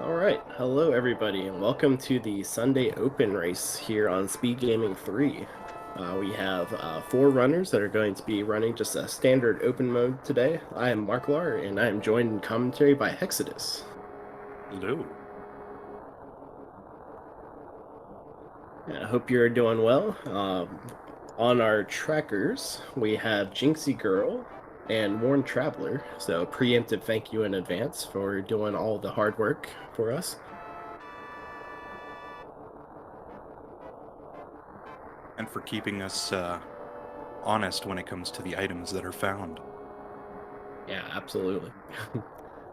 All right, hello everybody, and welcome to the Sunday Open race here on Speed Gaming 3. We have four runners that are going to be running just a standard open mode today. I am Marklar, and I am joined in commentary by Hexodus. Hello. And I hope you're doing well. On our trackers, we have Jinxie Girl and Worn Traveler, so preemptive thank you in advance for doing all the hard work for us. And for keeping us honest when it comes to the items that are found. Yeah, absolutely.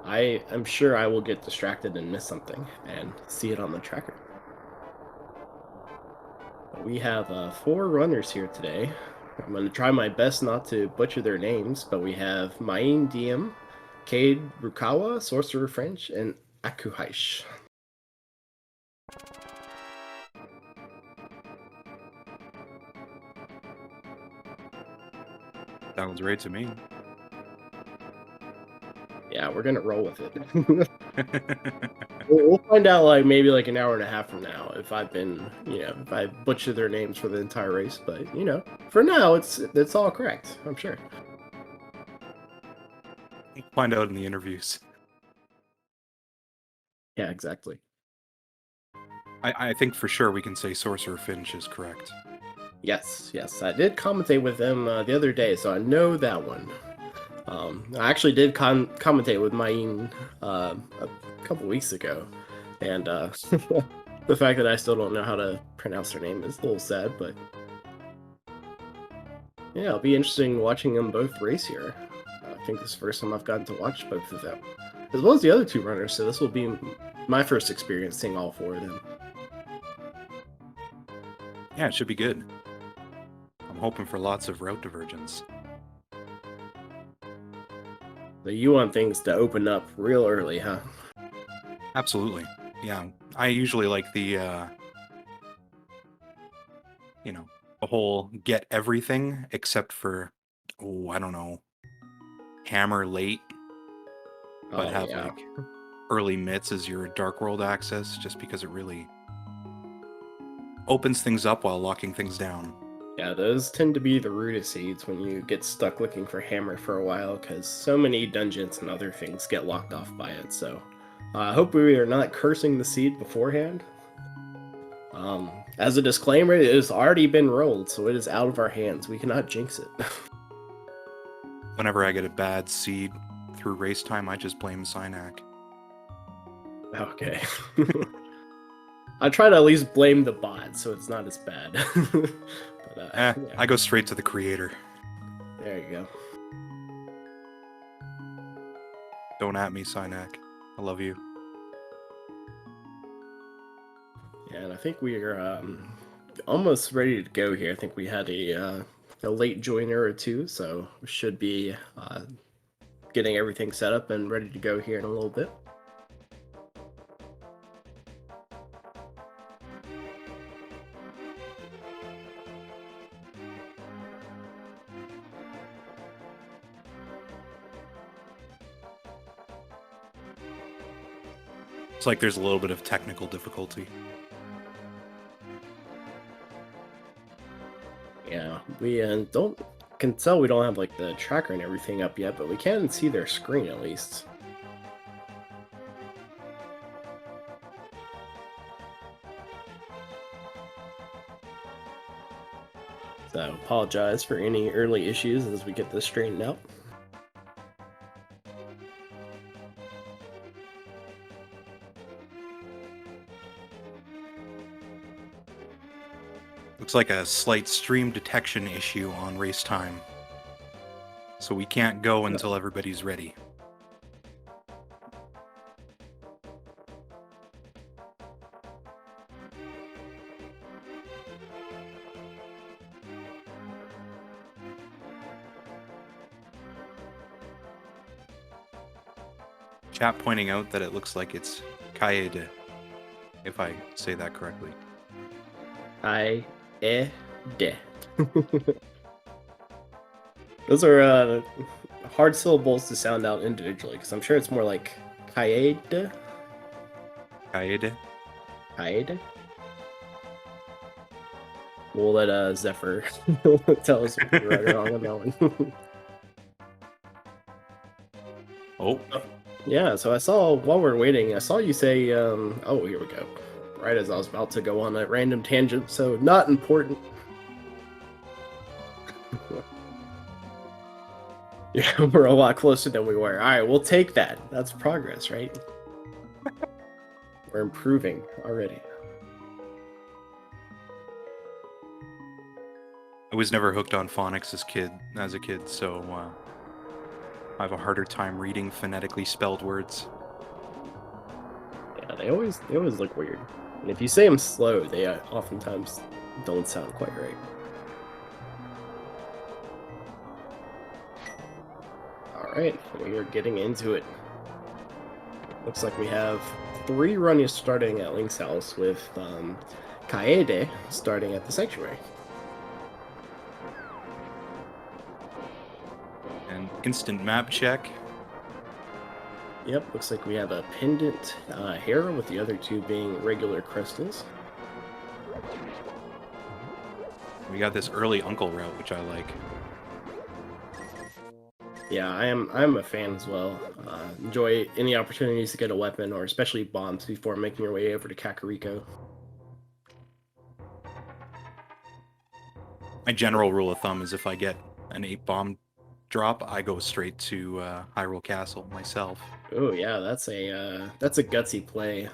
I am sure I will get distracted and miss something and see it on the tracker. We have four runners here today. I'm going to try my best not to butcher their names, but we have Main Diem, Cade Rukawa, Sorcerer French, and Akuhaish. Sounds right to me. Yeah, we're going to roll with it. We'll find out like maybe like an hour and a half from now if I've been, if I butcher their names for the entire race. But for now, it's all correct. I'm sure. We'll find out in the interviews. Yeah, exactly. I think for sure we can say Sorcerer Finch is correct. Yes, I did commentate with them the other day, so I know that one. I actually did commentate with Maine a couple weeks ago, and the fact that I still don't know how to pronounce her name is a little sad, but yeah, it'll be interesting watching them both race here. I think this is the first time I've gotten to watch both of them, as well as the other two runners, so this will be my first experience seeing all four of them. Yeah, it should be good. I'm hoping for lots of route divergence. So you want things to open up real early, huh? Absolutely. Yeah, I usually like the, the whole get everything except for, I don't know, hammer late, but Oh have yeah. like early mitts as your Dark World access, just because it really opens things up while locking things down. Yeah, those tend to be the rudest seeds when you get stuck looking for hammer for a while, because so many dungeons and other things get locked off by it. So I hope we are not cursing the seed beforehand. As a disclaimer, it has already been rolled, so it is out of our hands. We cannot jinx it. Whenever I get a bad seed through race time, I just blame Synac. Okay. I try to at least blame the bot, so it's not as bad. But yeah. I go straight to the creator. There you go. Don't at me, Synac. I love you. Yeah, and I think we are almost ready to go here. I think we had a late joiner or two, so we should be getting everything set up and ready to go here in a little bit. It's like there's a little bit of technical difficulty. Yeah, we can tell we don't have like the tracker and everything up yet, but we can see their screen at least. So apologize for any early issues as we get this straightened out. Looks like a slight stream detection issue on race time. So we can't go until everybody's ready. Chat pointing out that it looks like it's Kaede, if I say that correctly. De. Those are hard syllables to sound out individually, because I'm sure it's more like Kaede. Kaede. Hide. We'll let Zephyr tell us if we're right or wrong on that one. Oh, Yeah, so I saw while we're waiting, I saw you say, oh, here we go. Right as I was about to go on a random tangent, so not important. Yeah, we're a lot closer than we were. All right, we'll take that. That's progress, right? We're improving already. I was never hooked on phonics as a kid, so I have a harder time reading phonetically spelled words. Yeah, they always look weird. And if you say them slow, they oftentimes don't sound quite right. All right, we are getting into it. Looks like we have 3 runners starting at Link's house with Kaede starting at the sanctuary. And instant map check. Yep, looks like we have a pendant here, with the other 2 being regular crystals. We got this early uncle route, which I like. Yeah, I'm a fan as well. Enjoy any opportunities to get a weapon, or especially bombs, before making your way over to Kakariko. My general rule of thumb is if I get an 8-bomb drop, I go straight to Hyrule Castle myself. Oh yeah, that's a gutsy play.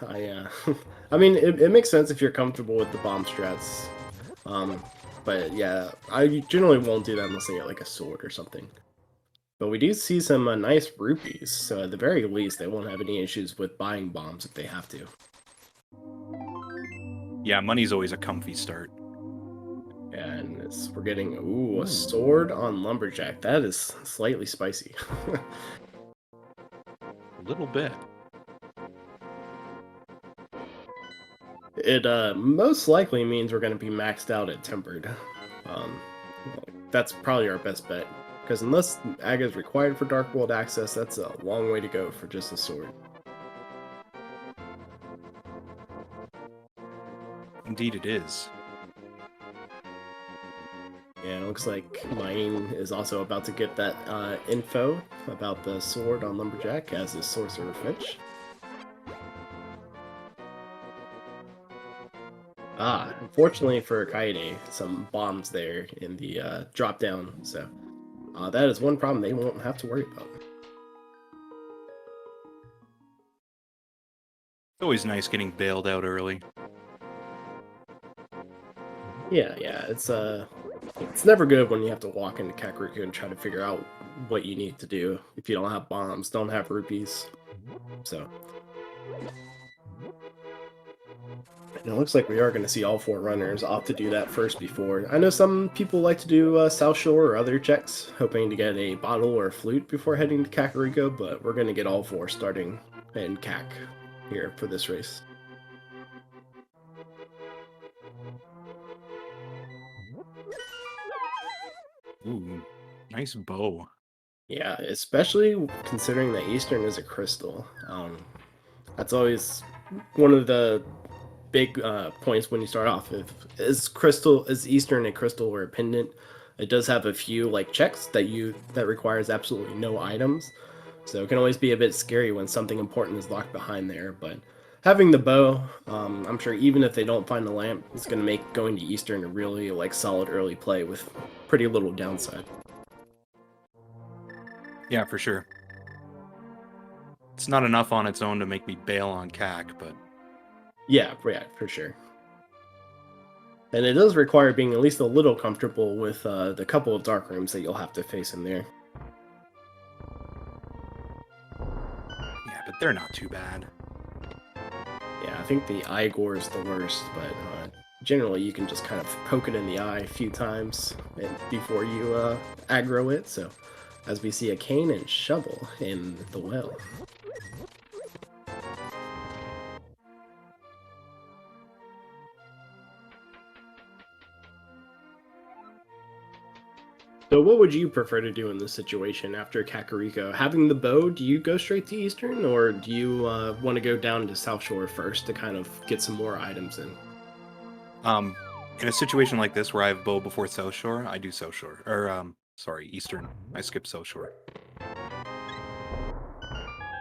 I mean, it makes sense if you're comfortable with the bomb strats. But yeah, I generally won't do that unless I get like a sword or something. But we do see some nice rupees, so at the very least, they won't have any issues with buying bombs if they have to. Yeah, money's always a comfy start. And we're getting, ooh, a sword on Lumberjack. That is slightly spicy. A little bit. It most likely means we're going to be maxed out at Tempered. Um, that's probably our best bet. Because unless Aga is required for Dark World access, that's a long way to go for just a sword. Indeed it is. Yeah, it looks like Maine is also about to get that info about the sword on Lumberjack as his Sorcerer Finch. Ah, unfortunately for Kaede, some bombs there in the drop down, so that is one problem they won't have to worry about. It's always nice getting bailed out early. Yeah, it's never good when you have to walk into Kakariko and try to figure out what you need to do if you don't have bombs, don't have rupees. So, and it looks like we are going to see all 4 runners opt to do that first before. I know some people like to do South Shore or other checks, hoping to get a bottle or a flute before heading to Kakariko, but we're going to get all 4 starting in Kak here for this race. Ooh, nice bow. Yeah, especially considering that Eastern is a crystal. That's always one of the big points when you start off. If is Eastern a crystal or a pendant, it does have a few like checks that requires absolutely no items. So it can always be a bit scary when something important is locked behind there. But having the bow, I'm sure even if they don't find the lamp, it's going to make going to Eastern a really like solid early play with pretty little downside. Yeah, for sure. It's not enough on its own to make me bail on Kak, but Yeah, for sure. And it does require being at least a little comfortable with the couple of dark rooms that you'll have to face in there. yeah, but they're not too bad. Yeah, I think the Igor is the worst, but generally you can just kind of poke it in the eye a few times before you aggro it. So, as we see a cane and shovel in the well. So what would you prefer to do in this situation after Kakariko? Having the bow, do you go straight to Eastern, or do you want to go down to South Shore first to kind of get some more items in? In a situation like this where I have bow before South Shore, I do South Shore. Or, sorry, Eastern. I skip South Shore.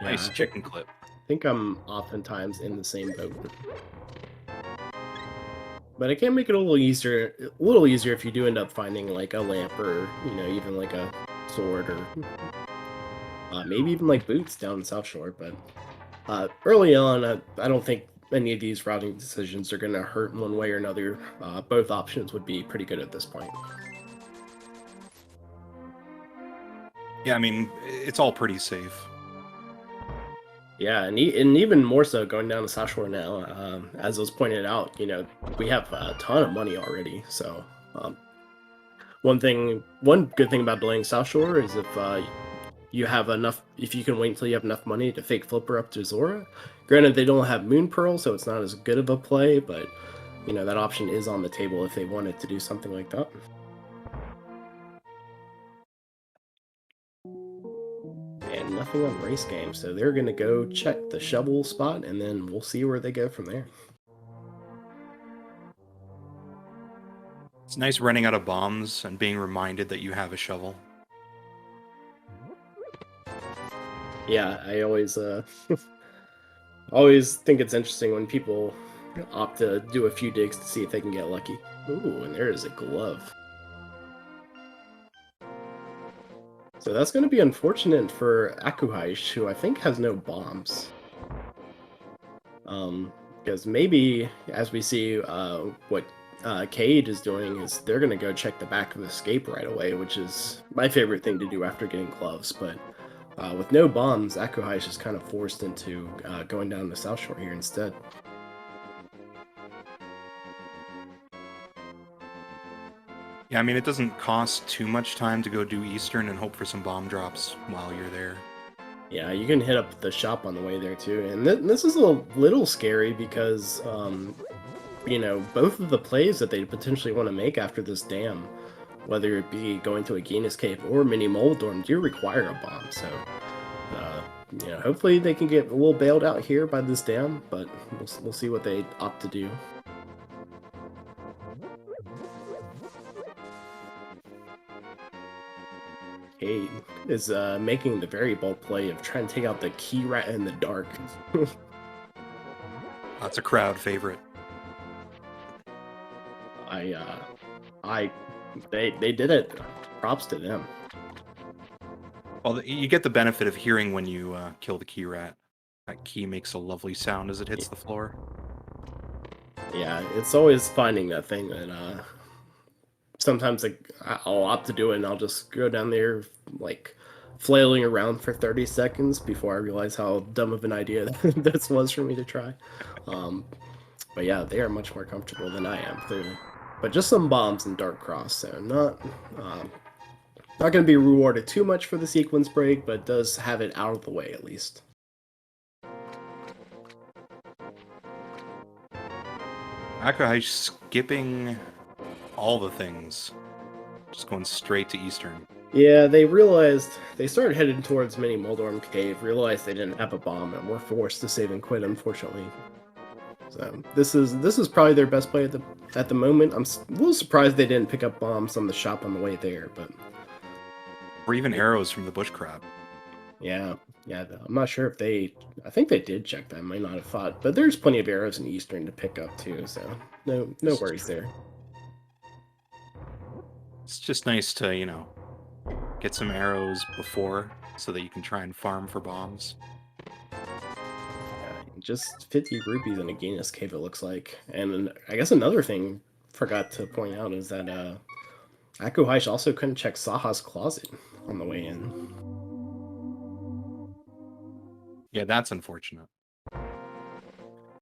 Yeah, Nice chicken clip. I think I'm oftentimes in the same boat. But it can make it a little easier if you do end up finding like a lamp or even like a sword or maybe even like boots down in South Shore. But early on, I don't think any of these routing decisions are going to hurt one way or another. Both options would be pretty good at this point. Yeah, I mean, it's all pretty safe. Yeah, and even more so going down to South Shore now, as was pointed out, we have a ton of money already. So one good thing about delaying South Shore is if you can wait until you have enough money to fake Flipper up to Zora. Granted, they don't have Moon Pearl, so it's not as good of a play, but that option is on the table if they wanted to do something like that. And nothing on race game, so they're gonna go check the shovel spot, and then we'll see where they go from there. It's nice running out of bombs and being reminded that you have a shovel. Yeah, I always always think it's interesting when people opt to do a few digs to see if they can get lucky. Ooh, and there is a glove. So that's going to be unfortunate for Akuhaish, who I think has no bombs. Because maybe, as we see what Cade is doing, is they're going to go check the back of the escape right away, which is my favorite thing to do after getting gloves. But with no bombs, Akuhaish is kind of forced into going down the South Shore here instead. Yeah, I mean, it doesn't cost too much time to go do Eastern and hope for some bomb drops while you're there. Yeah, you can hit up the shop on the way there too. And this is a little scary because, both of the plays that they potentially want to make after this dam, whether it be going to a Genus Cave or Mini Moldorm, do require a bomb. So, hopefully they can get a little bailed out here by this dam, but we'll see what they opt to do. Cade is making the very bold play of trying to take out the key rat in the dark. That's a crowd favorite. They did it. Props to them. Well, you get the benefit of hearing when you kill the key rat. That key makes a lovely sound as it hits the floor. Yeah, it's always finding that thing that sometimes I'll opt to do it and I'll just go down there like flailing around for 30 seconds before I realize how dumb of an idea this was for me to try. But yeah, they are much more comfortable than I am, clearly. But just some bombs in Dark Cross, so not going to be rewarded too much for the sequence break, but does have it out of the way at least. Akuhaish skipping all the things. Just going straight to Eastern. Yeah, they started heading towards Mini Moldorm Cave, realized they didn't have a bomb, and were forced to save and quit, unfortunately. So this is probably their best play at the moment. I'm a little surprised they didn't pick up bombs on the shop on the way there, but Or even arrows from the bush crab. yeah, I'm not sure if I think they did check that. I might not have thought, but there's plenty of arrows in Eastern to pick up too, so no worries there. It's just nice to, get some arrows before so that you can try and farm for bombs. Just 50 rupees in a Genus Cave, it looks like. And I guess another thing forgot to point out is that Akuhaish also couldn't check Saha's closet on the way in. Yeah, that's unfortunate.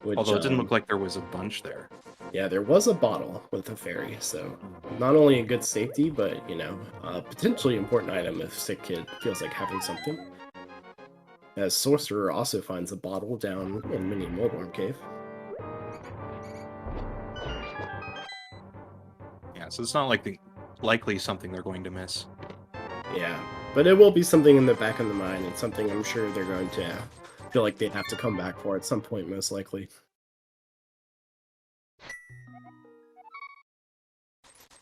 Which, Although it didn't look like there was a bunch there. Yeah, there was a bottle with a fairy, so not only a good safety, but, a potentially important item if Sick Kid feels like having something. As Sorcerer also finds a bottle down in Mini Moldorm Cave. Yeah, so it's not like likely something they're going to miss. Yeah, but it will be something in the back of the mind, and something I'm sure they're going to feel like they'd have to come back for at some point, most likely.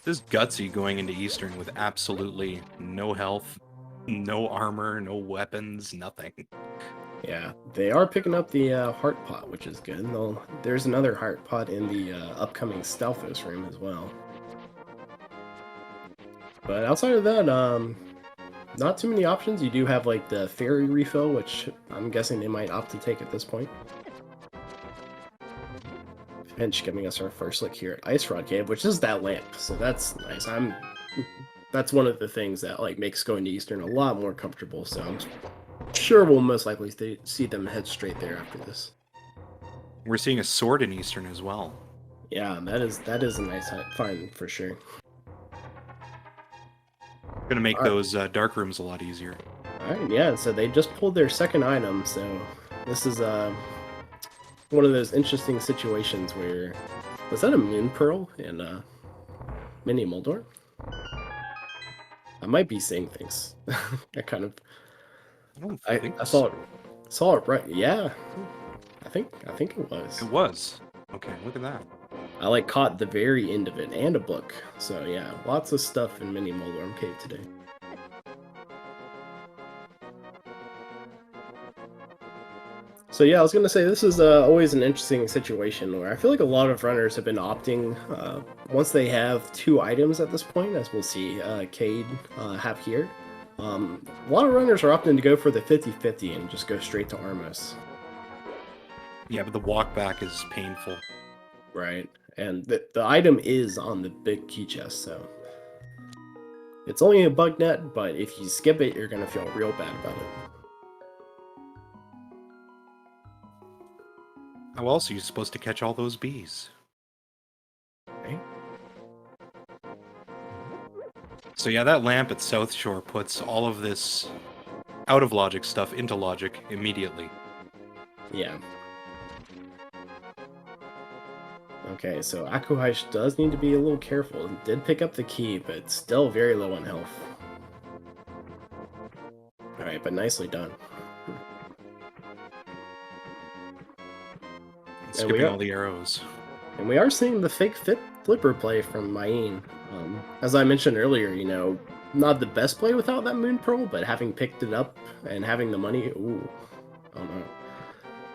This is gutsy going into Eastern with absolutely no health, no armor, no weapons, nothing. Yeah, they are picking up the heart pot, which is good. There's another heart pot in the upcoming Stalfos room as well. But outside of that, not too many options. You do have like the fairy refill, which I'm guessing they might opt to take at this point. Pinch giving us our first look here at Ice Rod Cave, which is that lamp, so that's nice. That's one of the things that like makes going to Eastern a lot more comfortable. So I'm sure we'll most likely see them head straight there after this. We're seeing a sword in Eastern as well. Yeah, that is a nice find for sure. Gonna make All right. those dark rooms a lot easier. All right, yeah. So they just pulled their second item. So this is one of those interesting situations where was that a moon pearl in Mini Moldor? I might be saying things. I kind of I don't I think I so. saw it right. Yeah, I think it was. It was. Okay, look at that. I like caught the very end of it and a book. So yeah, lots of stuff in Mini Moldorm Cave today. So yeah, I was gonna say this is always an interesting situation where I feel like a lot of runners have been opting once they have two items at this point, as we'll see Cade have here. A lot of runners are opting to go for the 50-50 and just go straight to Armos. Yeah, but the walk back is painful. Right, and the item is on the big key chest, so it's only a bug net, but if you skip it, you're gonna feel real bad about it. How else are you supposed to catch all those bees? Right? So yeah, that lamp at South Shore puts all of this out of logic stuff into logic immediately. Yeah. Okay, so Akuhaish does need to be a little careful. He did pick up the key, but still very low on health. Alright, but nicely done. Skipping all the arrows. And we are seeing the fake flipper play from Maine. As I mentioned earlier, not the best play without that Moon Pearl, but having picked it up and having the money, ooh, oh no.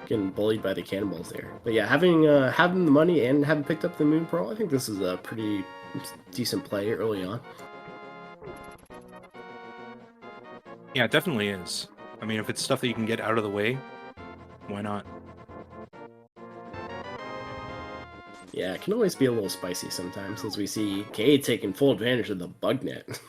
Getting bullied by the cannonballs there. But yeah, having the money and having picked up the Moon Pearl, I think this is a pretty decent play early on. Yeah, it definitely is. I mean, if it's stuff that you can get out of the way, why not? Yeah, it can always be a little spicy sometimes, as we see Cade taking full advantage of the bug net.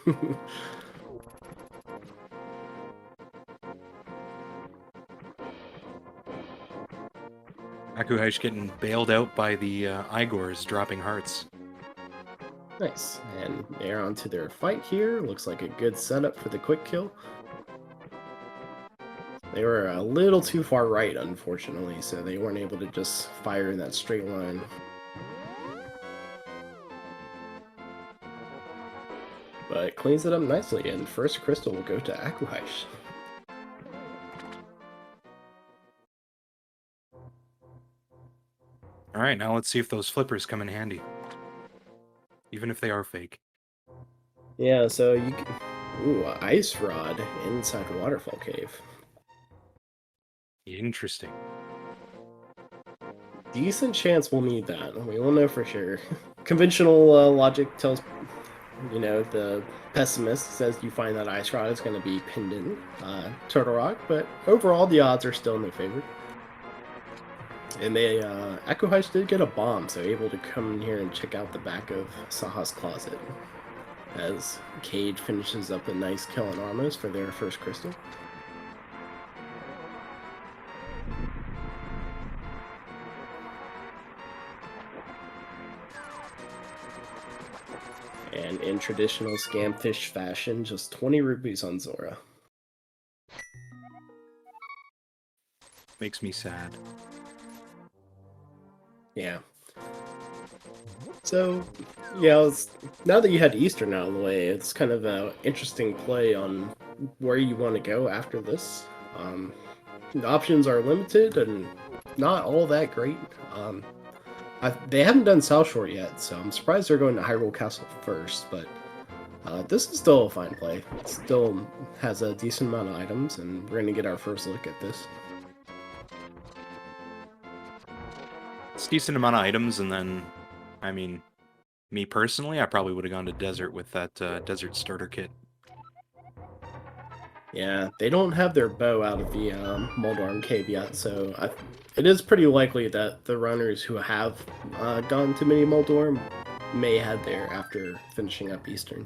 Akuhaish getting bailed out by the Igors dropping hearts. Nice. And they're on to their fight here. Looks like a good setup for the quick kill. They were a little too far right, unfortunately, so they weren't able to just fire in that straight line. But it cleans it up nicely, and first crystal will go to Akuhaish. Alright, now let's see if those flippers come in handy. Even if they are fake. Yeah, so you can... Ooh, Ice Rod inside Waterfall Cave. Interesting. Decent chance we'll need that. We will know for sure. Conventional logic tells, the pessimist says you find that Ice Rod is going to be pinned in Turtle Rock, but overall the odds are still in their favor. And Akuhaish did get a bomb, so able to come in here and check out the back of Saha's closet. As Cade finishes up a nice kill on Armos for their first crystal. And in traditional Scamfish fashion, just 20 rupees on Zora. Makes me sad. Yeah. So, yeah, now that you had Eastern out of the way, it's kind of an interesting play on where you want to go after this. The options are limited and not all that great. They haven't done South Shore yet, so I'm surprised they're going to Hyrule Castle first, but this is still a fine play. It still has a decent amount of items, and we're going to get our first look at this. It's a decent amount of items, and then, I mean, me personally, I probably would have gone to Desert with that Desert starter kit. Yeah, they don't have their bow out of the Moldorm cave yet, so it is pretty likely that the runners who have gone to Mini Moldorm may head there after finishing up Eastern.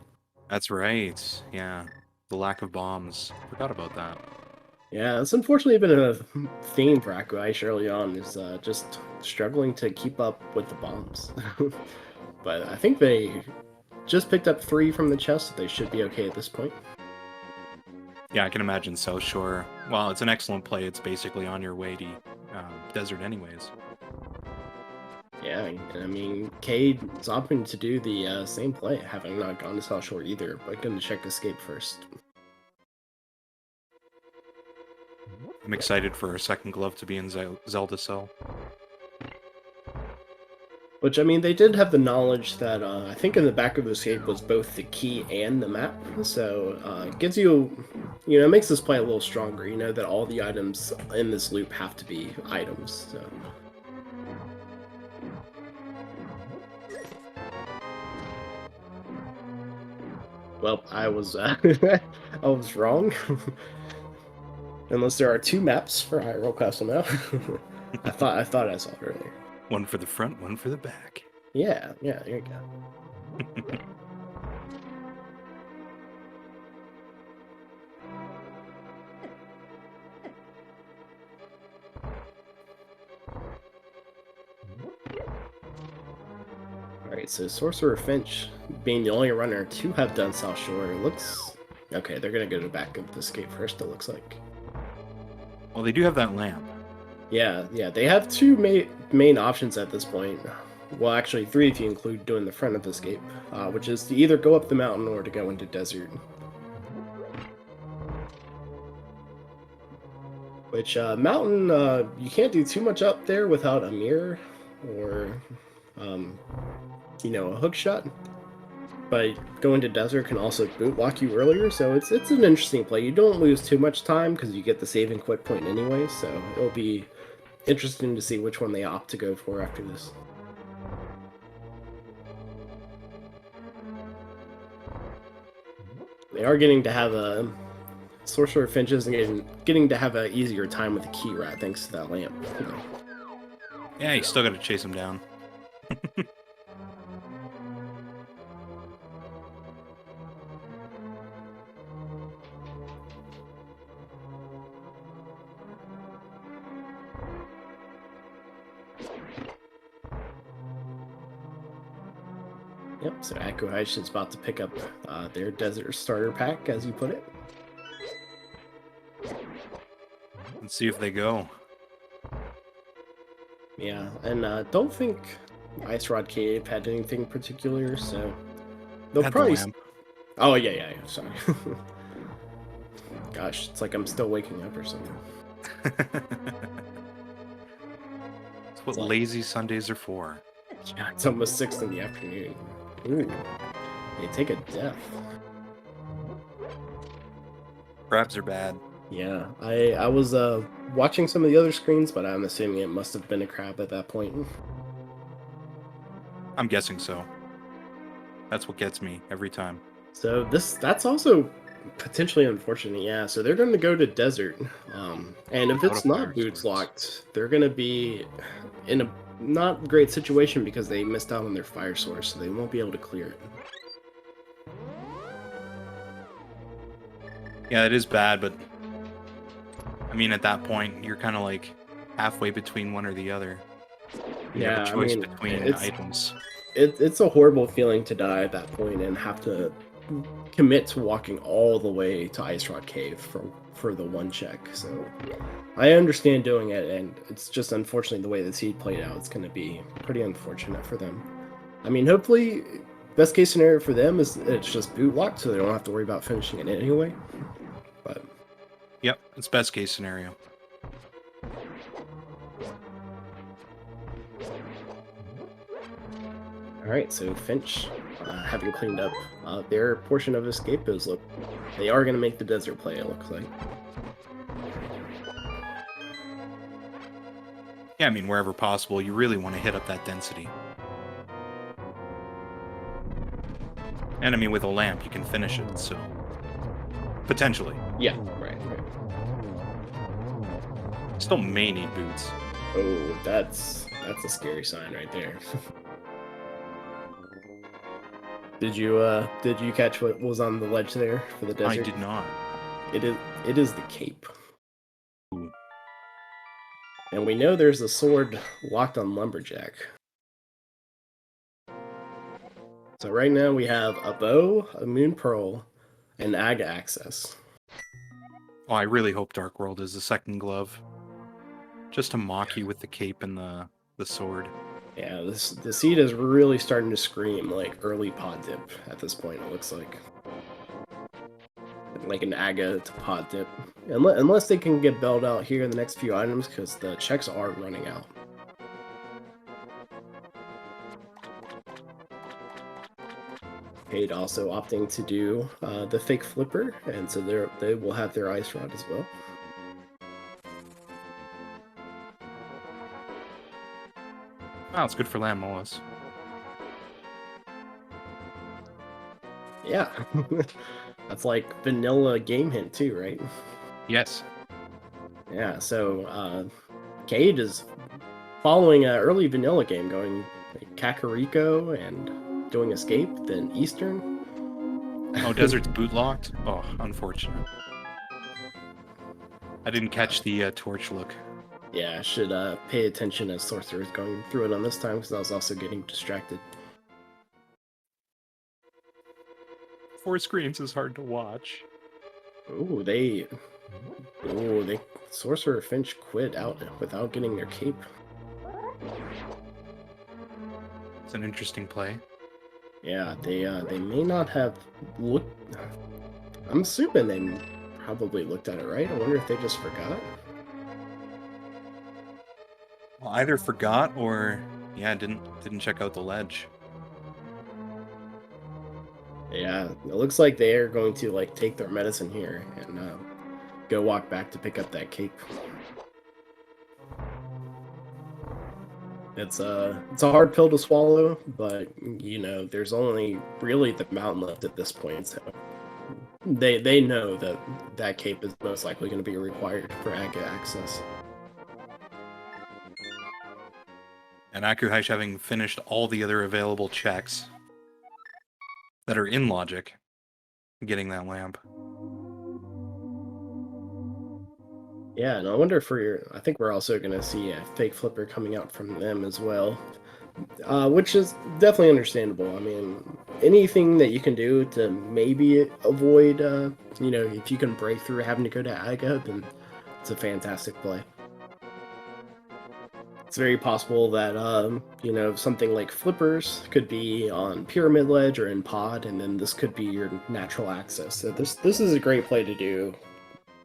That's right, yeah. The lack of bombs. Forgot about that. Yeah, it's unfortunately been a theme for Akuaish early on, is just struggling to keep up with the bombs. But I think they just picked up 3 from the chest, so they should be okay at this point. Yeah, I can imagine South Shore. Well, it's an excellent play. It's basically on your way to Desert anyways. Yeah, I mean, Cade is opting to do the same play, having not gone to South Shore either, but going to check Escape first. I'm excited for our second glove to be in Zelda Cell. Which, I mean, they did have the knowledge that I think in the back of Escape was both the key and the map, so it gives you, it makes this play a little stronger. You know that all the items in this loop have to be items, so... Well, I was I was wrong. Unless there are 2 maps for Hyrule Castle now. I thought I saw it earlier. One for the front, one for the back. Yeah, there you go. Alright, so Sorcerer Finch, being the only runner to have done South Shore, looks... Okay, they're gonna go to back of the Escape first, it looks like. Well, they do have that lamp. Yeah, they have 2 main options at this point. Well, actually 3 if you include doing the front of Escape, which is to either go up the mountain or to go into Desert. Which, mountain, you can't do too much up there without a mirror or, a hook shot. But going to Desert can also boot lock you earlier, so it's an interesting play. You don't lose too much time because you get the save and quit point anyway, so it'll be interesting to see which one they opt to go for after this. They are getting to have a... Sorcerer Finch is getting to have an easier time with the key rat thanks to that lamp. Yeah, you still got to chase him down. Yep, so Akuaish is about to pick up their Desert Starter Pack, as you put it. Let's see if they go. Yeah, and don't think Ice Rod Cave had anything particular, so they'll probably... Oh, yeah, sorry. Gosh, it's like I'm still waking up or something. That's what lazy Sundays are for. Yeah, it's almost 6 in the afternoon. Ooh, they take a death. Crabs are bad. Yeah, I was watching some of the other screens, but I'm assuming it must have been a crab at that point. I'm guessing so. That's what gets me every time. So that's also potentially unfortunate, yeah. So they're going to go to Desert, and if it's not boots locked, they're going to be in a not great situation because they missed out on their fire source, so they won't be able to clear it. Yeah, it is bad, but I mean, at that point, you're kind of like halfway between one or the other. You have a choice between items. It's a horrible feeling to die at that point and have to commit to walking all the way to Ice Rod Cave for the one check. So I understand doing it, and it's just unfortunately the way the seed played out. It's going to be pretty unfortunate for them. I mean, hopefully, best case scenario for them is it's just boot locked, so they don't have to worry about finishing it anyway. But yep, it's best case scenario. All right, so Finch, having cleaned up their portion of escape, is look, they are going to make the desert play. It looks like. Yeah, I mean, wherever possible, you really want to hit up that density. And I mean, with a lamp, you can finish it, so... potentially. Yeah, right. Still may need boots. Oh, that's a scary sign right there. Did you catch what was on the ledge there for the desert? I did not. It is the cape. Ooh. And we know there's a sword locked on Lumberjack. So right now we have a bow, a moon pearl, and Aga access. Oh, I really hope Dark World is the second glove. Just to mock you with the cape and the sword. Yeah, the seed is really starting to scream like early pod dip at this point, it looks like. Like an Aga to pod dip. Unless they can get bailed out here in the next few items, because the checks are running out. Cade also opting to do the fake flipper, and so they will have their ice rod as well. Wow, it's good for Lamb Mollis. Yeah. That's like vanilla game hint too, right? Yes. Yeah, so Cade is following an early vanilla game, going like Kakariko and doing Escape, then Eastern. Oh, Desert's boot locked? Oh, unfortunate. I didn't catch the torch look. Yeah, I should pay attention as Sorcerer's going through it on this time, because I was also getting distracted. 4 screens is hard to watch. Ooh, Sorcerer Finch quit out without getting their cape. It's an interesting play. Yeah, they may not have looked. I'm assuming they probably looked at it, right? I wonder if they just forgot. Well, either forgot or yeah, didn't check out the ledge. Yeah, it looks like they are going to like take their medicine here and go walk back to pick up that cape. It's a hard pill to swallow, but you know, there's only really the mountain left at this point, so they know that cape is most likely going to be required for Aga access. And Akuhaish, having finished all the other available checks that are in logic, getting that lamp. Yeah, and I wonder if I think we're also going to see a fake flipper coming out from them as well, which is definitely understandable. I mean, anything that you can do to maybe avoid, you know, if you can break through having to go to Aga, then it's a fantastic play. It's very possible that, you know, something like flippers could be on Pyramid Ledge or in Pod, and then this could be your natural access. So this is a great play to do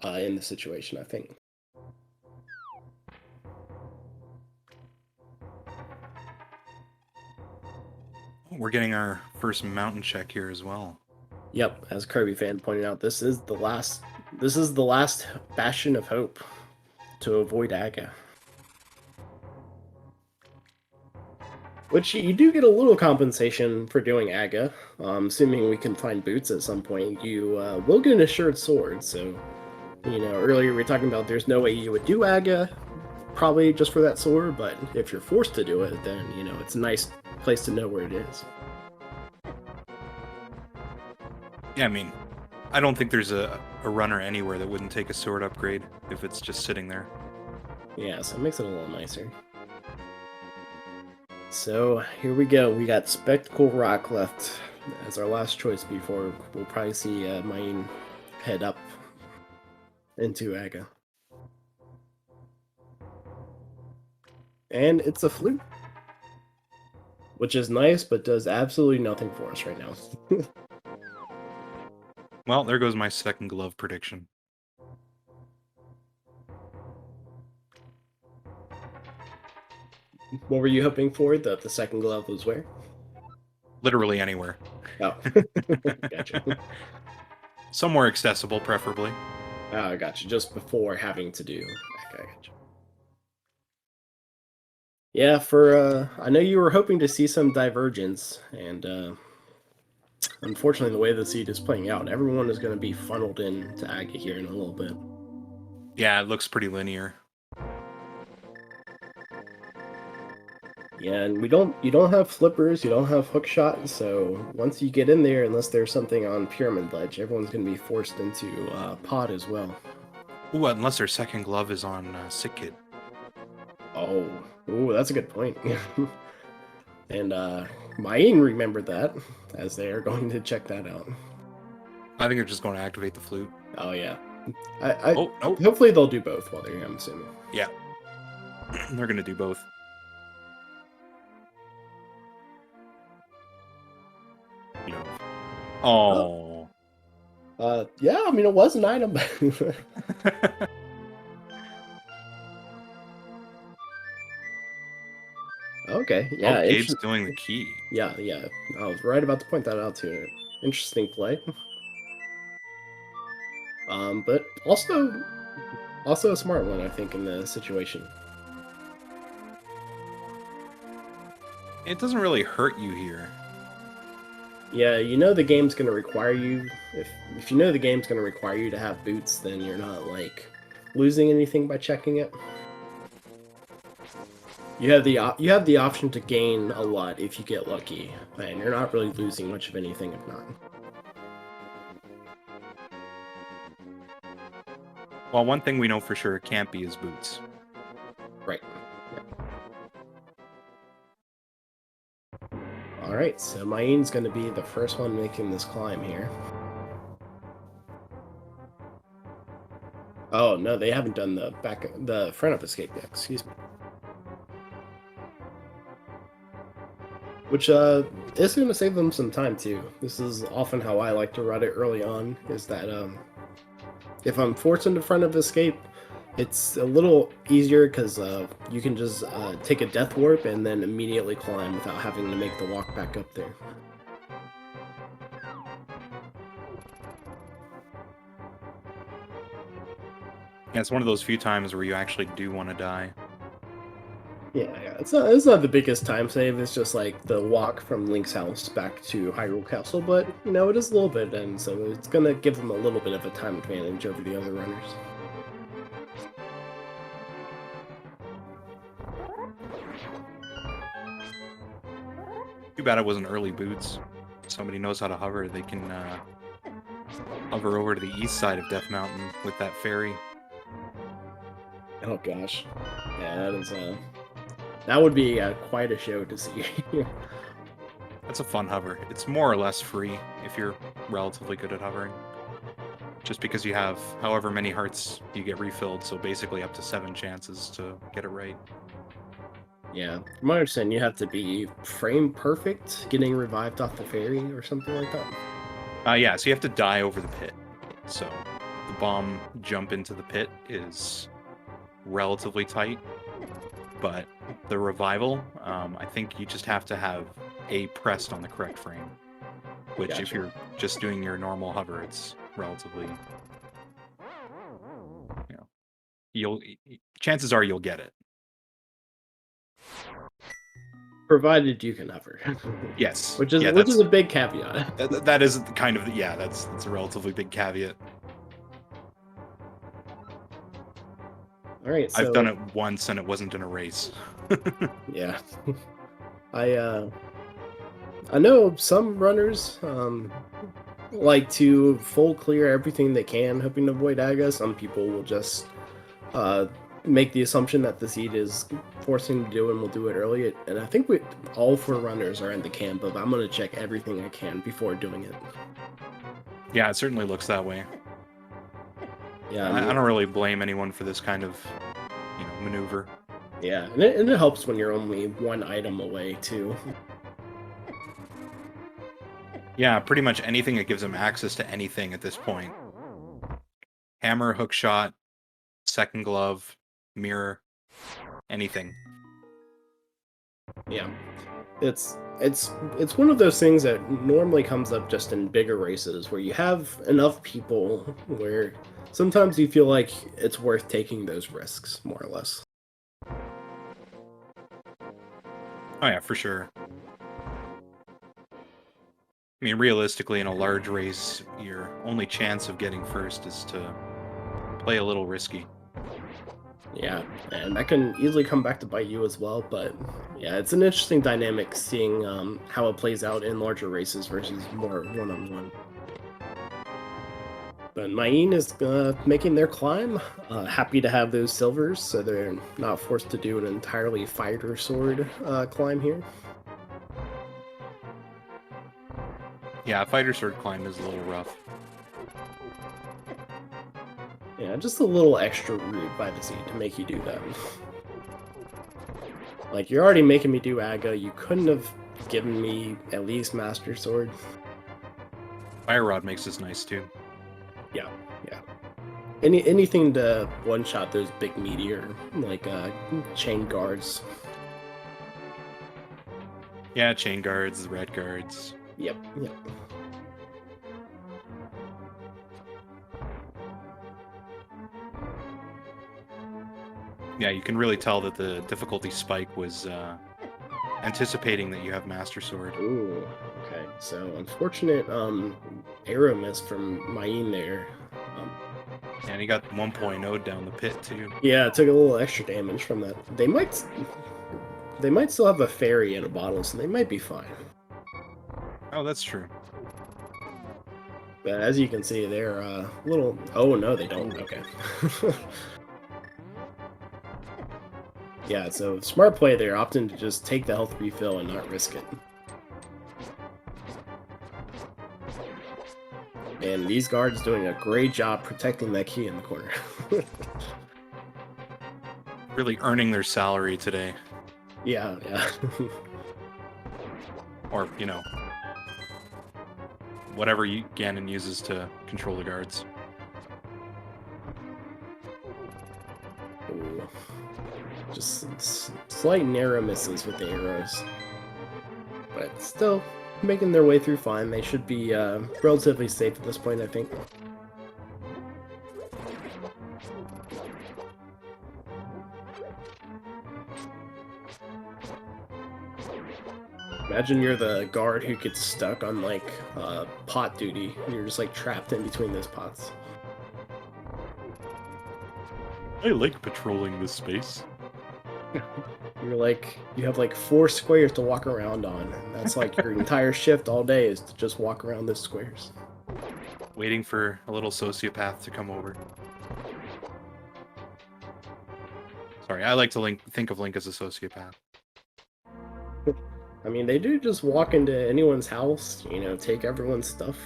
in the situation, I think. We're getting our first mountain check here as well. Yep, as Kirby fan pointed out, this is the last bastion of hope to avoid Aga. Which you do get a little compensation for doing Aga. Assuming we can find boots at some point, you will get an assured sword. So, you know, earlier we were talking about there's no way you would do Aga, probably just for that sword. But if you're forced to do it, then you know it's a nice place to know where it is. Yeah, I mean, I don't think there's a runner anywhere that wouldn't take a sword upgrade if it's just sitting there. Yeah, so it makes it a little nicer. So here we go. We got Spectacle Rock left as our last choice before we'll probably see Maine head up into Aga. And it's a flute. which is nice, but does absolutely nothing for us right now. Well, there goes my second glove prediction. What were you hoping for? That the second glove was where? Literally anywhere. Oh, gotcha. Somewhere accessible, preferably. Oh, gotcha. Just before having to do. Okay, gotcha. Yeah, I know you were hoping to see some divergence, and unfortunately, the way the seed is playing out, everyone is going to be funneled in to Aga here in a little bit. Yeah, it looks pretty linear. Yeah, and you don't have flippers, you don't have hook shot, so once you get in there, unless there's something on Pyramid Ledge, everyone's going to be forced into pod as well. Ooh, unless their second glove is on Sick Kid. Oh, ooh, that's a good point. And Maine remembered that, as they are going to check that out. I think they're just going to activate the flute. Oh, yeah. Oh, no. Hopefully they'll do both while they're here, I'm assuming. Yeah. They're going to do both. Oh. Yeah, I mean, it was an item. Okay, yeah. Oh, Gabe's doing the key. Yeah. I was right about to point that out too. Interesting play. But also a smart one, I think, in the situation. It doesn't really hurt you here. Yeah, you know the game's gonna require you. If you know the game's gonna require you to have boots, then you're not like losing anything by checking it. You have the option to gain a lot if you get lucky, and you're not really losing much of anything if not. Well, one thing we know for sure it can't be is boots. Right. Alright, so Main's going to be the first one making this climb here. Oh, no, they haven't done the front up escape yet, excuse me. Which is going to save them some time, too. This is often how I like to run it early on, is that if I'm forced into front of escape, it's a little easier because you can just take a death warp and then immediately climb without having to make the walk back up there. Yeah, it's one of those few times where you actually do want to die. Yeah, it's not the biggest time save. It's just like the walk from Link's house back to Hyrule Castle, but you know it is a little bit, and so it's gonna give them a little bit of a time advantage over the other runners. Too bad it wasn't early boots. If somebody knows how to hover, they can hover over to the east side of Death Mountain with that ferry. Oh gosh, yeah, that would be quite a show to see. That's a fun hover. It's more or less free if you're relatively good at hovering. Just because you have however many hearts you get refilled, so basically up to 7 chances to get it right. Yeah, from my understanding, you have to be frame perfect getting revived off the ferry or something like that. Yeah, so you have to die over the pit. So the bomb jump into the pit is relatively tight, but the revival, I think you just have to have A pressed on the correct frame, which Gotcha. if you're just doing your normal hover, it's relatively, chances are you'll get it. Provided you can hover. Yes. which is a big caveat. That is kind of, that's a relatively big caveat. All right, so I've done it once and it wasn't in a race. yeah. I know some runners like to full clear everything they can, hoping to avoid Aga. Some people will just make the assumption that the seed is forcing to do and will do it early. And I think all 4 runners are in the camp of I'm going to check everything I can before doing it. Yeah, it certainly looks that way. Yeah, I don't really blame anyone for this kind of, maneuver. Yeah, and it helps when you're only 1 item away too. Yeah, pretty much anything that gives him access to anything at this point. Hammer, hook shot, second glove, mirror, anything. Yeah, it's one of those things that normally comes up just in bigger races where you have enough people where sometimes you feel like it's worth taking those risks, more or less. Oh yeah, for sure. I mean, realistically, in a large race, your only chance of getting first is to play a little risky. Yeah, and that can easily come back to bite you as well, but yeah, it's an interesting dynamic seeing how it plays out in larger races versus more one-on-one. But Maine is making their climb. Happy to have those silvers, so they're not forced to do an entirely fighter sword climb here. Yeah, fighter sword climb is a little rough. Yeah, just a little extra rude by the seat to make you do that. Like, you're already making me do Aga, you couldn't have given me at least Master Sword. Fire rod makes this nice too. Yeah, yeah. Anything to one-shot those big meteor, like chain guards. Yeah, chain guards, red guards. Yep, yep. Yeah, you can really tell that the difficulty spike was anticipating that you have Master Sword. Ooh, okay. So unfortunate arrow miss from Maine there. And he got 1.0 down the pit too. Yeah, it took a little extra damage from that. They might still have a fairy in a bottle, so they might be fine. Oh, that's true. But as you can see, they're a little... Oh, no, they don't. Okay. Yeah, so smart play there, opting to just take the health refill and not risk it. And these guards doing a great job protecting that key in the corner. Really earning their salary today. Yeah, yeah. Or, you know, whatever Ganon uses to control the guards. Ooh. Just slight narrow misses with the arrows. But still, making their way through fine. They should be relatively safe at this point, I think. Imagine you're the guard who gets stuck on, like, pot duty. You're just, like, trapped in between those pots. I like patrolling this space. You're like, you have, like, 4 squares to walk around on. And that's, like, your entire shift all day is to just walk around those squares. Waiting for a little sociopath to come over. Sorry, I like to think of Link as a sociopath. I mean, they do just walk into anyone's house, you know, take everyone's stuff.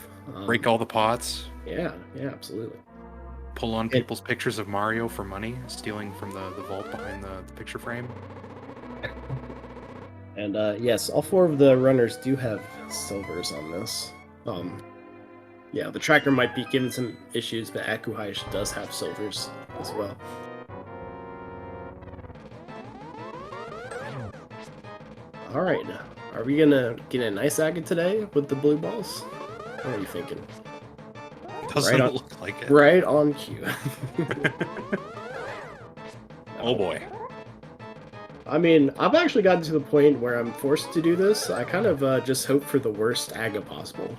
Break all the pots. Yeah, yeah, absolutely. Pull on people's pictures of Mario for money, stealing from the vault behind the picture frame. And yes, all 4 of the runners do have silvers on this. Yeah, the tracker might be giving some issues, but Akuhaish does have silvers as well. Alright, are we gonna get a nice Aga today with the blue balls? What are you thinking? Doesn't Right on, look like it. right on cue. Oh boy. I mean, I've actually gotten to the point where I'm forced to do this. I kind of just hope for the worst Aga possible.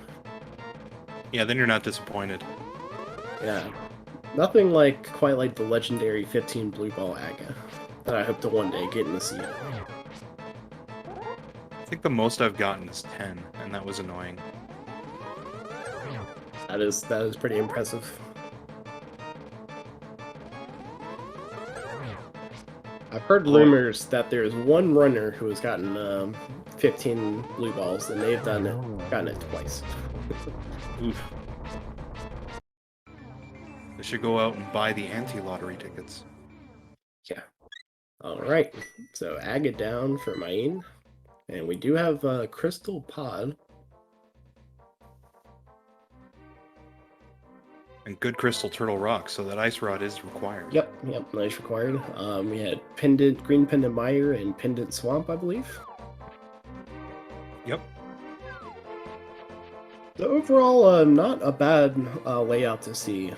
Yeah, then you're not disappointed. Yeah. Nothing like quite like the legendary 15 blue ball Aga that I hope to one day get in the sea. I think the most I've gotten is 10, and that was annoying. That is pretty impressive. I've heard rumors that there's one runner who has gotten 15 blue balls, and they've gotten it twice. Oof. They should go out and buy the anti-lottery tickets. Yeah. Alright, so Aga down for Maine. And we do have Crystal Pod. And good crystal turtle rock, so that ice rod is required. Yep, nice required. We had green pendant mire and pendant swamp, I believe. Yep. So overall, not a bad layout to see.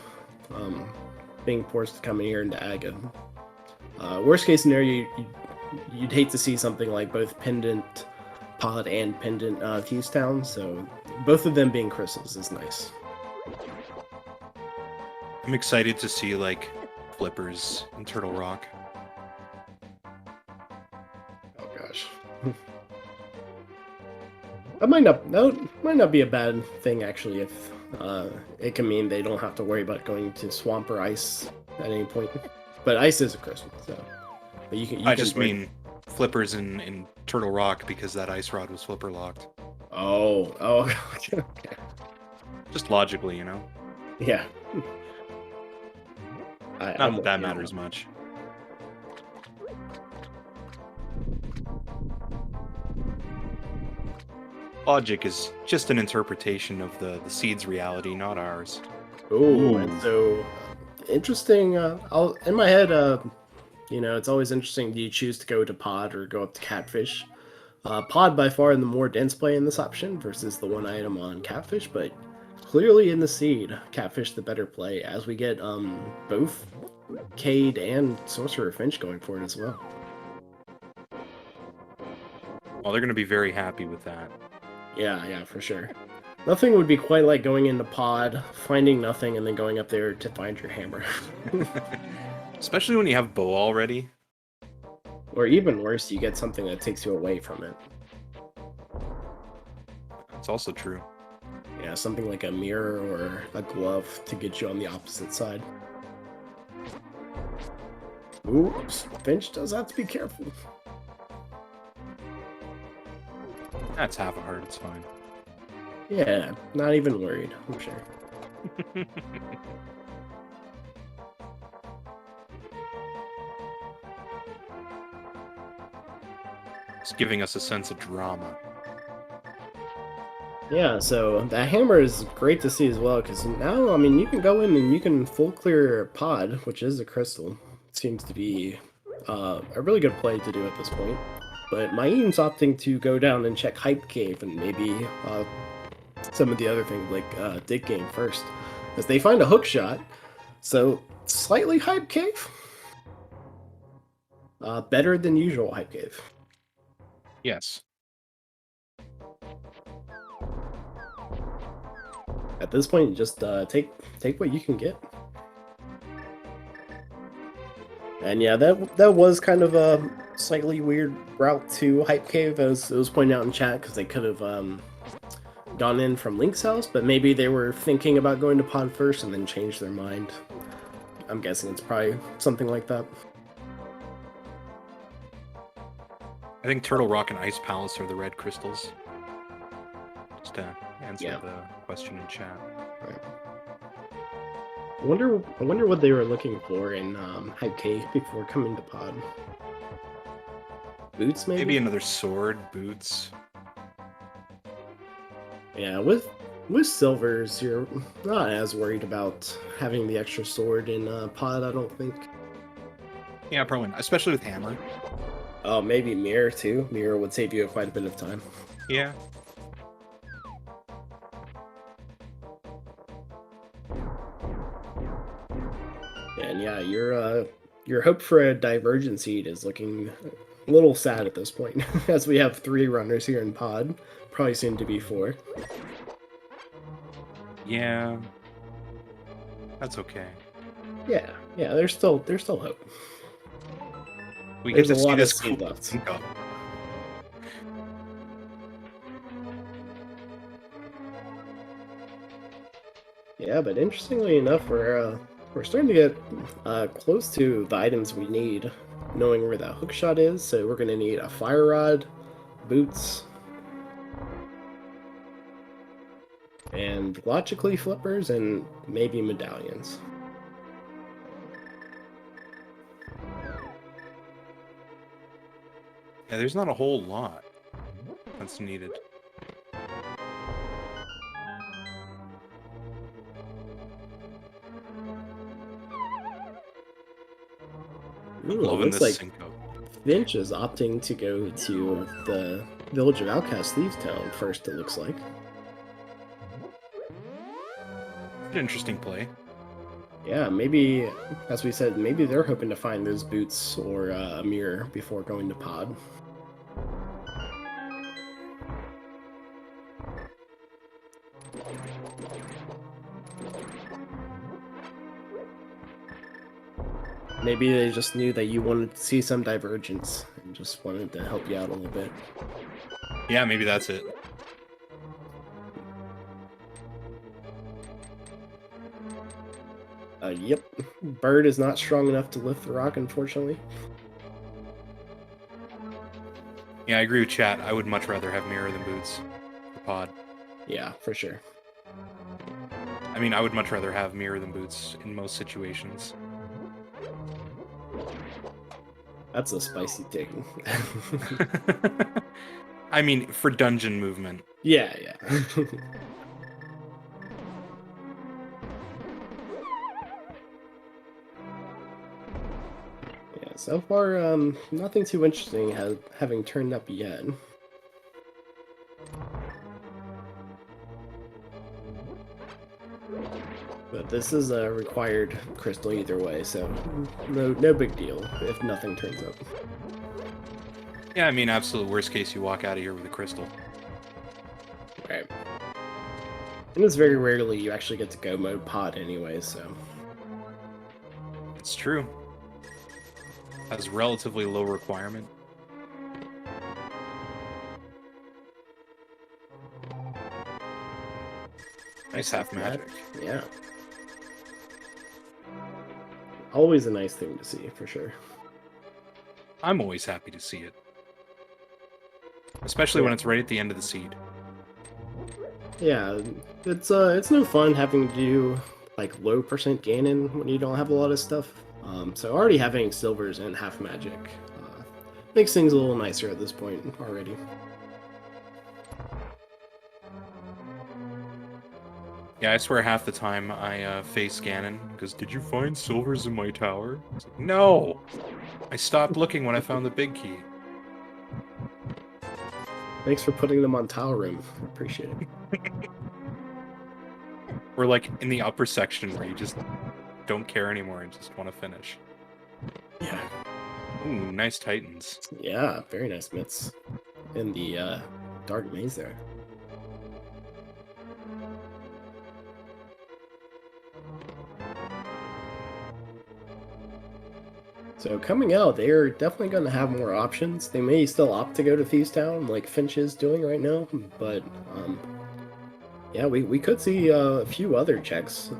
Being forced to come in here into Aga. Worst case scenario, you'd hate to see something like both pendant pod and pendant fuse town. So both of them being crystals is nice. I'm excited to see like flippers in Turtle Rock. Oh gosh. That might not be a bad thing actually if it can mean they don't have to worry about going to swamp or ice at any point. But ice is a crystal, so but you I just mean flippers in Turtle Rock because that ice rod was flipper locked. Oh, okay. Just logically, you know. Yeah. Not that matters much. Logic is just an interpretation of the seed's reality, not ours. Oh, and so interesting. In my head, it's always interesting. Do you choose to go to pod or go up to catfish? Pod by far the more dense play in this option versus the one item on catfish, but clearly in the seed, catfish the better play as we get both Cade and Sorcerer Finch going for it as well. Well, they're going to be very happy with that. Yeah, for sure. Nothing would be quite like going into pod, finding nothing, and then going up there to find your hammer. Especially when you have bow already. Or even worse, you get something that takes you away from it. That's also true. Yeah, something like a mirror or a glove to get you on the opposite side. Oops, Finch does have to be careful. That's half a heart, it's fine. Yeah, not even worried, I'm sure. It's giving us a sense of drama. Yeah, so that hammer is great to see as well, because now, I mean, you can go in and you can full clear pod, which is a crystal. It seems to be a really good play to do at this point. But Mayim's opting to go down and check Hype Cave and maybe some of the other things like Dig Game first, as they find a hook shot. So slightly Hype Cave, better than usual Hype Cave. Yes. At this point, just take what you can get. And yeah, that was kind of a slightly weird route to Hype Cave, as it was pointed out in chat, because they could have gone in from Link's house, but maybe they were thinking about going to Pod first and then changed their mind. I'm guessing it's probably something like that. I think Turtle Rock and Ice Palace are the red crystals. Just to answer the question in chat. Right. I wonder what they were looking for in Hype Cave before coming to Pod. Boots, maybe? Maybe another sword, boots. Yeah, with silvers, you're not as worried about having the extra sword in Pod, I don't think. Yeah, probably not, especially with hammer. Oh, maybe mirror too. Mirror would save you quite a bit of time. Yeah. And yeah, your hope for a divergent seed is looking a little sad at this point, as we have 3 runners here in Pod, probably soon to be 4. Yeah. That's okay. Yeah, there's still hope. We There's get to a lot see of this seed left. Yeah, but interestingly enough, we're starting to get close to the items we need, knowing where that hookshot is. So we're going to need a fire rod, boots, and logically flippers, and maybe medallions. Yeah, there's not a whole lot that's needed. I'm Ooh, it loving looks this like sync up. Finch is opting to go to the Village of Outcast Thieves Town first, it looks like. An interesting play. Yeah, maybe, as we said, maybe they're hoping to find those boots or a mirror before going to pod. Maybe they just knew that you wanted to see some divergence and just wanted to help you out a little bit. Yeah, maybe that's it. Yep. Bird is not strong enough to lift the rock, unfortunately. Yeah, I agree with chat. I would much rather have mirror than boots for pod. Yeah, for sure. I mean, I would much rather have mirror than boots in most situations. That's a spicy take. I mean, for dungeon movement. Yeah, yeah. Yeah, so far, nothing too interesting having turned up yet. But this is a required crystal either way, so no big deal if nothing turns up. Yeah, I mean, absolute worst case, you walk out of here with a crystal. Right. And it's very rarely you actually get to go mode pod anyway, so. It's true. Has relatively low requirement. Nice half magic. Yeah. Always a nice thing to see, for sure. I'm always happy to see it. Especially when it's right at the end of the seed. Yeah, it's no fun having to do like low percent Ganon when you don't have a lot of stuff. So already having silvers and half magic makes things a little nicer at this point already. Yeah, I swear half the time I face Ganon because did you find silvers in my tower? It's like, no! I stopped looking when I found the big key. Thanks for putting them on tile room. I appreciate it. We're like in the upper section where you just don't care anymore and just want to finish. Yeah. Ooh, nice Titans. Yeah, very nice mitts. In the dark maze there. So coming out, they're definitely going to have more options. They may still opt to go to Thieves Town, like Finch is doing right now, but yeah, we could see a few other checks.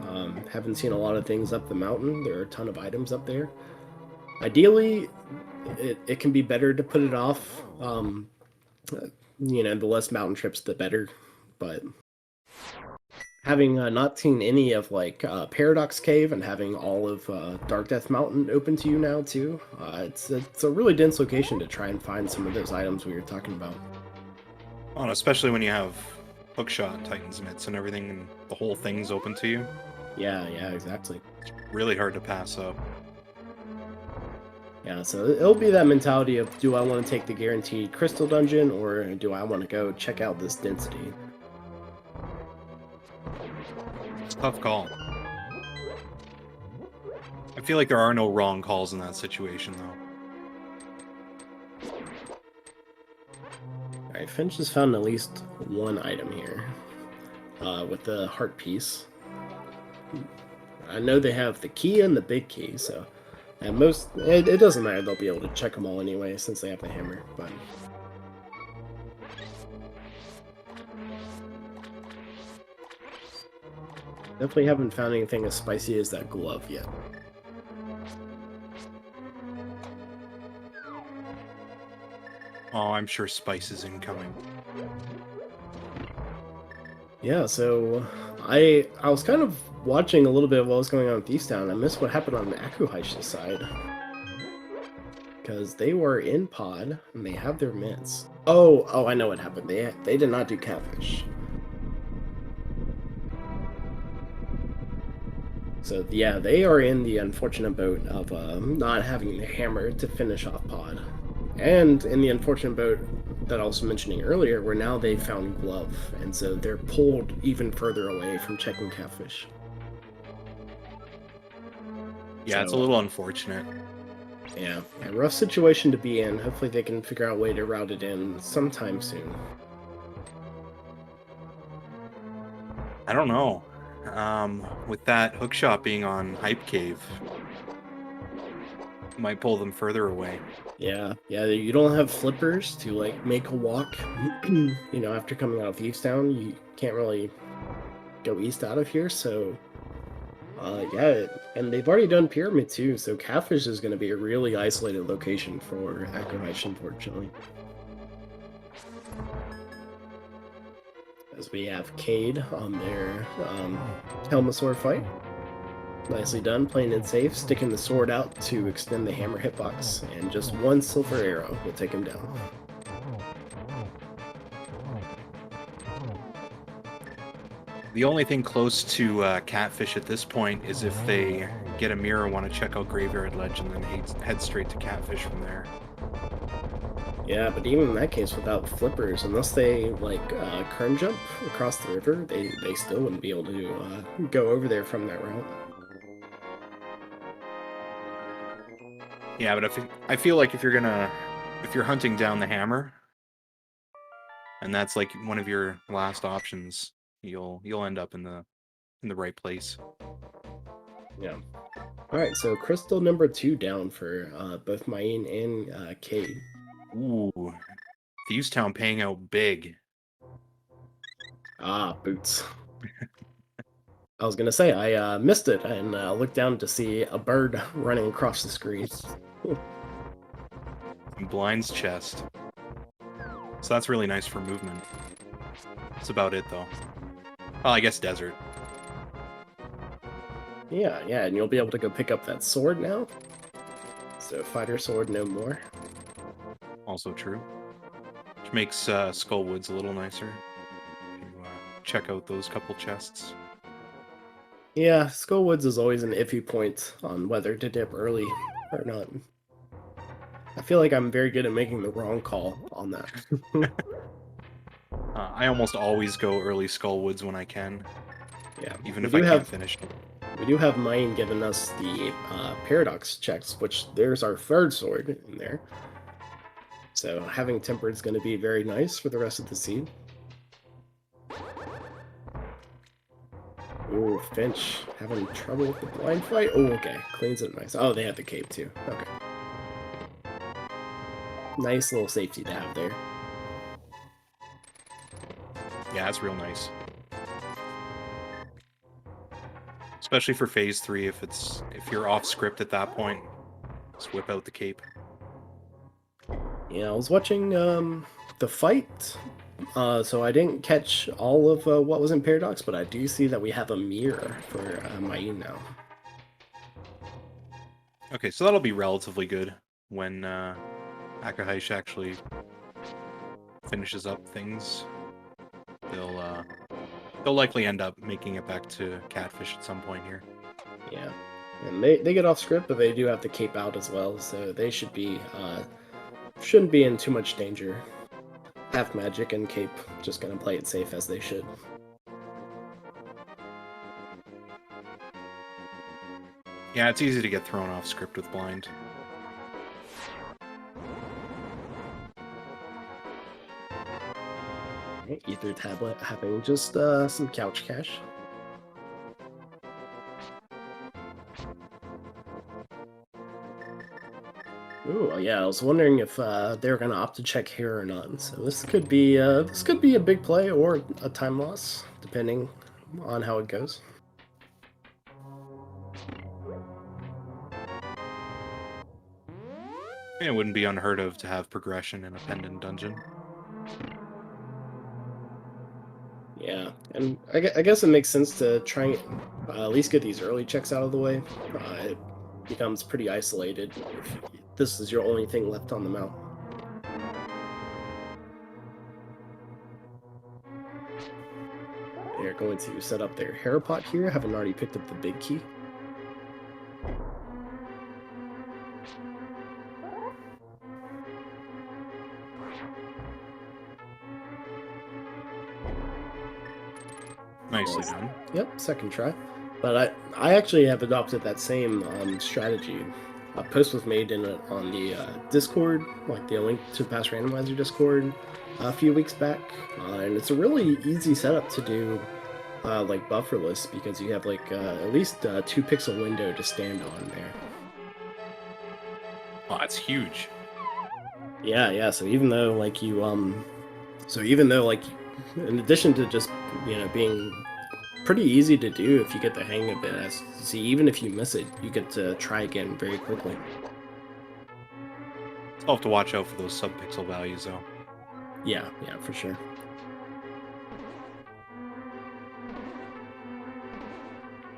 Haven't seen a lot of things up the mountain. There are a ton of items up there. Ideally, it can be better to put it off. You know, the less mountain trips, the better. But having not seen any of like Paradox Cave and having all of Dark Death Mountain open to you now too, it's a really dense location to try and find some of those items we were talking about. Oh, and especially when you have hookshot Titans mitts and everything, and the whole thing's open to you. Yeah, exactly. It's really hard to pass up. Yeah, so it'll be that mentality of, do I want to take the guaranteed crystal dungeon, or do I want to go check out this density? It's a tough call. I feel like there are no wrong calls in that situation, though. Alright, Finch has found at least one item here with the heart piece. I know they have the key and the big key, so and it doesn't matter, they'll be able to check them all anyway since they have the hammer, but definitely haven't found anything as spicy as that glove yet. Oh, I'm sure Spice is incoming. Yeah, so I was kind of watching a little bit of what was going on with Thieves Town. I missed what happened on the Akuhaishi side. Because they were in pod, and they have their mitts. Oh, I know what happened. They did not do catfish. So yeah, they are in the unfortunate boat of not having the hammer to finish off pod, and in the unfortunate boat that I was mentioning earlier, where now they found glove, and so they're pulled even further away from checking catfish. Yeah, it's a So little unfortunate. yeah, a rough situation to be in. Hopefully they can figure out a way to route it in sometime soon. I don't know. With that hook shot being on Hype Cave, might pull them further away. Yeah, yeah, you don't have flippers to like make a walk. You know, after coming out of Easttown, you can't really go east out of here, so yeah, and they've already done Pyramid too, so Catfish is going to be a really isolated location for Acrohish, unfortunately. As we have Cade on their Helmasaur fight. Nicely done, playing it safe, sticking the sword out to extend the hammer hitbox, and just one silver arrow will take him down. The only thing close to Catfish at this point is if they get a mirror, want to check out Graveyard Ledge, and then head straight to Catfish from there. Yeah, but even in that case, without flippers, unless they like kern jump across the river, they still wouldn't be able to go over there from that route. Yeah, but I feel like if you're hunting down the hammer, and that's like one of your last options, you'll end up in the right place. Yeah. All right, so crystal number 2 down for both Maine and Cade. Ooh, Thieves Town paying out big. Ah, boots. I was gonna say I missed it and looked down to see a bird running across the screen. Blind's chest. So that's really nice for movement. That's about it, though. Well, I guess desert. Yeah, yeah, and you'll be able to go pick up that sword now. So fighter sword no more. Also true. Which makes Skullwoods a little nicer. To check out those couple chests. Yeah, Skullwoods is always an iffy point on whether to dip early or not. I feel like I'm very good at making the wrong call on that. I almost always go early Skullwoods when I can. Yeah, Even if I can't finish it. We do have Mine giving us the paradox checks, which there's our third sword in there. So having Tempered is going to be very nice for the rest of the seed. Ooh, Finch having trouble with the blind fight. Oh, okay. Cleans it nice. Oh, they have the cape too. Okay. Nice little safety to have there. Yeah, that's real nice. Especially for phase 3, if you're off script at that point, just whip out the cape. Yeah, I was watching the fight, so I didn't catch all of what was in Paradox, but I do see that we have a mirror for Mayin now. Okay, so that'll be relatively good when Akahaish actually finishes up things. They'll likely end up making it back to Catfish at some point here. Yeah, and they get off script, but they do have the cape out as well, so they should be shouldn't be in too much danger. Half magic and cape, just gonna play it safe as they should. Yeah, it's easy to get thrown off script with blind. Ether tablet having just some couch cash. Ooh, yeah, I was wondering if they're gonna opt to check here or not. So this could be a big play or a time loss, depending on how it goes. It wouldn't be unheard of to have progression in a pendant dungeon. Yeah, and I guess it makes sense to try and at least get these early checks out of the way. It becomes pretty isolated if this is your only thing left on the mount. They're going to set up their hair pot here, having already picked up the big key. Nicely Yes. done. Yep, second try. But I actually have adopted that same strategy. A post was made on the Discord, like the link to Pass Randomizer Discord, a few weeks back, and it's a really easy setup to do, like bufferless, because you have like at least a 2 pixel window to stand on there. Oh, that's huge. Yeah, yeah. So even though like in addition to just being pretty easy to do if you get the hang of it, as see, even if you miss it, you get to try again very quickly. I'll have to watch out for those subpixel values, though. Yeah, yeah, for sure.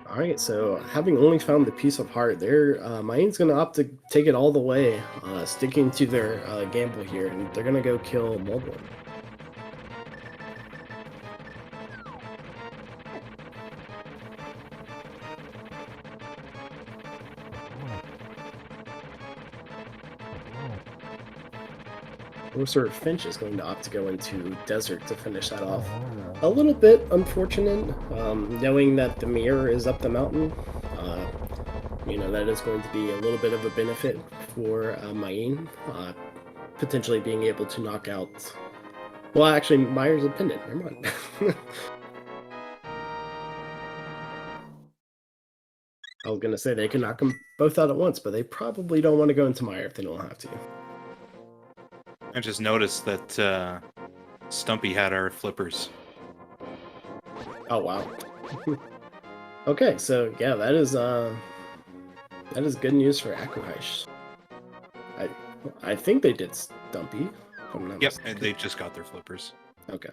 All right, so having only found the piece of heart, there, Main's gonna opt to take it all the way, sticking to their gamble here, and they're gonna go kill Moblin. Sorcerer Finch is going to opt to go into Desert to finish that off. A little bit unfortunate, knowing that the mirror is up the mountain. That is going to be a little bit of a benefit for Maine, potentially being able to knock out. Well, actually, Myers a pendant. Never mind. I was gonna say they can knock them both out at once, but they probably don't want to go into Meyer if they don't have to. I just noticed that Stumpy had our flippers. Oh wow. Okay, so yeah, that is good news for Akuhaish. I think they did Stumpy. If I'm not Yep, mistaken. and they just got their flippers. Okay.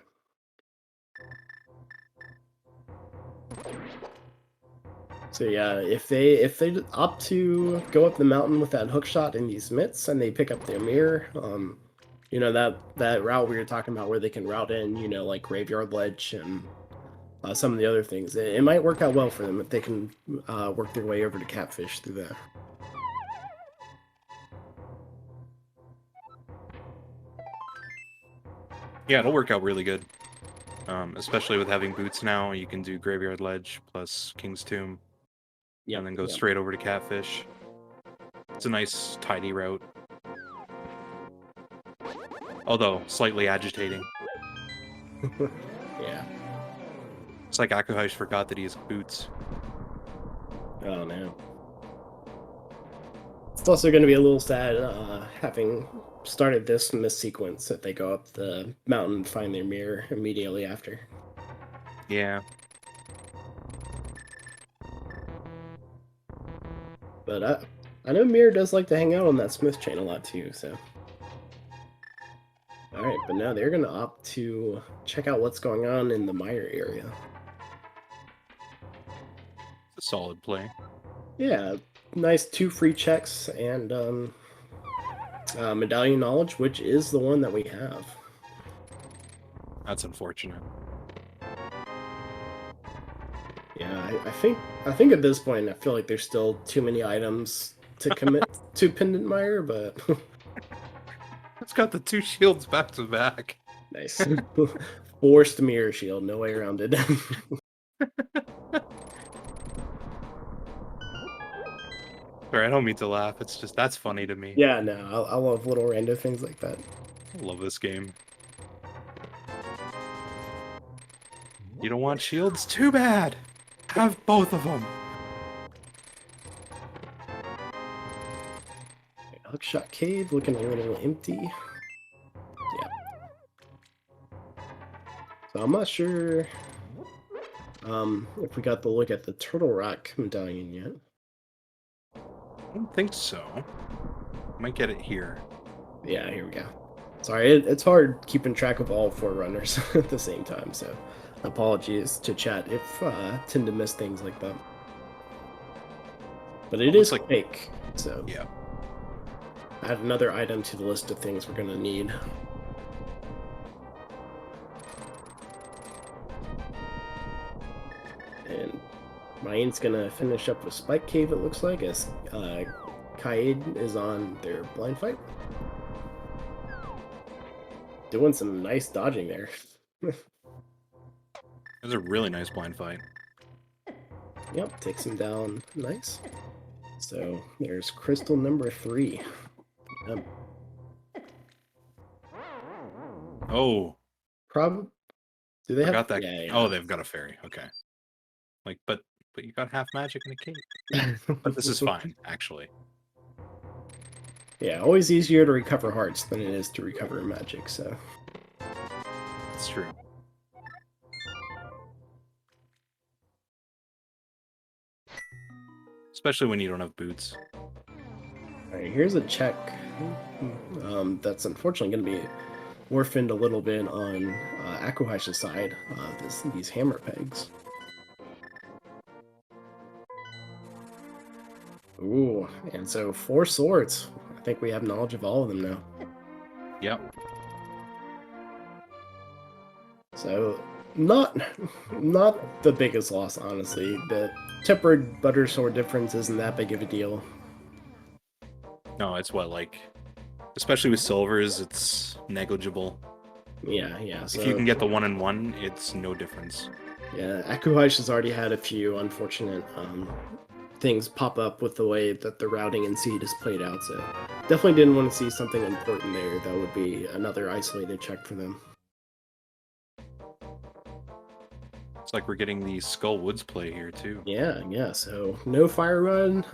So yeah, if they opt to go up the mountain with that hook shot and these mitts, and they pick up their mirror, that route we were talking about where they can route in, like Graveyard Ledge and some of the other things, it might work out well for them if they can work their way over to Catfish through there. Yeah, it'll work out really good. Especially with having boots now, you can do Graveyard Ledge plus King's Tomb, and then go straight over to Catfish. It's a nice, tidy route. Although, slightly agitating. Yeah. It's like Akuhaish forgot that he has boots. Oh no. It's also going to be a little sad having started this in this sequence that they go up the mountain and find their mirror immediately after. Yeah. But I know Mir does like to hang out on that Smith chain a lot too, so. Alright, but now they're going to opt to check out what's going on in the Meyer area. It's a solid play. Yeah, nice 2 free checks and Medallion Knowledge, which is the one that we have. That's unfortunate. Yeah, I think at this point I feel like there's still too many items to commit to Pendant Mire, but It's got the 2 shields back to back. nice. Forced mirror shield, no way around it. Sorry, I don't mean to laugh. It's just, that's funny to me. Yeah, no, I love little random things like that. I love this game. You don't want shields? Too bad! Have both of them! Hookshot Cave looking a little empty. Yeah. So I'm not sure if we got the look at the Turtle Rock medallion yet. I don't think so. Might get it here. Yeah, here we go. Sorry, it's hard keeping track of all 4 runners at the same time, so apologies to chat if I tend to miss things like that. But it is like fake, so yeah. Add another item to the list of things we're gonna need. And Main's gonna finish up with Spike Cave, it looks like, as Kaid is on their blind fight. Doing some nice dodging there. It was a really nice blind fight. Yep, takes him down. Nice. So there's crystal number 3. Um, Oh, Prob. Do they have? forgot that. Yeah, Oh, they've got a fairy. Okay. Like, but you got half magic and a cape. yeah. But this is fine, actually. Yeah, always easier to recover hearts than it is to recover magic. So It's true. Especially when you don't have boots. all right, here's a check. That's unfortunately going to be orphaned a little bit on Akuhash's side. These hammer pegs. Ooh, and so 4 swords. I think we have knowledge of all of them now. Yep. So not the biggest loss, honestly. The tempered butter sword difference isn't that big of a deal. No, it's what, like, especially with silvers, it's negligible. Yeah. So If you can get the 1-in-1, it's no difference. yeah, Akuhash has already had a few unfortunate things pop up with the way that the routing and seed is played out. So definitely didn't want to see something important there. That would be another isolated check for them. It's like we're getting the Skull Woods play here, too. Yeah. So no fire run,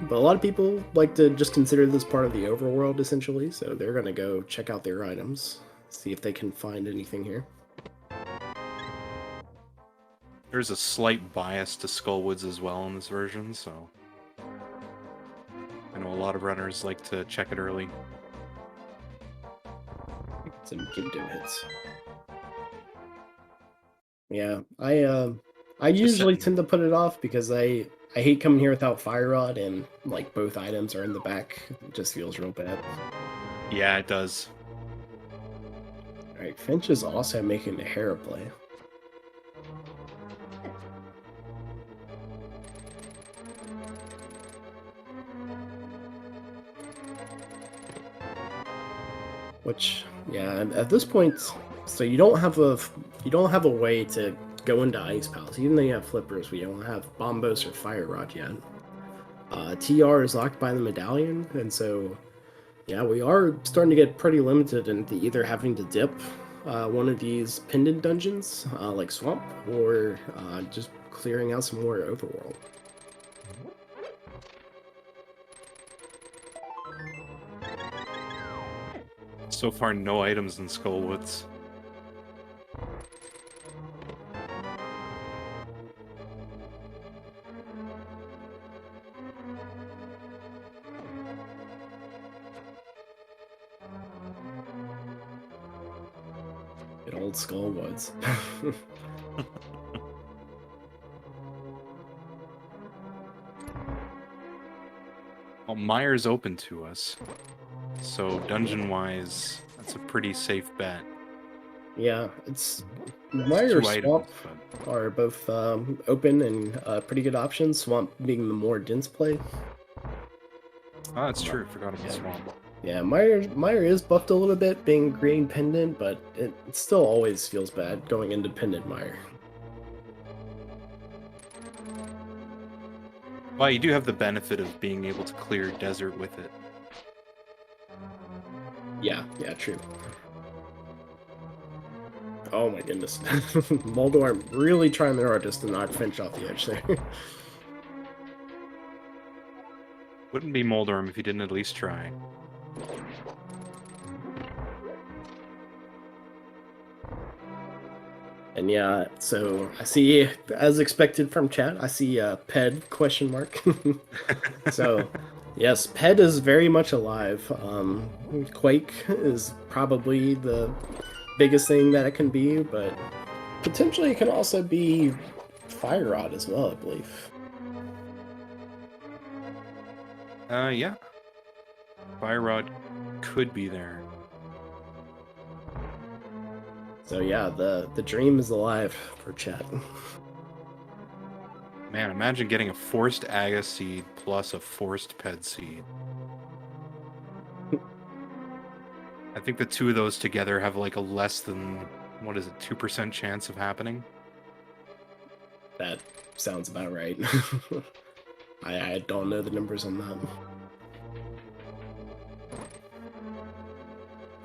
but a lot of people like to just consider this part of the overworld essentially. So they're gonna go check out their items, see if they can find anything here. There's a slight bias to Skull Woods as well in this version, so I know a lot of runners like to check it early. Some Ginto hits. Yeah, I usually tend to put it off because I hate coming here without fire rod and like both items are in the back. It just feels real bad. Yeah, it does. All right, Finch is also making a Hera play. Which, yeah, at this point, so you don't have a way to go into Ice Palace, even though you have flippers. We don't have Bombos or Fire Rod yet. TR is locked by the medallion, and so yeah, we are starting to get pretty limited into either having to dip one of these pendant dungeons, like Swamp, or just clearing out some more overworld. So far, no items in Skull Woods. Good old Skull Woods. Well, Meyer's open to us, so dungeon-wise, that's a pretty safe bet. Yeah, it's It's Mire or 2 Swamp items, but are both open and pretty good options. Swamp being the more dense play. oh, that's true. Forgot about Yeah. Swamp. Yeah, Mire is buffed a little bit being green pendant, but it still always feels bad going into pendant Mire. Well, you do have the benefit of being able to clear desert with it. Yeah, true. Oh my goodness. Moldor really trying their hardest to knock Finch off the edge there. Wouldn't be Moldorm if he didn't at least try. And yeah, so I see, as expected from chat, I see Ped question mark. So yes, Ped is very much alive. Quake is probably the biggest thing that it can be, but potentially it can also be Fire Rod as well, I believe. Yeah. Fire Rod could be there. So yeah, the dream is alive for chat. Man, imagine getting a forced Aga seed plus a forced Ped seed. I think the two of those together have like a less than, what is it, 2% chance of happening? That sounds about right. I don't know the numbers on that.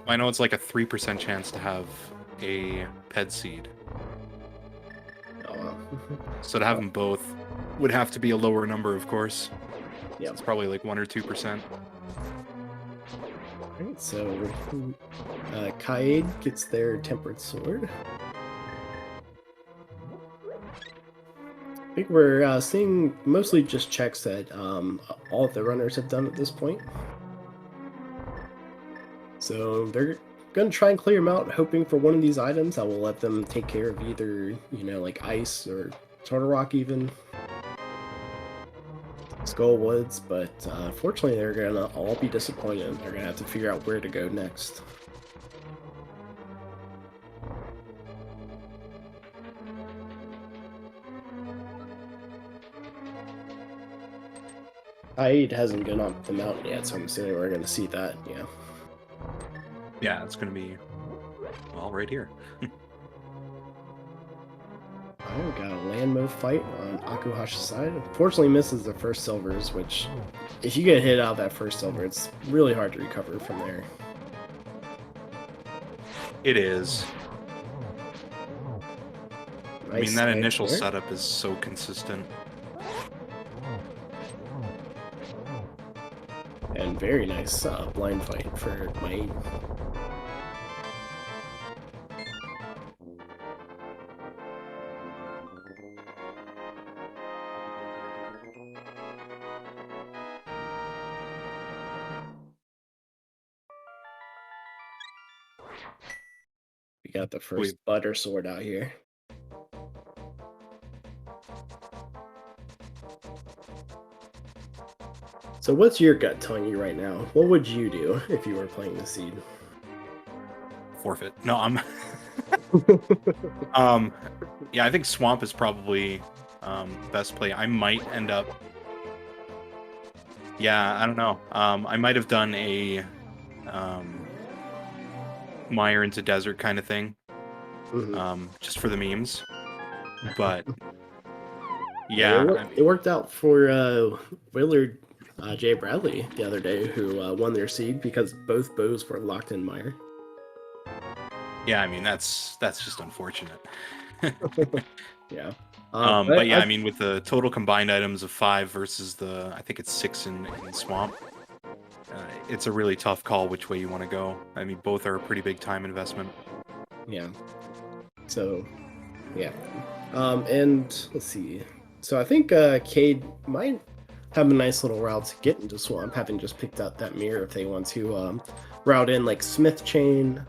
I know it's like a 3% chance to have a ped seed. Oh, wow. So to have them both would have to be a lower number, of course. Yeah. It's probably like 1 or 2%. Alright, so Kaede gets their Tempered Sword. I think we're seeing mostly just checks that all of the runners have done at this point. So they're gonna try and clear them out, hoping for one of these items that will let them take care of either, like ice or Turtle Rock even. Skull Woods, but fortunately they're gonna all be disappointed. They're gonna have to figure out where to go next. Hyde hasn't gone up the mountain yet, so I'm assuming we're gonna see that, yeah. Yeah, it's going to be, well, right here. Oh, got a land move fight on Akuhashi's side. Unfortunately misses the first silvers, which, if you get hit out of that first silver, it's really hard to recover from there. It is. Nice I mean, that stance initial there. setup is so consistent. And very nice blind fight for my. We got the first butter sword out here. So what's your gut telling you right now? What would you do if you were playing the seed? Forfeit. No, I'm... yeah, I think Swamp is probably best play. I might end up... Yeah, I don't know. I might have done a Mire into Desert kind of thing. Just for the memes. But... Yeah. It worked out for Willard J. Bradley the other day, who won their seed because both bows were locked in Mire. Yeah, I mean, that's just unfortunate. Yeah. But yeah, I mean, with the total combined items of 5 versus the, I think it's 6 in Swamp, it's a really tough call which way you want to go. I mean, both are a pretty big time investment. Yeah. So, yeah. And let's see. So I think Cade might have a nice little route to get into Swamp, having just picked out that mirror if they want to route in like Smith Chain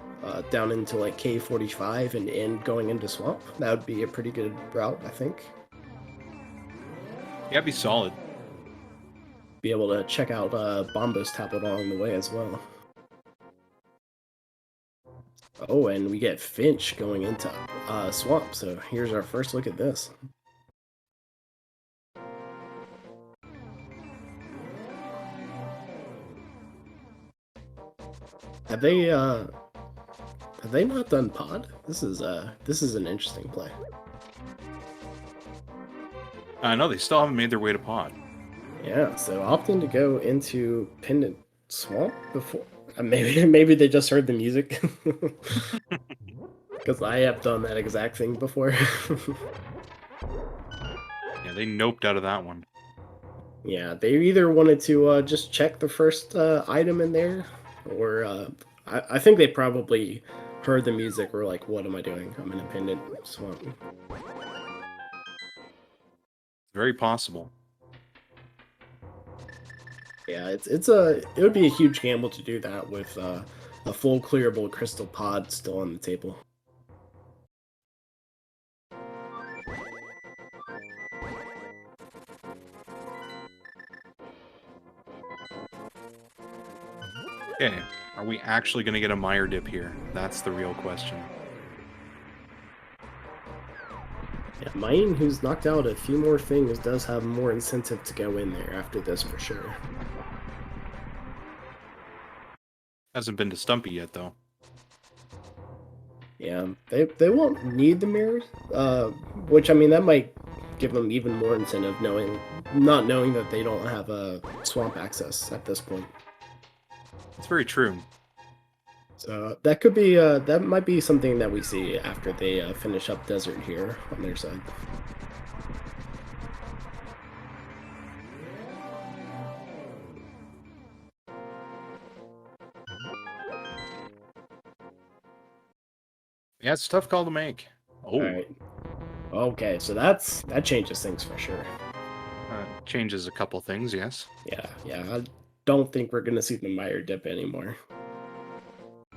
down into like K45 and going into Swamp. That would be a pretty good route, I think. Yeah, it'd be solid. Be able to check out Bombo's tablet along the way as well. Oh, and we get Finch going into Swamp, so here's our first look at this. Have they not done pod? This is an interesting play. No, they still haven't made their way to pod. Yeah, so opting to go into Pendant Swamp before maybe they just heard the music. Because I have done that exact thing before. Yeah, they noped out of that one. Yeah, they either wanted to just check the first item in there, or I think they probably heard the music or like, what am I doing? I'm in a Pendant Swamp. Very possible. Yeah, it would be a huge gamble to do that with a full clearable crystal pod still on the table. Okay, are we actually going to get a Mire dip here? That's the real question. Yeah, Mine, who's knocked out a few more things, does have more incentive to go in there after this for sure. Hasn't been to Stumpy yet, though. Yeah, they won't need the mirrors, which, I mean, that might give them even more incentive not knowing that they don't have a swamp access at this point. It's very true. So that could be that might be something that we see after they finish up desert here on their side. Yeah, it's a tough call to make. Oh, All right. Okay, so that changes things for sure. changes a couple things, yes. Yeah, yeah. I don't think we're gonna see the Meyer dip anymore.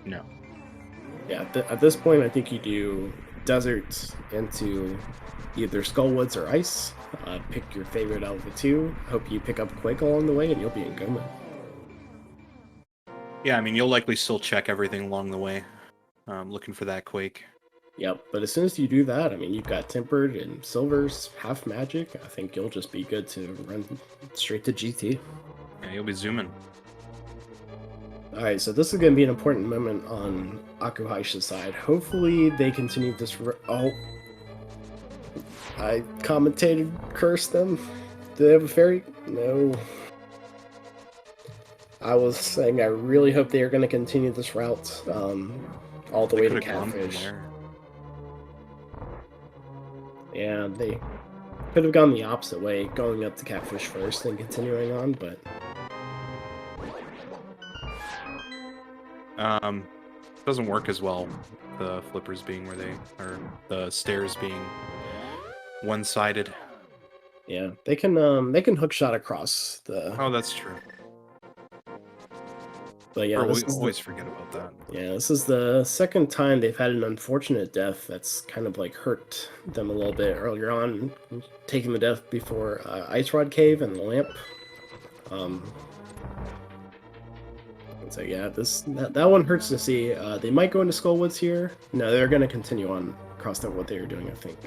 No. Yeah, at this point, I think you do deserts into either Skullwoods or Ice. Pick your favorite out of the two. Hope you pick up Quake along the way, and you'll be in Goma. Yeah, I mean, you'll likely still check everything along the way, looking for that Quake. Yep, but as soon as you do that, I mean, you've got Tempered and Silver's half magic. I think you'll just be good to run straight to GT. Yeah, you'll be zooming. Alright, so this is going to be an important moment on Akuhaisha's side. Hopefully they continue this... Oh. I commentated, cursed them. Do they have a fairy? No. I was saying I really hope they are going to continue this route all the way to Catfish. Yeah, they could have gone the opposite way, going up to Catfish first and continuing on, but... Doesn't work as well. The flippers being where they, or the stairs being one-sided. Yeah, they can hook shot across the... Oh, that's true. But yeah, we always forget about that. Yeah, this is the second time they've had an unfortunate death that's kind of like hurt them a little bit earlier on, taking the death before Ice Rod Cave and the lamp. So yeah, that one hurts to see. They might go into Skullwoods here. No, they're going to continue on across what they were doing, I think.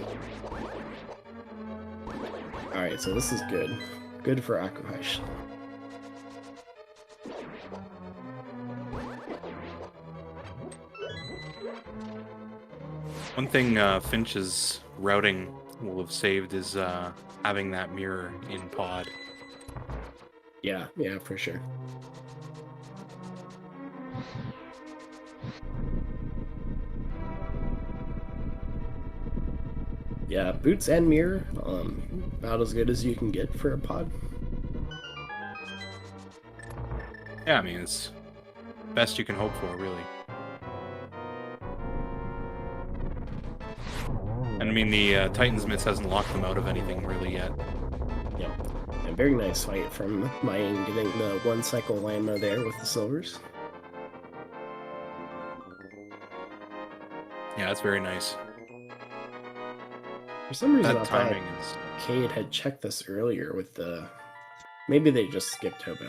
Alright, so this is good. Good for Akuhaish. One thing Finch's routing will have saved is having that mirror in pod. Yeah, for sure. Yeah, boots and mirror, about as good as you can get for a pod. Yeah, I mean, it's best you can hope for, really. And I mean, the Titan's Mitts hasn't locked them out of anything really yet. Yep. A very nice fight from Mayan getting the one cycle Lama there with the silvers. Yeah, that's very nice. For some reason, That I thought timing is... Cade had checked this earlier with the... Maybe they just skipped Hobo.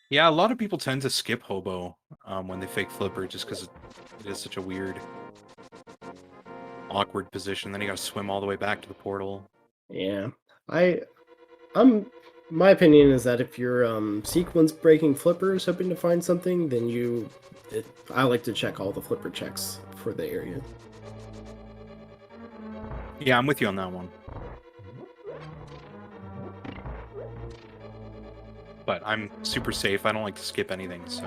Yeah, a lot of people tend to skip Hobo when they fake Flipper just because it is such a weird, awkward position. Then you gotta swim all the way back to the portal. Yeah. My opinion is that if you're sequence breaking flippers hoping to find something, then I like to check all the flipper checks for the area. Yeah, I'm with you on that one. But I'm super safe. I don't like to skip anything, so...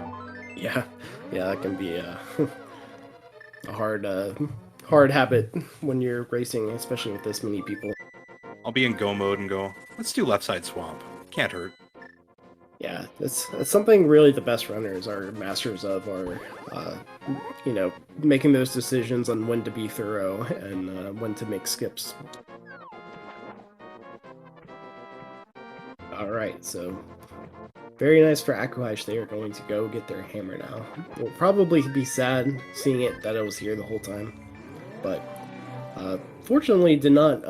Yeah, that can be a hard habit when you're racing, especially with this many people. I'll be in go mode and go, let's do left side swamp. Can't hurt. Yeah, it's something really the best runners are masters of, are making those decisions on when to be thorough and when to make skips. Alright, so very nice for Akuhaish. They are going to go get their hammer now. We'll probably be sad seeing that it was here the whole time, but fortunately did not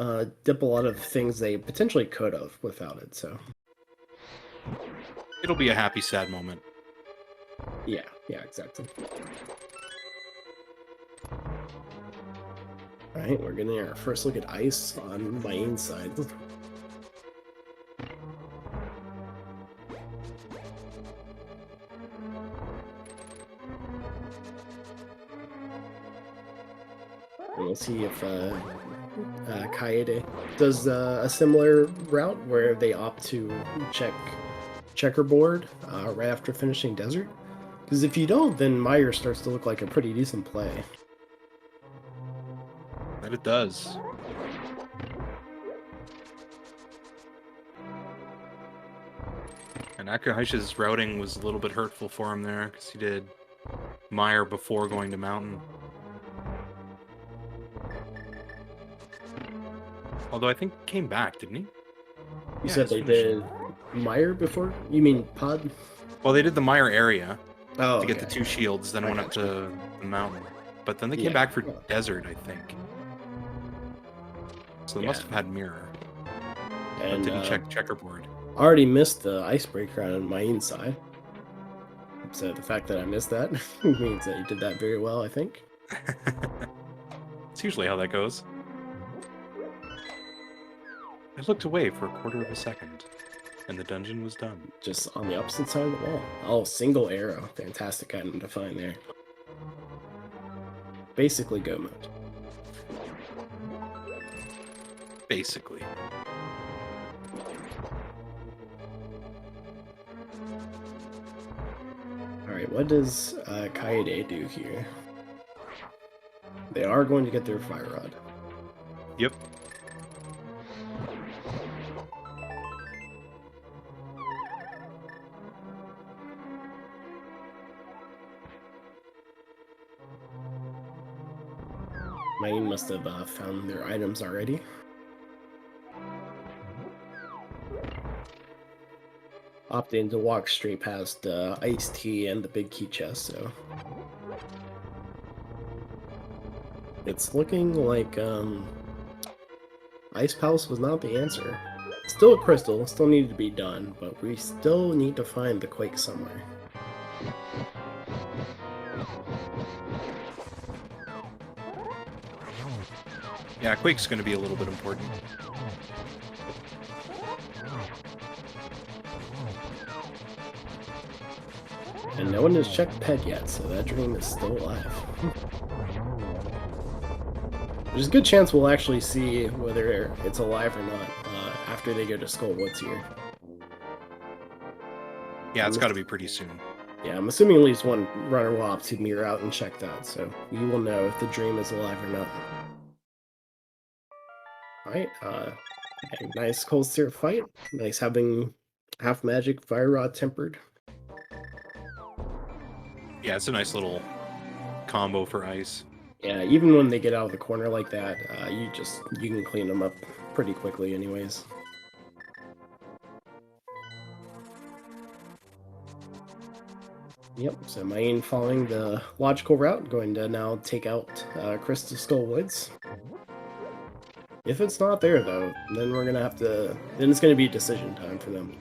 dip a lot of things they potentially could have without it, so... It'll be a happy, sad moment. Yeah, exactly. Alright, we're getting our first look at ice on my inside. And we'll see if Kaede does a similar route where they opt to check checkerboard right after finishing desert. Because if you don't, then Meyer starts to look like a pretty decent play. That it does. And Akahashi's routing was a little bit hurtful for him there, because he did Meyer before going to Mountain. Although I think he came back, didn't he? You said they did Meyer before? You mean Pod? Well, they did the Meyer area to get the 2 shields, then went up to the Mountain. But then they came back for Desert, I think. So they must have had Mirror. And but didn't check checkerboard. Already missed the icebreaker on my inside. So the fact that I missed that means that you did that very well, I think. It's usually how that goes. I looked away for a quarter of a second, and the dungeon was done. Just on the opposite side of the wall. Oh, single arrow. Fantastic item to find there. Basically go mode. Basically. Alright, what does Kaede do here? They are going to get their fire rod. Yep. Mine must have found their items already. Opting to walk straight past Iced Tea and the big key chest, so... It's looking like Ice Palace was not the answer. Still a crystal, still needed to be done, but we still need to find the Quake somewhere. Yeah, Quake's going to be a little bit important. And no one has checked Ped yet, so that dream is still alive. There's a good chance we'll actually see whether it's alive or not after they go to Skull Woods here. Yeah, it's got to be pretty soon. Yeah, I'm assuming at least one runner will opt to mirror out and check that, so you will know if the dream is alive or not. Alright, nice cold stare fight. Nice having half magic, fire rod tempered. Yeah, it's a nice little combo for Ice. Yeah, even when they get out of the corner like that, you can clean them up pretty quickly anyways. Yep, so Maine following the logical route, going to now take out Crystal Skull Woods. If it's not there, though, then we're gonna have to... Then it's gonna be decision time for them.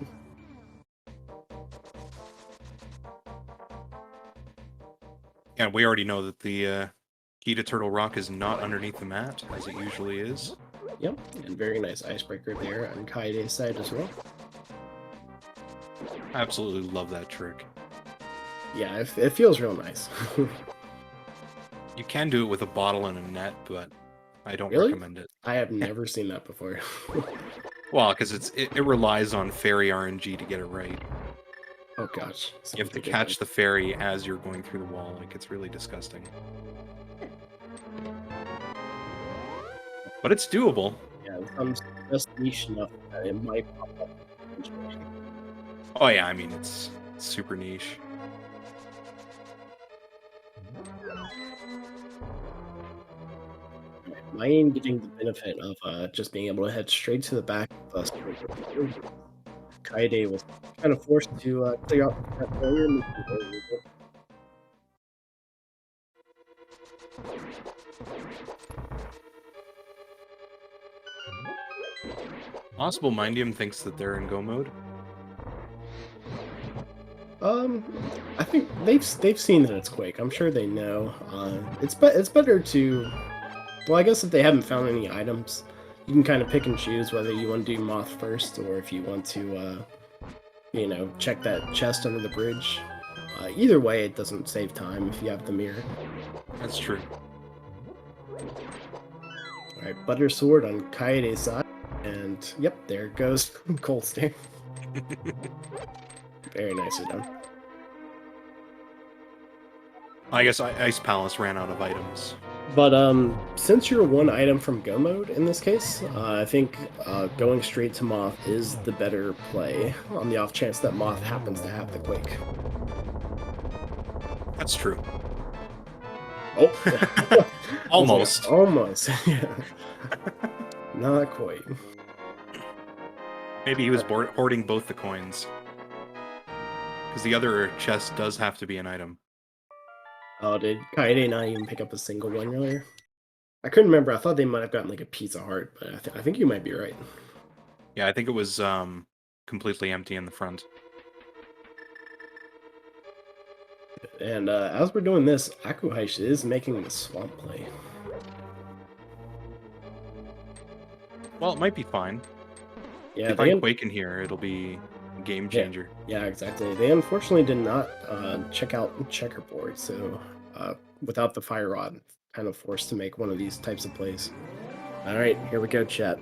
Yeah, we already know that the key to Turtle Rock is not underneath the mat, as it usually is. Yep, and very nice icebreaker there on Kaide's side as well. I absolutely love that trick. Yeah, it feels real nice. You can do it with a bottle and a net, but I don't Really? recommend it. I have never seen that before. Well, because it relies on fairy RNG to get it right. Oh gosh. You have to catch the fairy as you're going through the wall. Like, it's really disgusting. But it's doable. Yeah, it becomes just niche enough that it might pop up. Oh yeah, I mean, it's super niche. Mine getting the benefit of just being able to head straight to the back of us. Kaede was kind of forced to clear out that failure. Possible Mindium thinks that they're in go mode. I think they've seen that it's Quake. I'm sure they know. It's better to... Well, I guess if they haven't found any items, you can kind of pick and choose whether you want to do Moth first or if you want to, you know, check that chest under the bridge. Either way, it doesn't save time if you have the mirror. That's true. Alright, Butter Sword on Kaede's side. And, yep, there it goes. Cold Stare. Very nicely done. I guess Ice Palace ran out of items. But since you're one item from go mode in this case, I think going straight to Moth is the better play on the off chance that Moth happens to have the Quake. That's true. Oh, Almost. Almost. Yeah. Not quite. Maybe he was hoarding both the coins. Because the other chest does have to be an item. Oh, did Kaede not even pick up a single one earlier? I couldn't remember. I thought they might have gotten like a Pizza Heart, but I think you might be right. Yeah, I think it was completely empty in the front. And as we're doing this, Akuhaish is making the swamp play. Well, it might be fine. Yeah, if I Quake in here, it'll be a game changer. Yeah, exactly. They unfortunately did not check out Checkerboard, so without the Fire Rod, kind of forced to make one of these types of plays. All right, here we go, chat.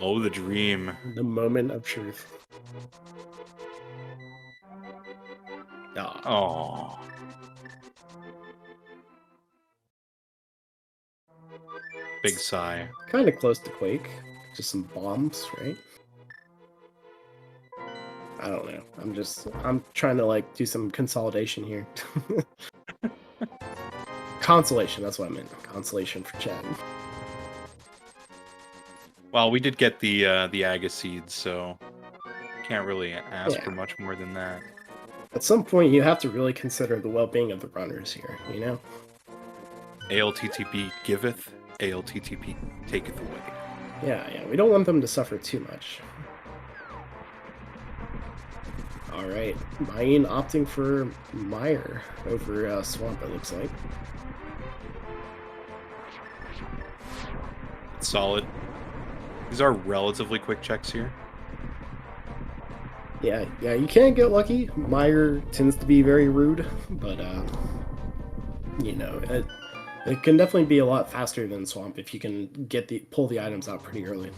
Oh, the dream. The moment of truth. Oh. Big sigh. Kind of close to Quake. Just some bombs, right? I don't know. I'm trying to like do some consolidation here. Consolation, that's what I meant. Consolation for chat. Well, we did get the Aga seeds, so can't really ask for much more than that. At some point, you have to really consider the well-being of the runners here, you know? ALTTP giveth, ALTTP taketh away. Yeah, we don't want them to suffer too much. Alright, Mayan opting for Mire over Swamp, it looks like. Solid. These are relatively quick checks here. Yeah, you can get lucky. Mire tends to be very rude, but, you know, it can definitely be a lot faster than Swamp if you can pull the items out pretty early.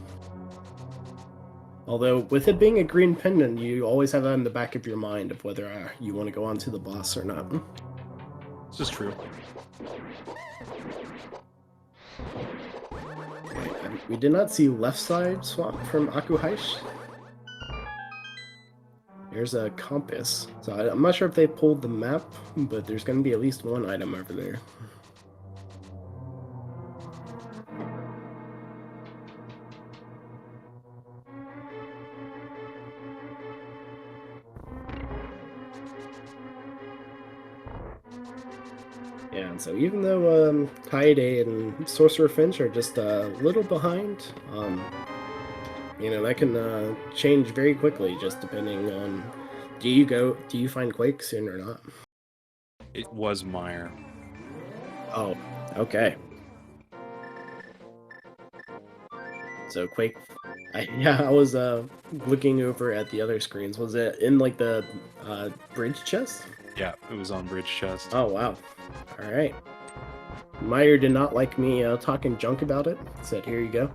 Although, with it being a green pendant, you always have that in the back of your mind of whether you want to go on to the boss or not. This is true. We did not see left side Swamp from Akuhaish. There's a compass. So I'm not sure if they pulled the map, but there's going to be at least one item over there. Yeah, and so even though Kaede and Sorcerer Finch are just a little behind, you know, that can change very quickly just depending on do you find Quake soon or not? It was Mire. Oh, okay. So Quake, I was looking over at the other screens. Was it in like the bridge chest? Yeah, it was on bridge chest. Oh wow! All right. Mire did not like me talking junk about it. Said, "Here you go."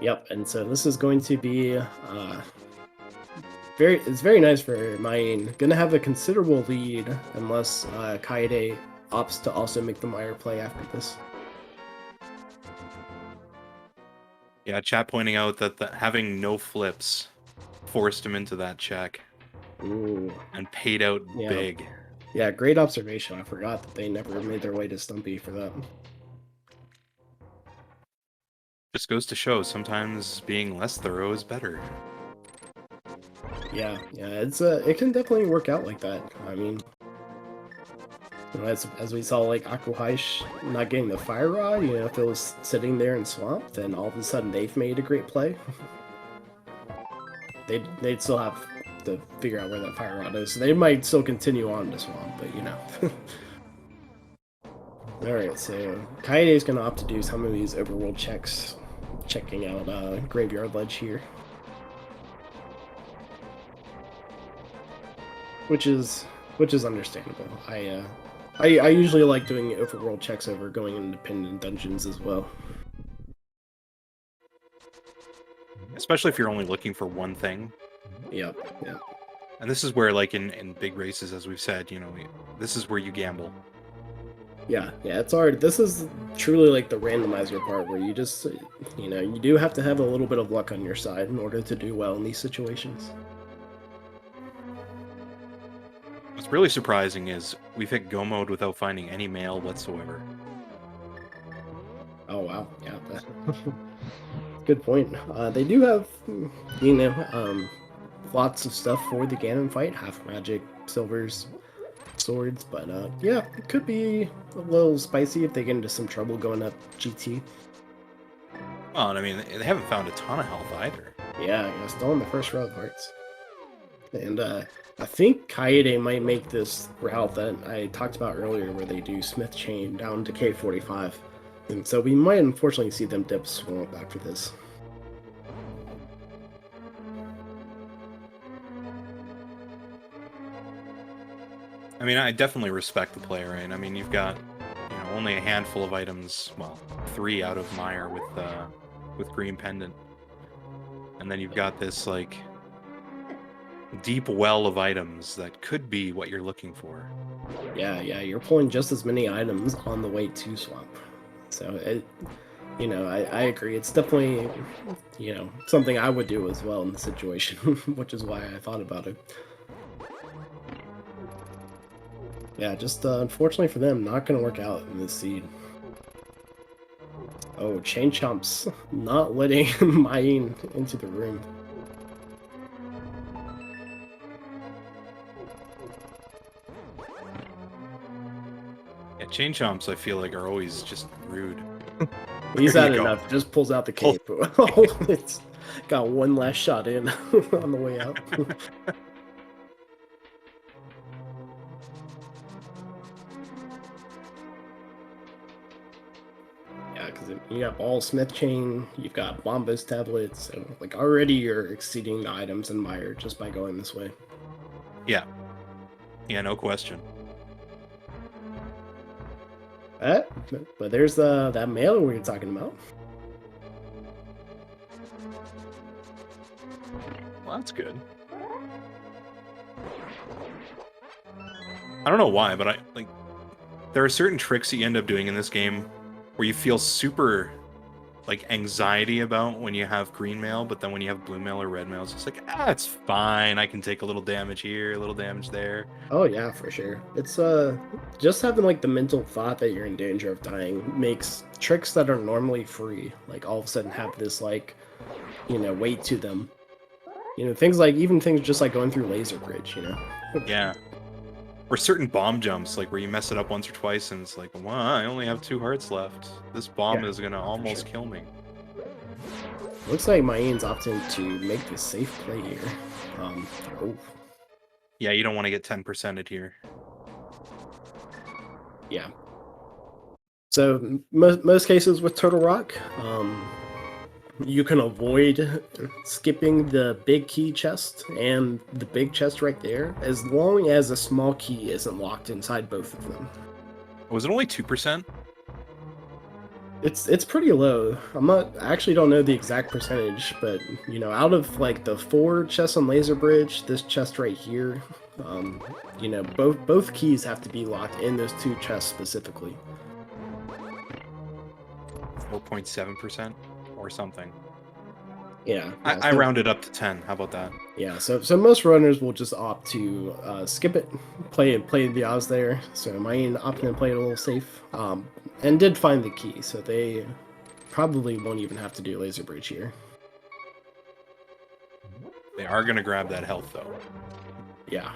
Yep, and so this is going to be it's very nice for Mayan. Gonna have a considerable lead unless Kaede opts to also make the Mire play after this. Yeah, chat pointing out that having no flips forced him into that check. Ooh. And paid out big. Yeah, great observation. I forgot that they never made their way to Stumpy for that. Just goes to show sometimes being less thorough is better. Yeah, it's it can definitely work out like that. I mean, you know, as we saw, like Akuhaish not getting the Fire Rod, you know, if it was sitting there in Swamp, then all of a sudden they've made a great play. They'd still have to figure out where that Fire Rod is. So they might still continue on to Swamp, but you know. Alright, so Kaede is going to opt to do some of these overworld checks, checking out Graveyard Ledge here. Which is which is understandable. I usually like doing overworld checks over going independent dungeons as well. Especially if you're only looking for one thing. Yep, yeah. And this is where, like, in big races, as we've said, you know, this is where you gamble. Yeah, it's hard. This is truly like the randomizer part where you just, you know, you do have to have a little bit of luck on your side in order to do well in these situations. What's really surprising is we've hit go mode without finding any mail whatsoever. Oh, wow. Yeah, good point. They do have, you know, lots of stuff for the Ganon fight, half magic, silvers, swords, but yeah, it could be a little spicy if they get into some trouble going up GT. Well, and I mean, they haven't found a ton of health either. Yeah, still in the first row of hearts. And I think Kaede might make this route that I talked about earlier where they do Smith Chain down to K45. And so we might unfortunately see them dip Swamp after this. I mean, I definitely respect the play, right? I mean, you've got, you know, only a handful of items, well, 3 out of Meyer with Green Pendant. And then you've got this, like, deep well of items that could be what you're looking for. Yeah, you're pulling just as many items on the way to Swamp. So, you know, I agree. It's definitely, you know, something I would do as well in the situation, which is why I thought about it. Yeah, just unfortunately for them, not going to work out in this seed. Oh, Chain Chomp's not letting Mayin into the room. Yeah, Chain Chomps, I feel like, are always just rude. He's had enough. Just pulls out the cape. Oh, it's got one last shot in on the way out. Yeah, because you got all Smith Chain, you've got Bombos tablets, so like already you're exceeding the items in Meyer just by going this way. Yeah, no question. But there's that mailer we were talking about. Well, that's good. I don't know why, but there are certain tricks that you end up doing in this game where you feel super, like, anxiety about when you have green mail, but then when you have blue mail or red mail, it's just like, it's fine. I can take a little damage here, a little damage there. Oh yeah, for sure. It's just having like the mental thought that you're in danger of dying makes tricks that are normally free, like all of a sudden have this, like, you know, weight to them. You know, things like, even things just like going through Laser Bridge, you know? Yeah. Or certain bomb jumps, like where you mess it up once or twice and it's like, well, I only have 2 hearts left. This bomb is gonna almost kill me. Looks like Mayin's opting to make the safe play here. Yeah, you don't want to get 10%ed here. Yeah. So most cases with Turtle Rock, you can avoid skipping the big key chest and the big chest right there, as long as a small key isn't locked inside both of them. Was it only 2%? It's pretty low. I actually don't know the exact percentage, but you know, out of like the 4 chests on Laser Bridge, this chest right here, you know, both keys have to be locked in those 2 chests specifically. 4.7% or something. Yeah, I rounded up to 10. How about that? Yeah, so most runners will just opt to skip it, play the odds there. So Mayin opted to play it a little safe, and did find the key, so they probably won't even have to do Laser Bridge here. They are gonna grab that health though. Yeah,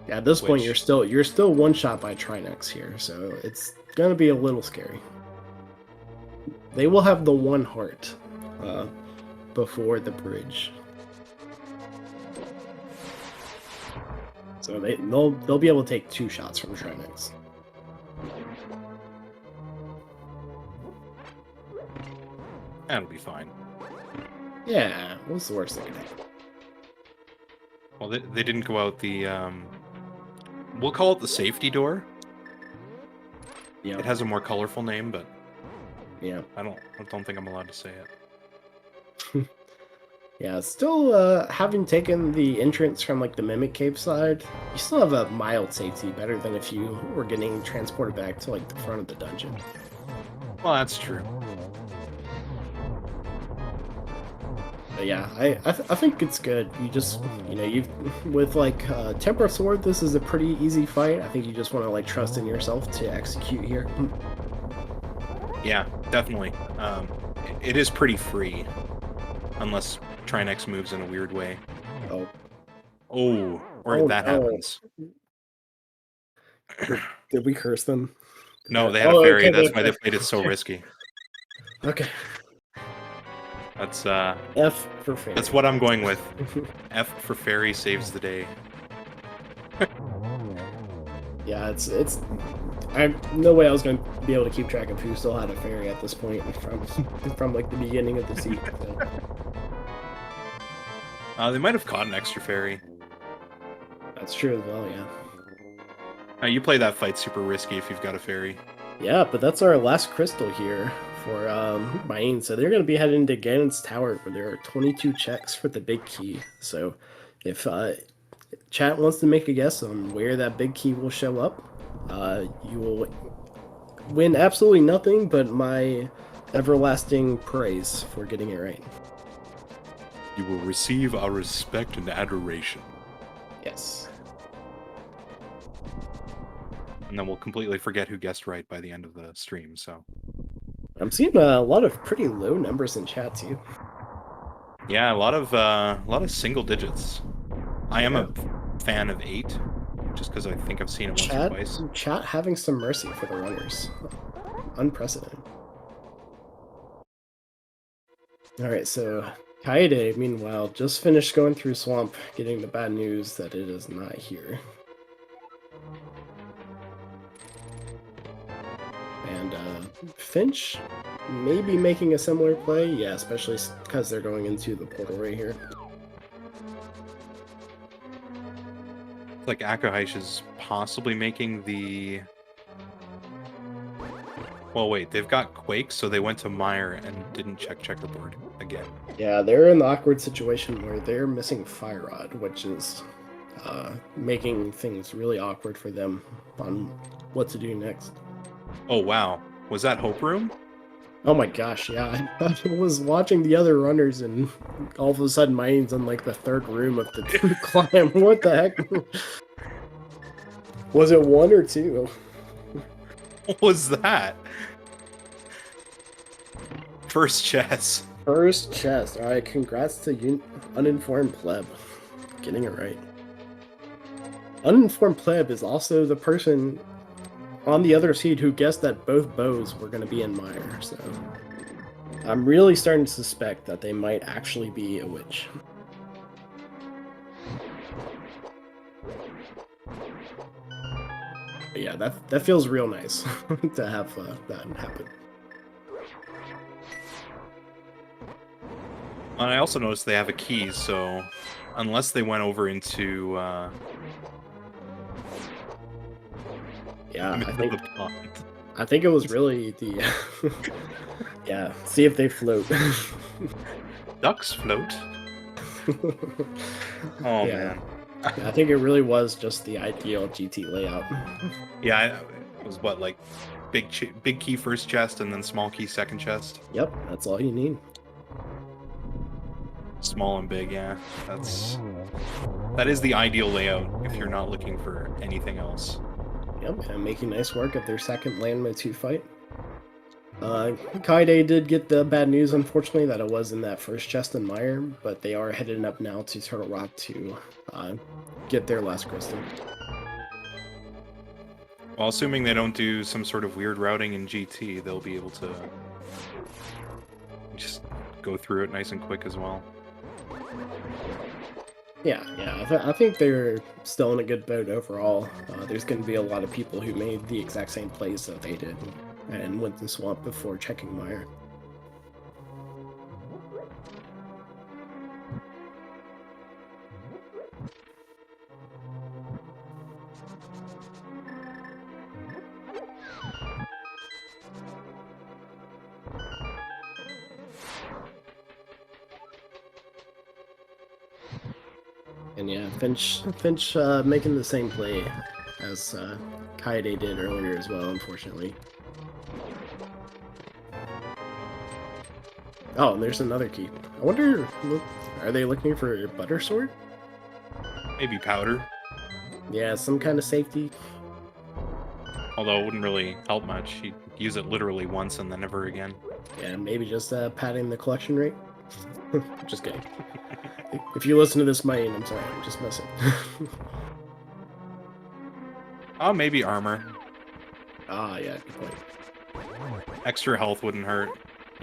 at this point you're still one shot by Trinex here, so it's gonna be a little scary. They will have the 1 heart before the bridge, so they'll be able to take 2 shots from Trinex. That'll be fine. Yeah, what's the worst thing? Well, they didn't go out the We'll call it the safety door. Yeah. It has a more colorful name, but Yeah. I don't think I'm allowed to say it. Yeah, still having taken the entrance from like the Mimic Cave side, you still have a mild safety, better than if you were getting transported back to like the front of the dungeon. Well, that's true. But yeah, I think it's good. You just, you know, you with like Temper Sword, this is a pretty easy fight. I think you just want to like trust in yourself to execute here. Yeah, definitely. It is pretty free, unless Trinex moves in a weird way. Oh, Oh, or oh that no! happens. Did we curse them? No, they had a Oh, fairy. okay, That's why they played it so risky. okay. That's F for fairy. that's what I'm going with. F for fairy saves the day. Yeah, it's. No way I was going to be able to keep track of who still had a fairy at this point from like the beginning of the season. So. They might have caught an extra fairy. That's true as well, yeah. You play that fight super risky if you've got a fairy. Yeah, but that's our last crystal here for Maine. So they're going to be heading to Ganon's Tower, where there are 22 checks for the big key. So if chat wants to make a guess on where that big key will show up, you will win absolutely nothing but my everlasting praise for getting it right. You will receive our respect and adoration. Yes. And then we'll completely forget who guessed right by the end of the stream, so. I'm seeing a lot of pretty low numbers in chat too. Yeah, a lot of single digits. I am a fan of 8, just because I think I've seen it once or twice. Chat having some mercy for the runners. Unprecedented. Alright, so Kaede, meanwhile, just finished going through Swamp, getting the bad news that it is not here. And Finch maybe making a similar play, yeah, especially because they're going into the portal right here. Like Akahaish is possibly making the... Well, wait, they've got Quake, so they went to Mire and didn't check checkerboard again. Yeah, they're in the awkward situation where they're missing Fire Rod, which is making things really awkward for them on what to do next. Oh, wow. Was that Hope Room? Oh my gosh, yeah. I was watching the other runners and all of a sudden mine's in like the third room of the climb. What the heck? Was it 1 or 2? What was that? First chess. First chest. Alright, congrats to Uninformed Pleb. Getting it right. Uninformed Pleb is also the person on the other seed who guessed that both bows were going to be in Mire, so I'm really starting to suspect that they might actually be a witch. But yeah, that feels real nice to have that happen. And I also noticed they have a key, so unless they went over into Yeah, the pond. I think it was really the yeah, see if they float. Ducks float. Oh Yeah. man. Yeah, I think it really was just the ideal GT layout. Yeah, it was what, like big key first chest and then small key second chest. Yep, that's all you need. Small and big, yeah. That is the ideal layout if you're not looking for anything else. Yep, and making nice work of their second Landma 2 fight. Kaede did get the bad news, unfortunately, that it was in that first chest in Mire, but they are headed up now to Turtle Rock to get their last crystal. Well, assuming they don't do some sort of weird routing in GT, they'll be able to just go through it nice and quick as well. Yeah, I think they're still in a good boat overall. There's going to be a lot of people who made the exact same plays that they did and went to Swamp before checking Mire. And yeah, Finch making the same play as Kaede did earlier as well, unfortunately. Oh, and there's another keep. I wonder, are they looking for Butter Sword? Maybe powder. Yeah, some kind of safety. Although it wouldn't really help much. He'd use it literally once and then never again. Yeah, maybe just padding the collection rate. Just kidding. If you listen to this, Mayan, I'm sorry, I'm just messing. Oh, maybe armor. Ah, yeah, good point. Extra health wouldn't hurt.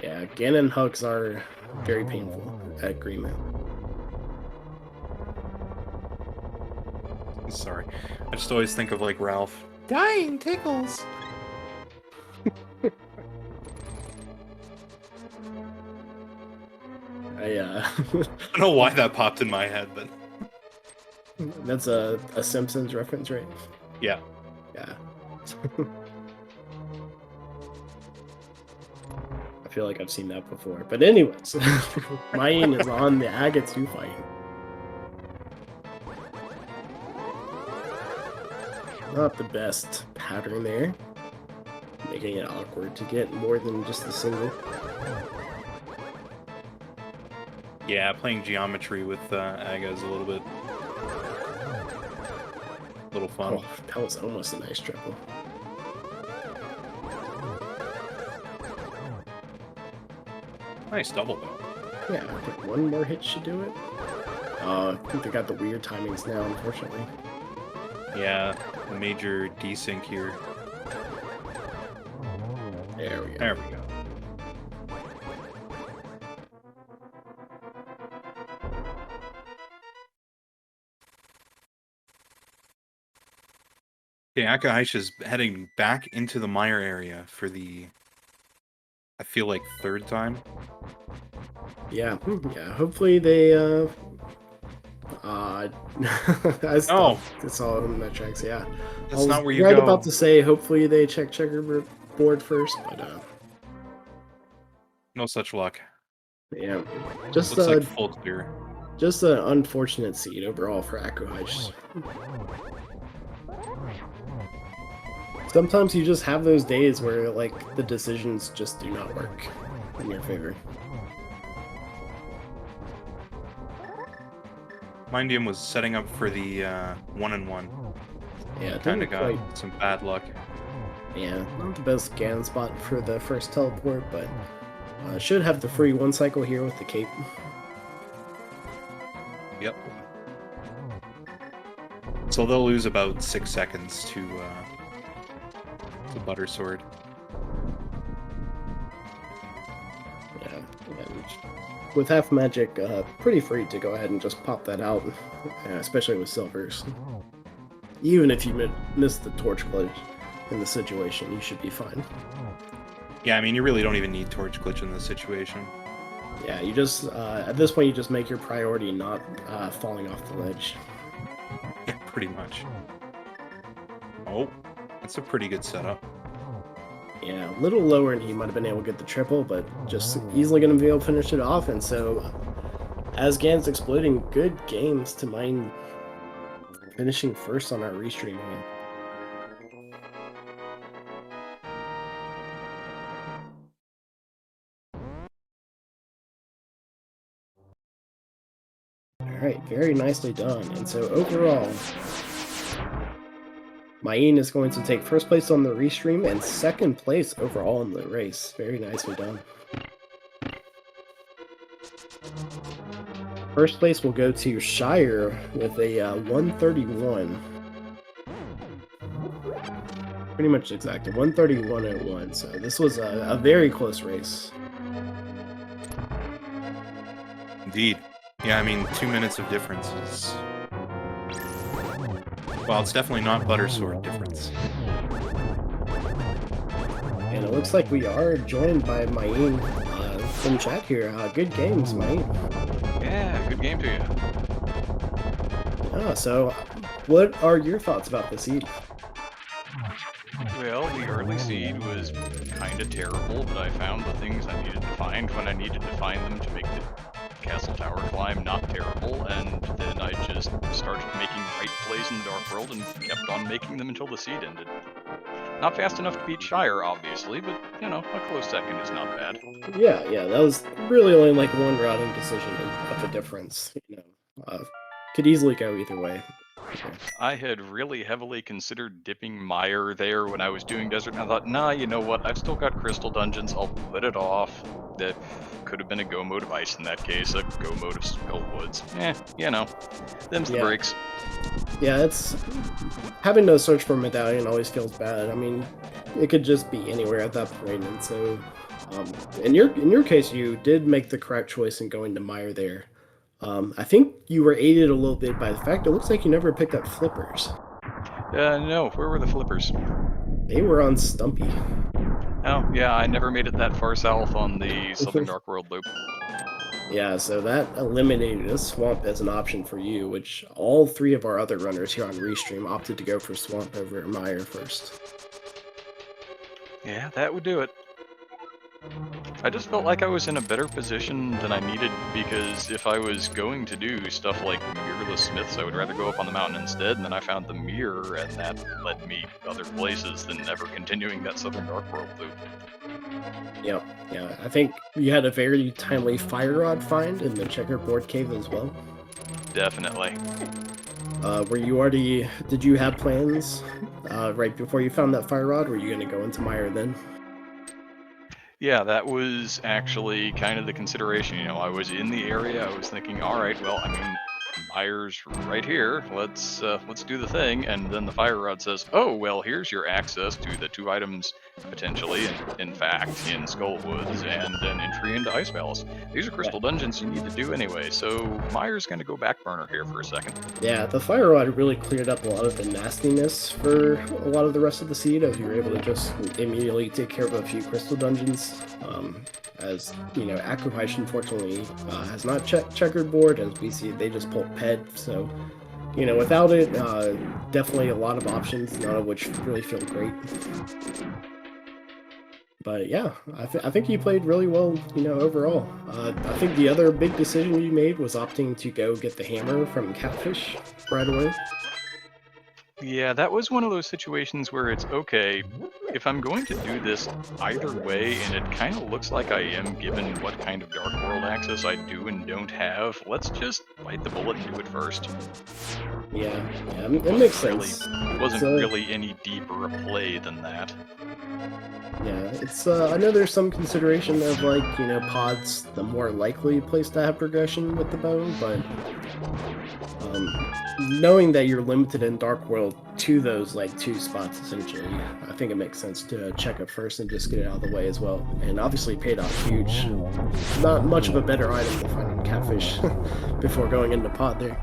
Yeah, Ganon hugs are very painful at Greenman. Sorry. I just always think of like Ralph. Dying tickles. I don't know why that popped in my head, but that's a Simpsons reference, right? yeah. Yeah. I feel like I've seen that before. But anyways, Mayan is on the Agatsu fight. Not the best pattern there. Making it awkward to get more than just a single. Yeah, playing geometry with Aga is a little fun. Oh, that was almost a nice triple. Nice double though. Yeah, I think one more hit should do it. I think they got the weird timings now, unfortunately. Yeah, major desync here. There we go. There we go. Okay, Akaisha's heading back into the mire area for the, I feel like, third time. Yeah, yeah. Hopefully they. I saw them in that tracks. Yeah, That's not where you right go. about to say. Hopefully they check checkerboard first, but no such luck. yeah, just Looks like full clear. Just an unfortunate seed overall for Akuhaish. Sometimes you just have those days where like the decisions just do not work in your favor. Mindium was setting up for the 1-and-1. Yeah, Kind of got some bad luck. Yeah, not the best Ganon spot for the first teleport, but should have the free one cycle here with the cape. Yep. So they'll lose about 6 seconds to Butter Sword. Yeah, and with half magic, pretty free to go ahead and just pop that out, especially with silvers. Even if you miss the torch glitch in the situation, you should be fine. Yeah, I mean, you really don't even need torch glitch in this situation. Yeah, you just, at this point, you just make your priority not falling off the ledge. Yeah, pretty much. Oh, that's a pretty good setup. Yeah, a little lower and he might have been able to get the triple, but just easily going to be able to finish it off. And so, as Gan's exploding, good games to mine finishing first on our restream here. Alright, very nicely done. And so overall, Mayan is going to take first place on the restream and second place overall in the race. Very nicely done. First place will go to Shire with a 131. Pretty much exact, a 131.01. So this was a very close race. Indeed. Yeah, I mean, 2 minutes of difference is... Well, it's definitely not Butter Sword difference. And it looks like we are joined by Mayan from chat here. Good games, Mayan. Yeah, good game to you. So what are your thoughts about the seed? Well, the early seed was kind of terrible, but I found the things I needed to find when I needed to find them to make the castle tower climb, not terrible, and then I just started making right plays in the Dark World and kept on making them until the seed ended. Not fast enough to beat Shire, obviously, but, you know, a close second is not bad. Yeah, that was really only like one routing decision of a difference. Could easily go either way. Okay. I had really heavily considered dipping Mire there when I was doing Desert, and I thought, nah, you know what, I've still got Crystal Dungeons, I'll put it off. That could have been a go mode of Ice in that case, a go mode of Skullwoods. You know, them's the breaks. Yeah, it's... having to search for a medallion always feels bad. I mean, it could just be anywhere at that point, and so... in your case, you did make the correct choice in going to Mire there. I think you were aided a little bit by the fact it looks like you never picked up flippers. No, where were the flippers? They were on Stumpy. Oh, yeah, I never made it that far south on the Southern Dark World loop. Yeah, so that eliminated a Swamp as an option for you, which all three of our other runners here on Restream opted to go for Swamp over Mire first. Yeah, that would do it. I just felt like I was in a better position than I needed, because if I was going to do stuff like mirrorless smiths, I would rather go up on the mountain instead, and then I found the mirror, and that led me other places than ever continuing that Southern Dark World loop. Yep, yeah, I think you had a very timely Fire Rod find in the Checkerboard Cave as well. Definitely. Did you have plans right before you found that Fire Rod? Were you going to go into Mire then? Yeah, that was actually kind of the consideration. You know, I was in the area. I was thinking, all right, well, I mean, Mire's right here. Let's do the thing. And then the Fire Rod says, oh, well, here's your access to the 2 items potentially, in fact, in Skullwoods, and an entry into Ice Palace. These are crystal dungeons you need to do anyway. So Mire's going to go back burner here for a second. Yeah, the Fire Rod really cleared up a lot of the nastiness for a lot of the rest of the seed, as you were able to just immediately take care of a few crystal dungeons. As you know, Akuhaish unfortunately has not checkered board, as we see they just pull Ped, so you know, without it, definitely a lot of options, none of which really feel great. But yeah, I think you played really well, you know, overall. I think the other big decision you made was opting to go get the hammer from Catfish right away. Yeah, that was one of those situations where it's, okay, if I'm going to do this either way, and it kind of looks like I am given what kind of Dark World access I do and don't have, let's just bite the bullet and do it first. Yeah, it makes sense. It wasn't really any deeper a play than that. Yeah, it's, I know there's some consideration of, like, you know, pods, the more likely place to have progression with the bow, but, knowing that you're limited in Dark World to those, like, 2 spots, essentially, I think it makes sense to check it first and just get it out of the way as well. And obviously paid off huge. Not much of a better item to find in Catfish before going into pod there.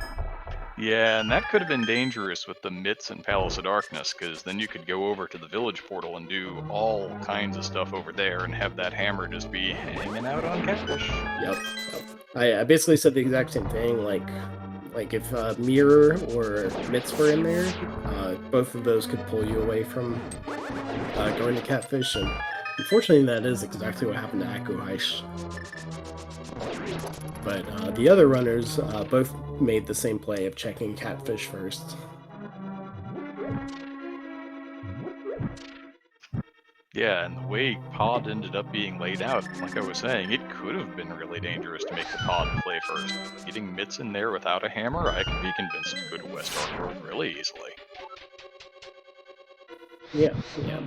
Yeah, and that could have been dangerous with the Mitts and Palace of Darkness, because then you could go over to the village portal and do all kinds of stuff over there and have that hammer just be hanging out on Catfish. Yep. I basically said the exact same thing, like if Mirror or Mitts were in there, both of those could pull you away from going to Catfish, and unfortunately that is exactly what happened to Akuhaish. But the other runners both made the same play of checking Catfish first. Yeah, and the way pod ended up being laid out, like I was saying, it could have been really dangerous to make the pod play first. Getting Mitts in there without a hammer, I could be convinced to go to West Dark World really easily. Yeah,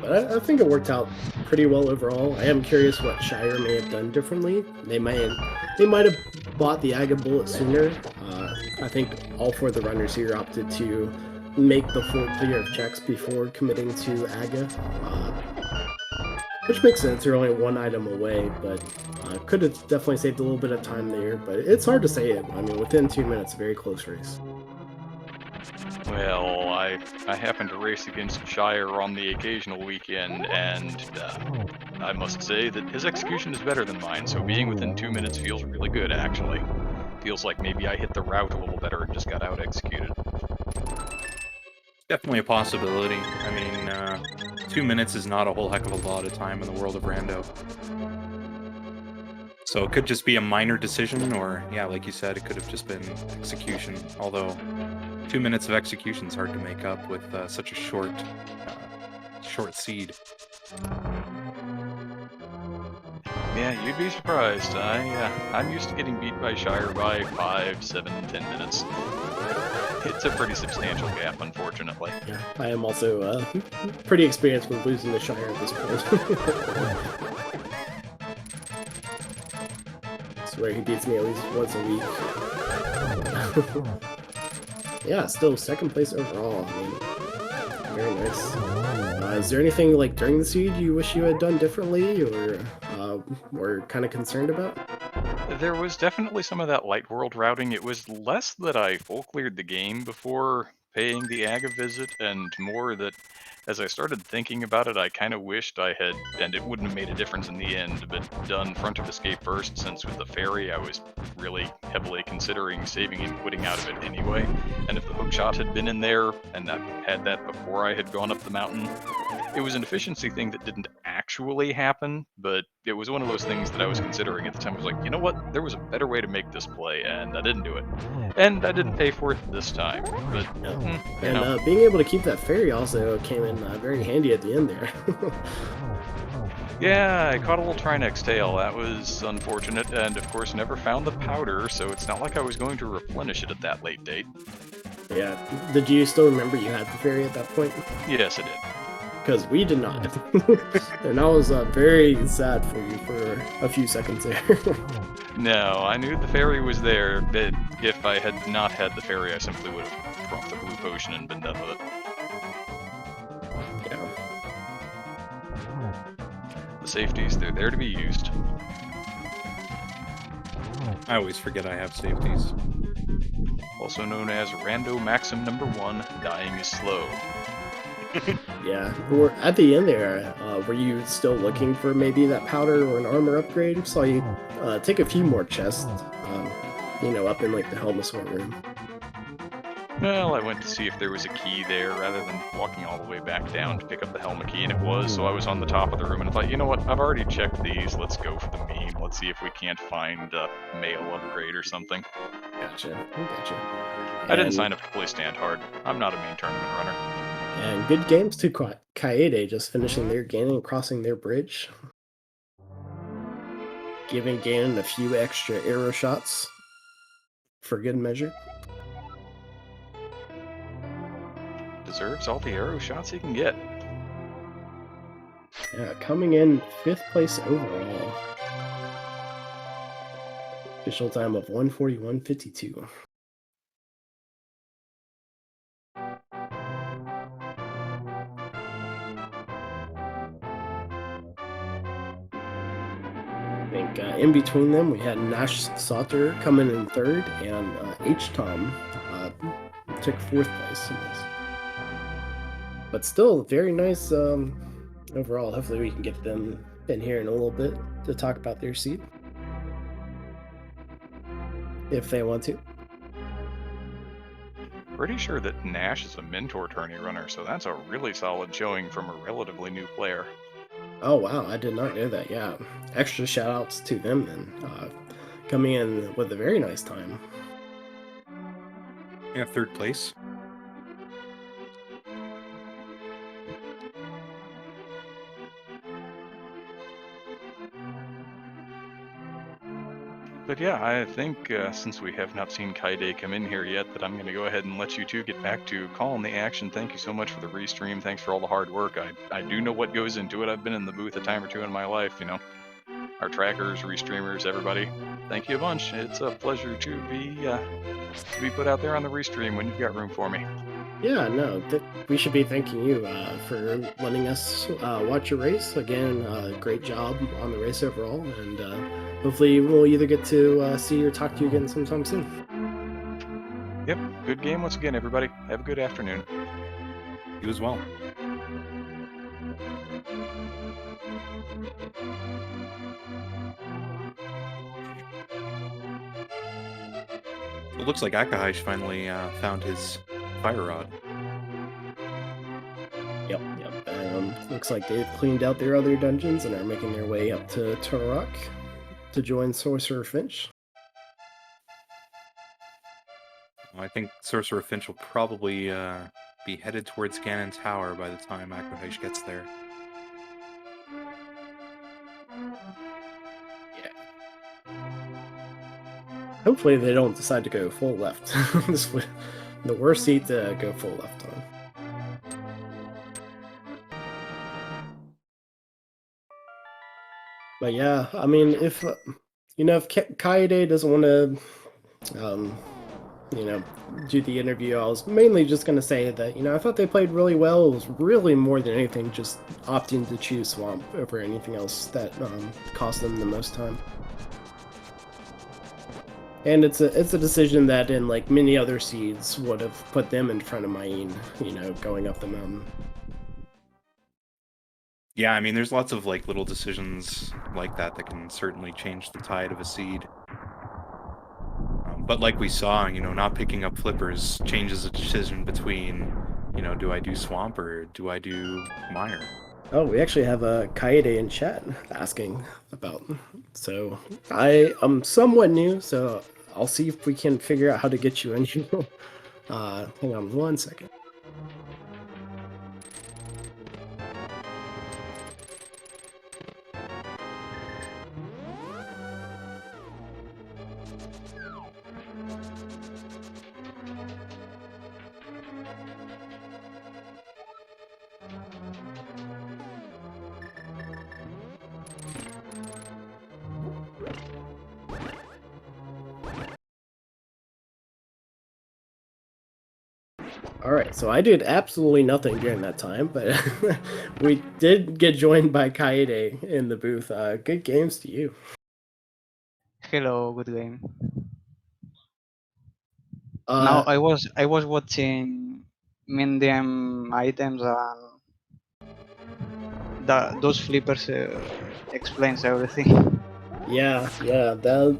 but I think it worked out pretty well overall. I am curious what Shire may have done differently. They might have bought the Aga Bullet sooner. I think all 4 of the runners here opted to make the full clear of checks before committing to Aga, which makes sense. They're only 1 item away, but could have definitely saved a little bit of time there. But it's hard to say it. I mean, within 2 minutes, a very close race. Well, I happen to race against Shire on the occasional weekend, and I must say that his execution is better than mine, so being within 2 minutes feels really good, actually. Feels like maybe I hit the route a little better and just got out-executed. Definitely a possibility. I mean, 2 minutes is not a whole heck of a lot of time in the world of Rando. So it could just be a minor decision, or yeah, like you said, it could have just been execution. Although 2 minutes of execution is hard to make up with such a short seed. Yeah, you'd be surprised. I'm used to getting beat by Shire by 5, 7, 10 minutes. It's a pretty substantial gap, unfortunately. Yeah, I am also pretty experienced with losing the Shire at this point. I swear he beats me at least once a week. Yeah, still second place overall. I mean, very nice. Is there anything like during the seed you wish you had done differently, or were kind of concerned about? There was definitely some of that light world routing. It was less that I full cleared the game before paying the Aga visit, and more that as I started thinking about it, I kind of wished I had, and it wouldn't have made a difference in the end, but done Front of Escape first, since with the ferry I was really heavily considering saving and quitting out of it anyway. And if the hookshot had been in there, and I had that before I had gone up the mountain, it was an efficiency thing that didn't actually happen, but it was one of those things that I was considering at the time. I was like, you know what, there was a better way to make this play, and I didn't do it. And I didn't pay for it this time, but, you know. And being able to keep that ferry also came in very handy at the end there. Yeah, I caught a little Trinex tail. That was unfortunate, and of course never found the powder, so it's not like I was going to replenish it at that late date. Yeah, did you still remember you had the ferry at that point? Yes, I did. Because we did not. And I was very sad for you for a few seconds there. No, I knew the ferry was there, but if I had not had the ferry, I simply would have dropped the blue potion and been done with it. Yeah. The safeties, they're there to be used. I always forget I have safeties. Also known as Rando Maxim number 1, dying is slow. Yeah. At the end there, were you still looking for maybe that powder or an armor upgrade? Saw you take a few more chests, up in like the Helmasaur room. Well, I went to see if there was a key there rather than walking all the way back down to pick up the Helma key, and it was, so I was on the top of the room and I thought, you know what, I've already checked these, let's go for the meme, let's see if we can't find a mail upgrade or something. Gotcha. I didn't sign up to play Stand Hard. I'm not a main tournament runner. And good games to Kaede, just finishing their game and crossing their bridge. Giving Ganon a few extra arrow shots for good measure. Deserves all the arrow shots he can get. Yeah, coming in 5th place overall. Official time of 1:41:52. I think in between them we had Nash Sauter coming in 3rd, and H-Tom took 4th place in this. But still, very nice overall. Hopefully we can get them in here in a little bit to talk about their seed. If they want to. Pretty sure that Nash is a mentor tourney runner, so that's a really solid showing from a relatively new player. Oh wow, I did not know that. Yeah, extra shout outs to them then. Coming in with a very nice time. Yeah, 3rd place. But yeah, I think since we have not seen Kaede come in here yet, that I'm going to go ahead and let you two get back to calling the action. Thank you so much for the restream. Thanks for all the hard work. I do know what goes into it. I've been in the booth a time or two in my life, you know. Our trackers, restreamers, everybody. Thank you a bunch. It's a pleasure to be put out there on the restream when you've got room for me. Yeah, no, we should be thanking you for letting us watch your race. Again, great job on the race overall, and hopefully we'll either get to see or talk to you again sometime soon. Yep, good game once again, everybody. Have a good afternoon. You as well. It looks like Akahaish finally found his fire rod. Yep. Looks like they've cleaned out their other dungeons and are making their way up to Turok to join Sorcerer Finch? Well, I think Sorcerer Finch will probably be headed towards Ganon Tower by the time Aquahish gets there. Hopefully they don't decide to go full left. This would the worst seat to go full left on. But yeah, I mean, if if Kaede doesn't want to, do the interview, I was mainly just gonna say that I thought they played really well. It was really more than anything just opting to choose Swamp over anything else that cost them the most time. And it's a decision that in like many other seeds would have put them in front of Maine, going up the mountain. Yeah, I mean, there's lots of like little decisions like that can certainly change the tide of a seed. But like we saw, not picking up flippers changes the decision between, do I do Swamp or do I do Mire? Oh, we actually have a Kaede in chat asking about. So I am somewhat new, so I'll see if we can figure out how to get you in here. Hang on 1 second. Alright, so I did absolutely nothing during that time, but we did get joined by Kaede in the booth. Good games to you. Hello, good game. Now I was watching medium items and those flippers explains everything. Yeah, that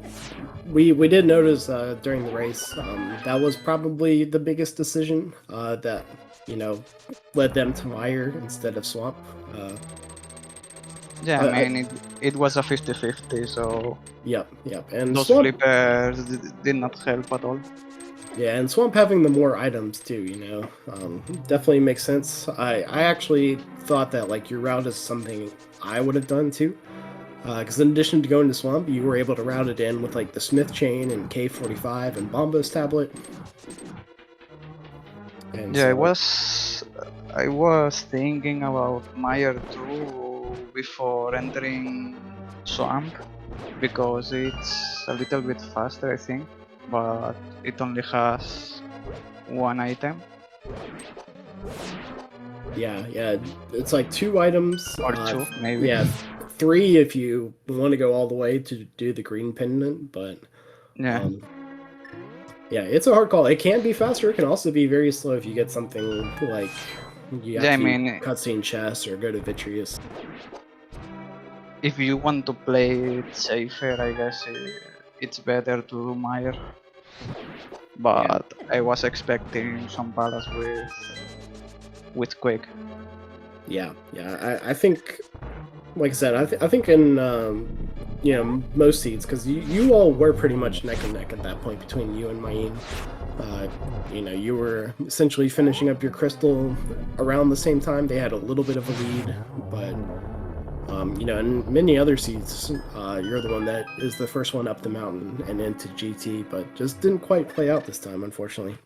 we did notice during the race. That was probably the biggest decision that led them to Mire instead of Swamp. Yeah, I mean it was a 50-50, so Yep, and those Swamp, flippers did not help at all. yeah, and Swamp having the more items too, definitely makes sense. I actually thought that like your route is something I would have done too. Because in addition to going to Swamp, you were able to route it in with like the Smith Chain and K45 and Bombo's Tablet. And yeah, so, I was thinking about Mire 2 before entering Swamp because it's a little bit faster, I think, but it only has one item. Yeah, it's like 2 items. Or 2, maybe. Yeah, 3 if you want to go all the way to do the green pendant, but yeah. Yeah, it's a hard call. It can be faster. It can also be very slow if you get something like you have to cutscene chess or go to Vitreous. If you want to play it safer, I guess it's better to do Mire. But yeah. I was expecting some balance with Quick. Yeah, I think, like I said, I think in most seeds, because you all were pretty much neck and neck at that point between you and Maine. You were essentially finishing up your crystal around the same time. They had a little bit of a lead, but in many other seeds, you're the one that is the first one up the mountain and into GT, but just didn't quite play out this time, unfortunately.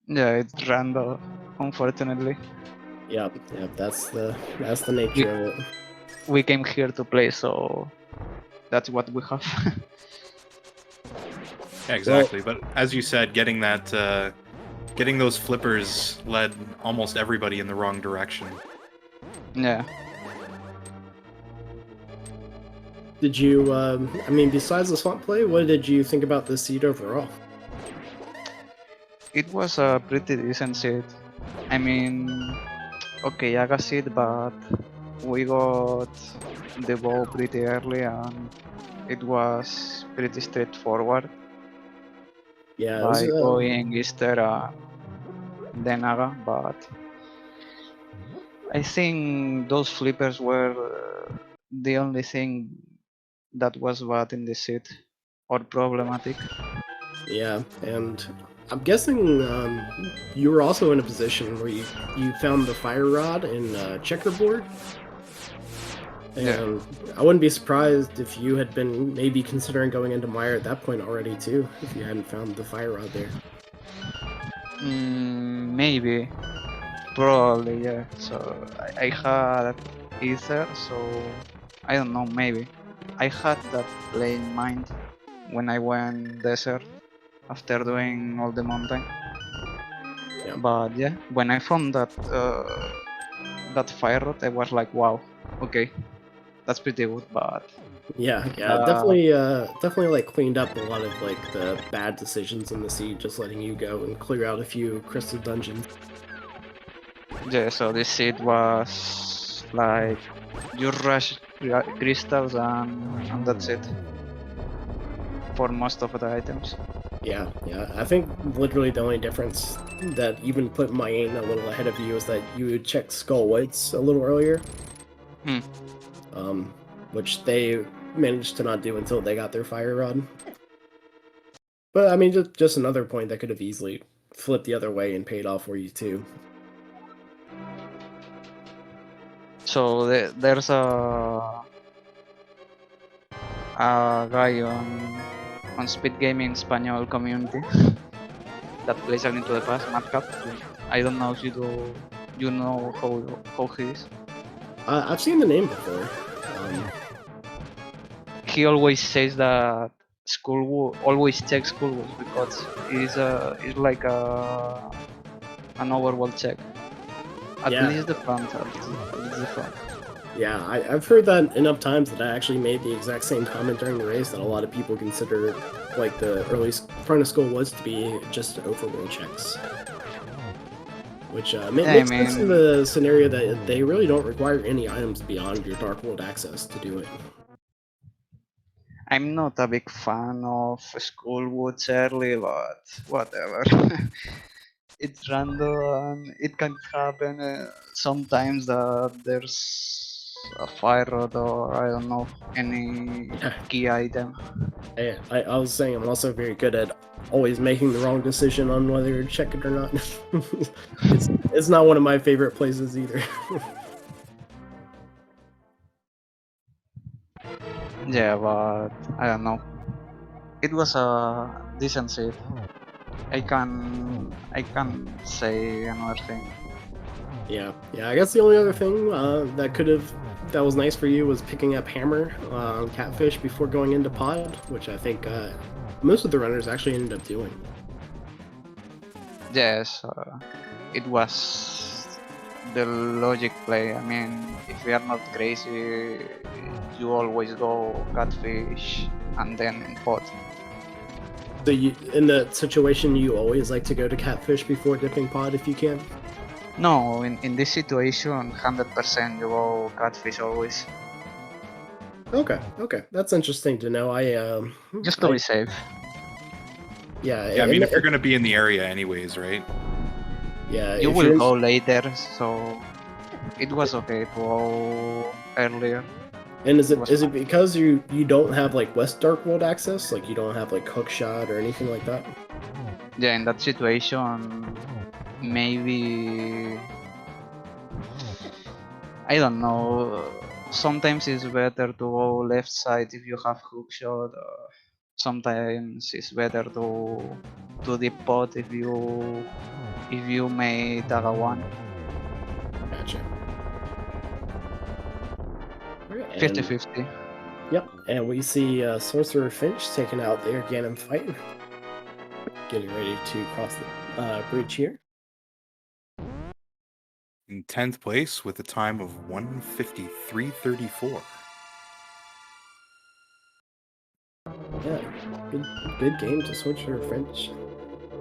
Yeah, it's random, unfortunately. Yep, that's the nature of it. We came here to play, so that's what we have. Yeah, exactly. Well, but as you said, getting those flippers led almost everybody in the wrong direction. Yeah. Did you, besides the Swamp play, what did you think about this seed overall? It was a pretty decent seed. I mean, okay, Yaga seed, but we got the bow pretty early and it was pretty straightforward. Yeah, by going Easter and then Naga, but I think those flippers were the only thing that was bad in the seat or problematic. Yeah, and I'm guessing you were also in a position where you found the fire rod in checkerboard. Yeah. And I wouldn't be surprised if you had been maybe considering going into Mire at that point already too, if you hadn't found the fire rod there. Maybe, probably, yeah. So I had Ether, so I don't know, maybe. I had that play in mind when I went desert after doing all the mountain. Yeah. But yeah, when I found that that fire rod, I was like, wow, okay, that's pretty good. But Yeah, uh, definitely like cleaned up a lot of like the bad decisions in the seed, just letting you go and clear out a few crystal dungeons. yeah, so this seed was like you rush crystals and that's it for most of the items. Yeah, I think literally the only difference that even put my aim a little ahead of you is that you would check Skull Whites a little earlier. Hmm. Which they managed to not do until they got their fire rod. But I mean, just another point that could have easily flipped the other way and paid off for you too. So there's a guy on Speed Gaming Spaniel community that plays A Link to the Past, Madcap. I don't know if you know how he is. I've seen the name before. He always says that always check school because it's like an overworld check. At Yeah. least the front. At least the front. Yeah, I've heard that enough times that I actually made the exact same comment during the race that a lot of people consider like the early front of school was to be just overworld checks. Which makes sense in the scenario that they really don't require any items beyond your Dark World access to do it. I'm not a big fan of Schoolwoods early, but whatever. It's random. It can happen sometimes that there's a fire rod or I don't know any key item. I was saying I'm also very good at always making the wrong decision on whether to check it or not. it's not one of my favorite places either. Yeah, but I don't know. It was a decent seed. I can say another thing. Yeah. I guess the only other thing that was nice for you was picking up hammer on catfish before going into pod, which I think most of the runners actually ended up doing. Yes, it was the logic play. I mean, if we are not crazy, you always go catfish and then pot. So you, in that situation, you always like to go to catfish before dipping pod if you can? No, in this situation, 100% you go catfish always. Okay, that's interesting to know. Just to be safe. Yeah, I mean, if you're going to be in the area anyways, right? Yeah, you will go later, so it was okay to go earlier. And is it because you don't have like West Dark World access, like you don't have like hookshot or anything like that? Yeah, in that situation, maybe I don't know. Sometimes it's better to go left side if you have hookshot. Sometimes it's better to deep pot if you may Daga 1. Gotcha. 50-50. Yep, and we see Sorcerer Finch taking out the Ganon fight. Getting ready to cross the bridge here. In 10th place with a time of 1:53:34. Yeah, good game to Sorcerer Finch.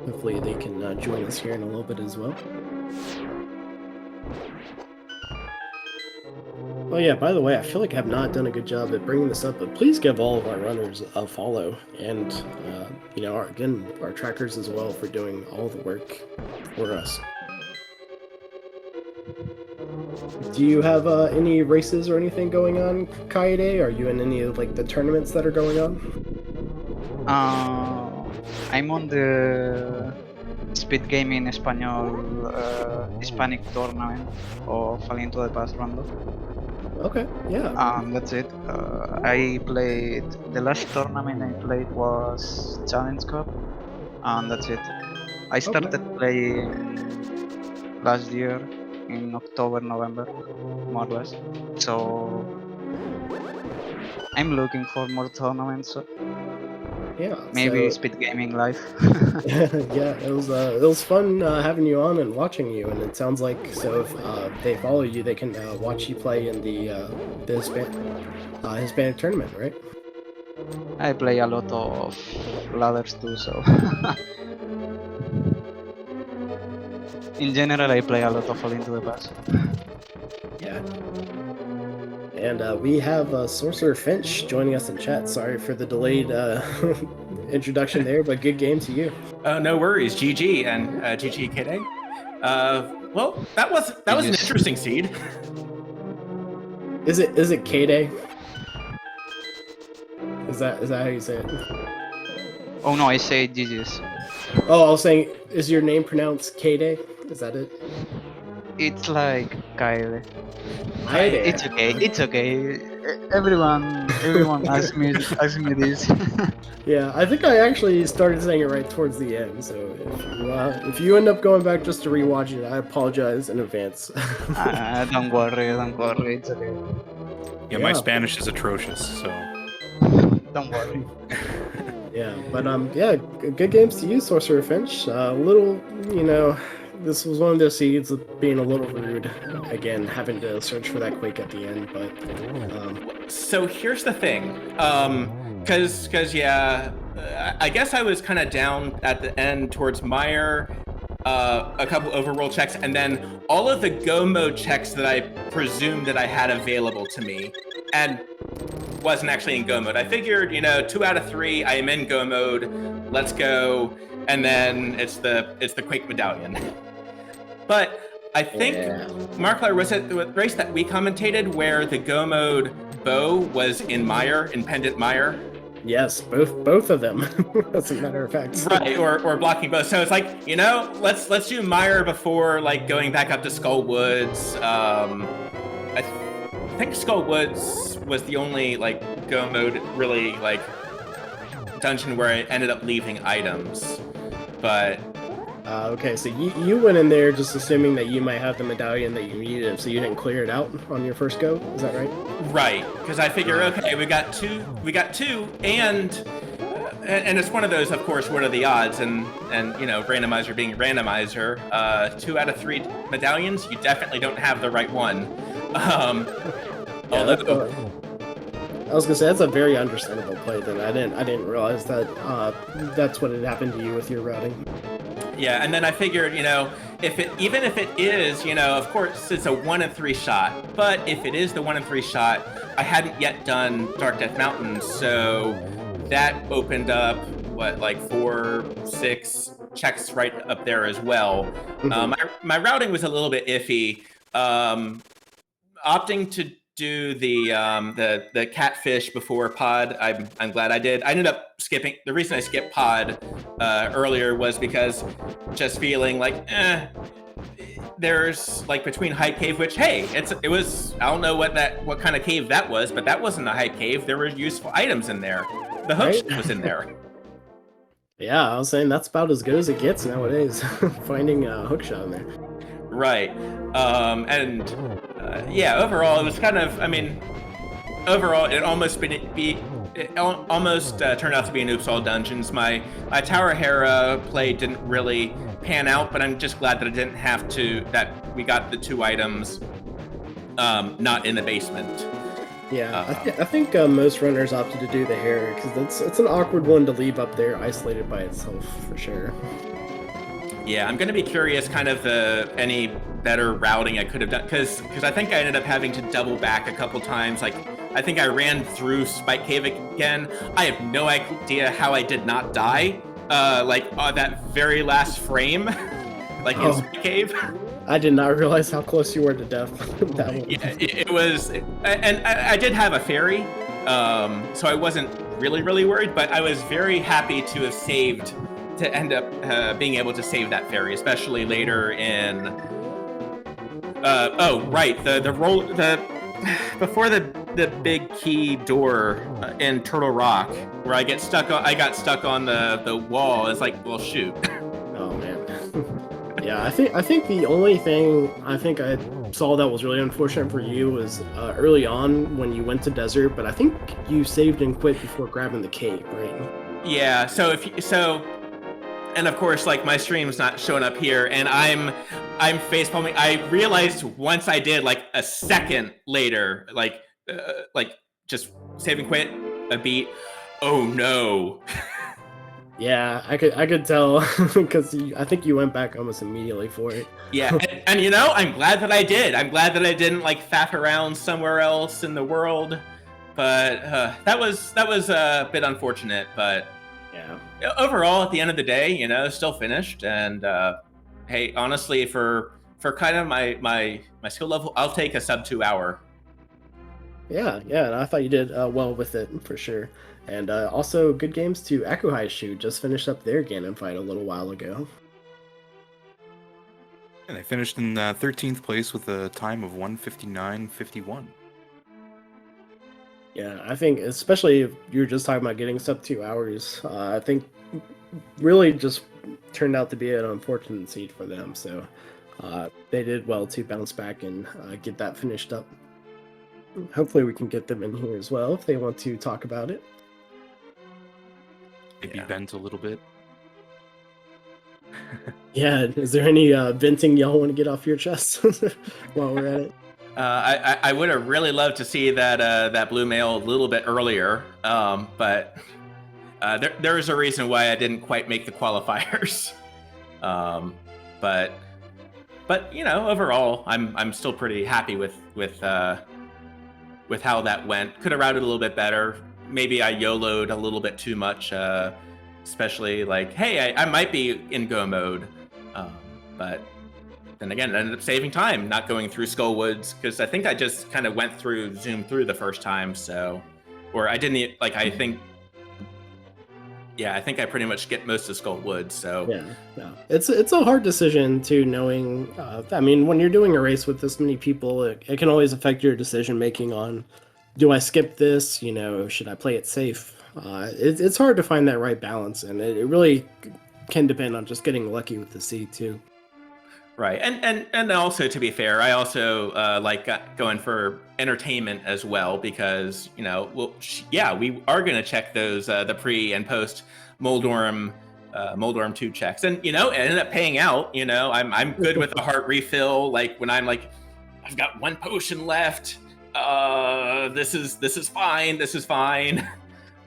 Hopefully they can join us here in a little bit as well. Oh yeah, by the way, I feel like I have not done a good job at bringing this up, but please give all of our runners a follow, and our trackers as well for doing all the work for us. Do you have any races or anything going on, Kaede? Are you in any of like the tournaments that are going on? I'm on the Speed Gaming Español Hispanic tournament of Aliento de Paz Rando. Okay, yeah. That's it. I played the last tournament I played was Challenge Cup, and that's it. I started playing last year in October, November, more or less. So I'm looking for more tournaments. So Yeah. maybe So, Speed Gaming Live. yeah, it was fun having you on and watching you, and it sounds like so if they follow you, they can watch you play in the Hispanic tournament, right? I play a lot of ladders too, so in general I play a lot of Aliento de Paz. Yeah. And we have Sorcerer Finch joining us in chat. Sorry for the delayed introduction there, but good game to you. No worries, GG and GG Kide. Well, that was an interesting seed. Is it K-Day? Is that how you say it? Oh no, I say GG's. Oh, I was saying, is your name pronounced K-Day? Is that it? It's like Kyle. Kaede. It's okay. It's okay. Everyone asks me this. Yeah, I think I actually started saying it right towards the end. So if you end up going back just to rewatch it, I apologize in advance. Don't worry. It's okay. Yeah, my Spanish is atrocious, so. Don't worry. Yeah, but yeah, good games to you, Sorcerer Finch. Little, this was one of those seeds of being a little rude. Again, having to search for that Quake at the end, but. So here's the thing, because yeah, I guess I was kind of down at the end towards Meyer, a couple overroll checks, and then all of the go mode checks that I presumed that I had available to me, and wasn't actually in go mode. I figured, 2 out of 3, I am in go mode. Let's go, and then it's the Quake medallion. But I think, Markiplier, was it the race that we commentated where the go mode bow was in Meyer, in Pendant Meyer? Yes, both of them, as a matter of fact. Right, or blocking both. So it's like, let's do Meyer before like going back up to Skull Woods. I think Skull Woods was the only like go mode really like dungeon where I ended up leaving items, but. Okay, so you went in there just assuming that you might have the medallion that you needed, so you didn't clear it out on your first go. Is that right? Right, because I figure, okay, we got two, and it's one of those, of course, what are the odds? And randomizer being a randomizer, 2 out of 3 medallions, you definitely don't have the right one. Although. I was gonna say that's a very understandable play. Then I didn't realize that that's what had happened to you with your routing. Yeah, and then I figured, even if it is, of course it's a 1 in 3 shot, but if it is the 1 in 3 shot, I hadn't yet done Dark Death Mountain, so that opened up 4-6 checks right up there as well. Mm-hmm. My routing was a little bit iffy. Opting to do the catfish before pod, I'm glad I did. I ended up skipping. The reason I skipped pod earlier was because just feeling like there's like between Hype Cave, which hey, it was, I don't know what kind of cave that was, but that wasn't a Hype Cave. There were useful items in there. The hook was in there. Yeah, I was saying that's about as good as it gets nowadays. Finding a hookshot in there. Right. Yeah, overall, it was kind of, overall, it almost turned out to be an Oops All Dungeons. My Tower Hera play didn't really pan out, but I'm just glad that I didn't have to, that we got the 2 items not in the basement. Yeah, I think most runners opted to do the Hera, because it's an awkward one to leave up there isolated by itself, for sure. Yeah, I'm going to be curious kind of any better routing I could have done, because I think I ended up having to double back a couple times. Like, I think I ran through Spike Cave again. I have no idea how I did not die, that very last frame, in Spike Cave. I did not realize how close you were to death. That one. Yeah, it was, and I did have a fairy, so I wasn't really worried, but I was very happy to have saved, to end up being able to save that fairy, especially later in. Oh right, the roll before the big key door in Turtle Rock where I got stuck on the wall. It's like, well, shoot. Oh man. Yeah, I think the only thing I think I saw that was really unfortunate for you was early on when you went to desert, but I think you saved and quit before grabbing the cape, right? Yeah. So and of course, like my stream's not showing up here, and I'm facepalming. I realized once I did, like a second later, like just save and quit a beat. Oh no. Yeah, I could tell because I think you went back almost immediately for it. Yeah, and you know, I'm glad that I did. I'm glad that I didn't like faff around somewhere else in the world, but that was a bit unfortunate. But Yeah. overall, at the end of the day, you know, still finished. And hey, honestly, for kind of my skill level, I'll take a sub 2 hour. Yeah, and I thought you did well with it for sure. And also, good games to Akuhai Shoot just finished up their Ganon fight a little while ago. And they finished in 13th place with a time of 1:59.51. Yeah, I think especially if you're just talking about getting sub 2 hours, I think really just turned out to be an unfortunate seed for them. So they did well to bounce back and get that finished up. Hopefully we can get them in here as well if they want to talk about it. Maybe bent a little bit. Yeah, is there any venting y'all want to get off your chest while we're at it? I would have really loved to see that blue mail a little bit earlier, but there is a reason why I didn't quite make the qualifiers. But you know, overall, I'm still pretty happy with how that went. Could have routed a little bit better. Maybe I YOLO'd a little bit too much, especially like, hey, I might be in go mode, but then again, I ended up saving time, not going through Skull Woods, because I think I just kind of zoomed through the first time, so, or I didn't, like, I think I pretty much get most of Skull Woods, so. Yeah. It's a hard decision too, knowing, I mean, when you're doing a race with this many people, it can always affect your decision making on, do I skip this? You know, should I play it safe? It's hard to find that right balance, and it really can depend on just getting lucky with the seed too. Right, and also, to be fair, I also like going for entertainment as well, because, you know, we are going to check those the pre and post Moldorm 2 checks, and you know, it ended up paying out. You know, I'm good with a heart refill. Like when I'm like, I've got 1 potion left. This is fine.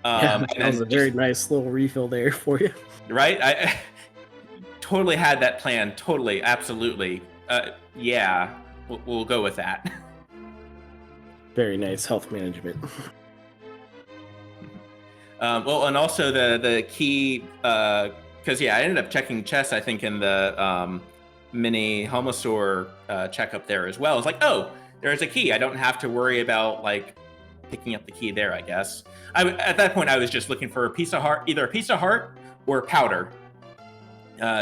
That was a very nice little refill there for you. Right, I totally had that plan. Totally, absolutely. Yeah, we'll go with that. Very nice health management. Well, and also the key, because I ended up checking chests, I think, in the mini Homosaur checkup there as well. It's like, oh, there's a key. I don't have to worry about like picking up the key there, I guess. At that point, I was just looking for either a piece of heart or powder.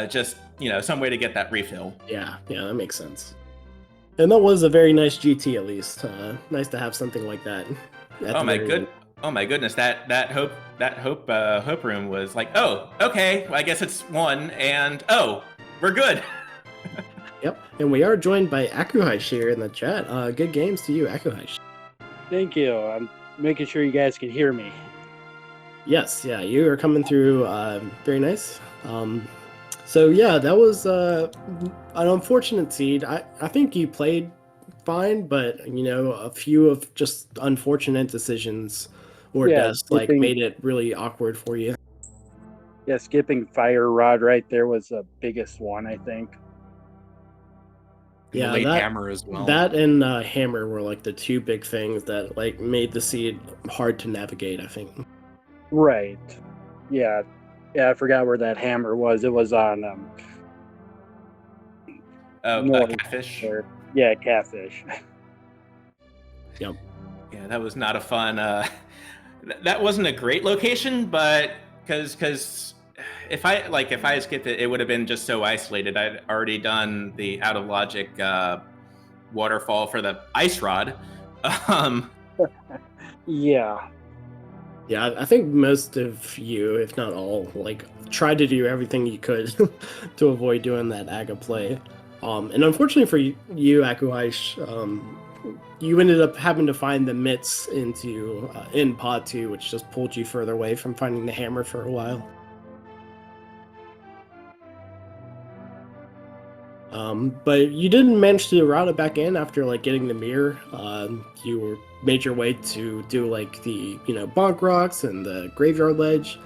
Just, you know, some way to get that refill. Yeah, that makes sense. And that was a very nice GT, at least. Nice to have something like that. Oh my goodness! That hope room was like, oh, okay, well, I guess it's 1, and oh, we're good. Yep, and we are joined by Akuhai here in the chat. Good games to you, Akuhai. Thank you. I'm making sure you guys can hear me. Yes, you are coming through very nice. So yeah, that was an unfortunate seed. I think you played fine, but you know, a few of just unfortunate decisions or deaths like made it really awkward for you. Yeah, skipping Fire Rod right there was the biggest one, I think. And the late hammer as well. That and hammer were like the 2 big things that like made the seed hard to navigate, I think. Right. Yeah, I forgot where that hammer was. It was on north Catfish. there. Yeah, catfish. Yep. Yeah, that was not a fun. That wasn't a great location, but because if I had skipped it, it would have been just so isolated. I'd already done the out of logic waterfall for the ice rod. Yeah. Yeah, I think most of you, if not all, like tried to do everything you could to avoid doing that Aga play. And unfortunately for you, Akuhaish, you ended up having to find the mitts in pod 2, which just pulled you further away from finding the hammer for a while. But you didn't manage to route it back in after like getting the mirror. You made your way to do like the bonk rocks and the graveyard ledge.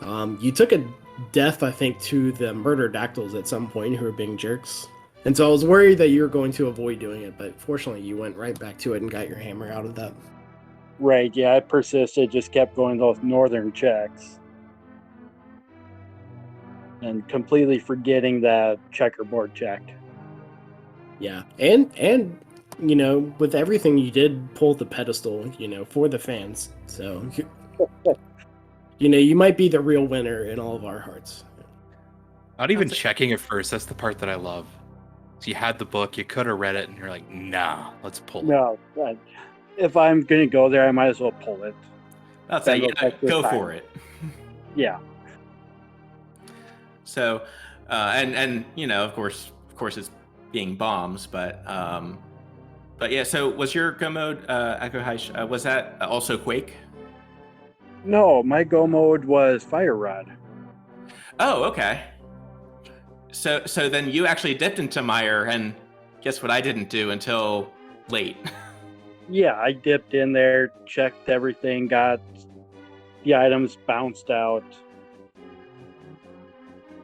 You took a death, I think, to the murder dactyls at some point who were being jerks. And so I was worried that you were going to avoid doing it, but fortunately you went right back to it and got your hammer out of that. Right, yeah, I persisted, just kept going those northern checks. And completely forgetting that checkerboard check. Yeah, and with everything you did pull the pedestal, for the fans. So you might be the real winner in all of our hearts. Not even checking it first. That's the part that I love. So you had the book, you could have read it, and you're like, nah, let's pull it. No, if I'm going to go there, I might as well pull it. I'll say, go for it. Yeah. So, and of course it's being bombs, but yeah. So was your go mode, Akuhaish, was that also Quake? No, my go mode was Fire Rod. Oh, okay. So then you actually dipped into Mire, and guess what I didn't do until late. Yeah, I dipped in there, checked everything, got the items bounced out.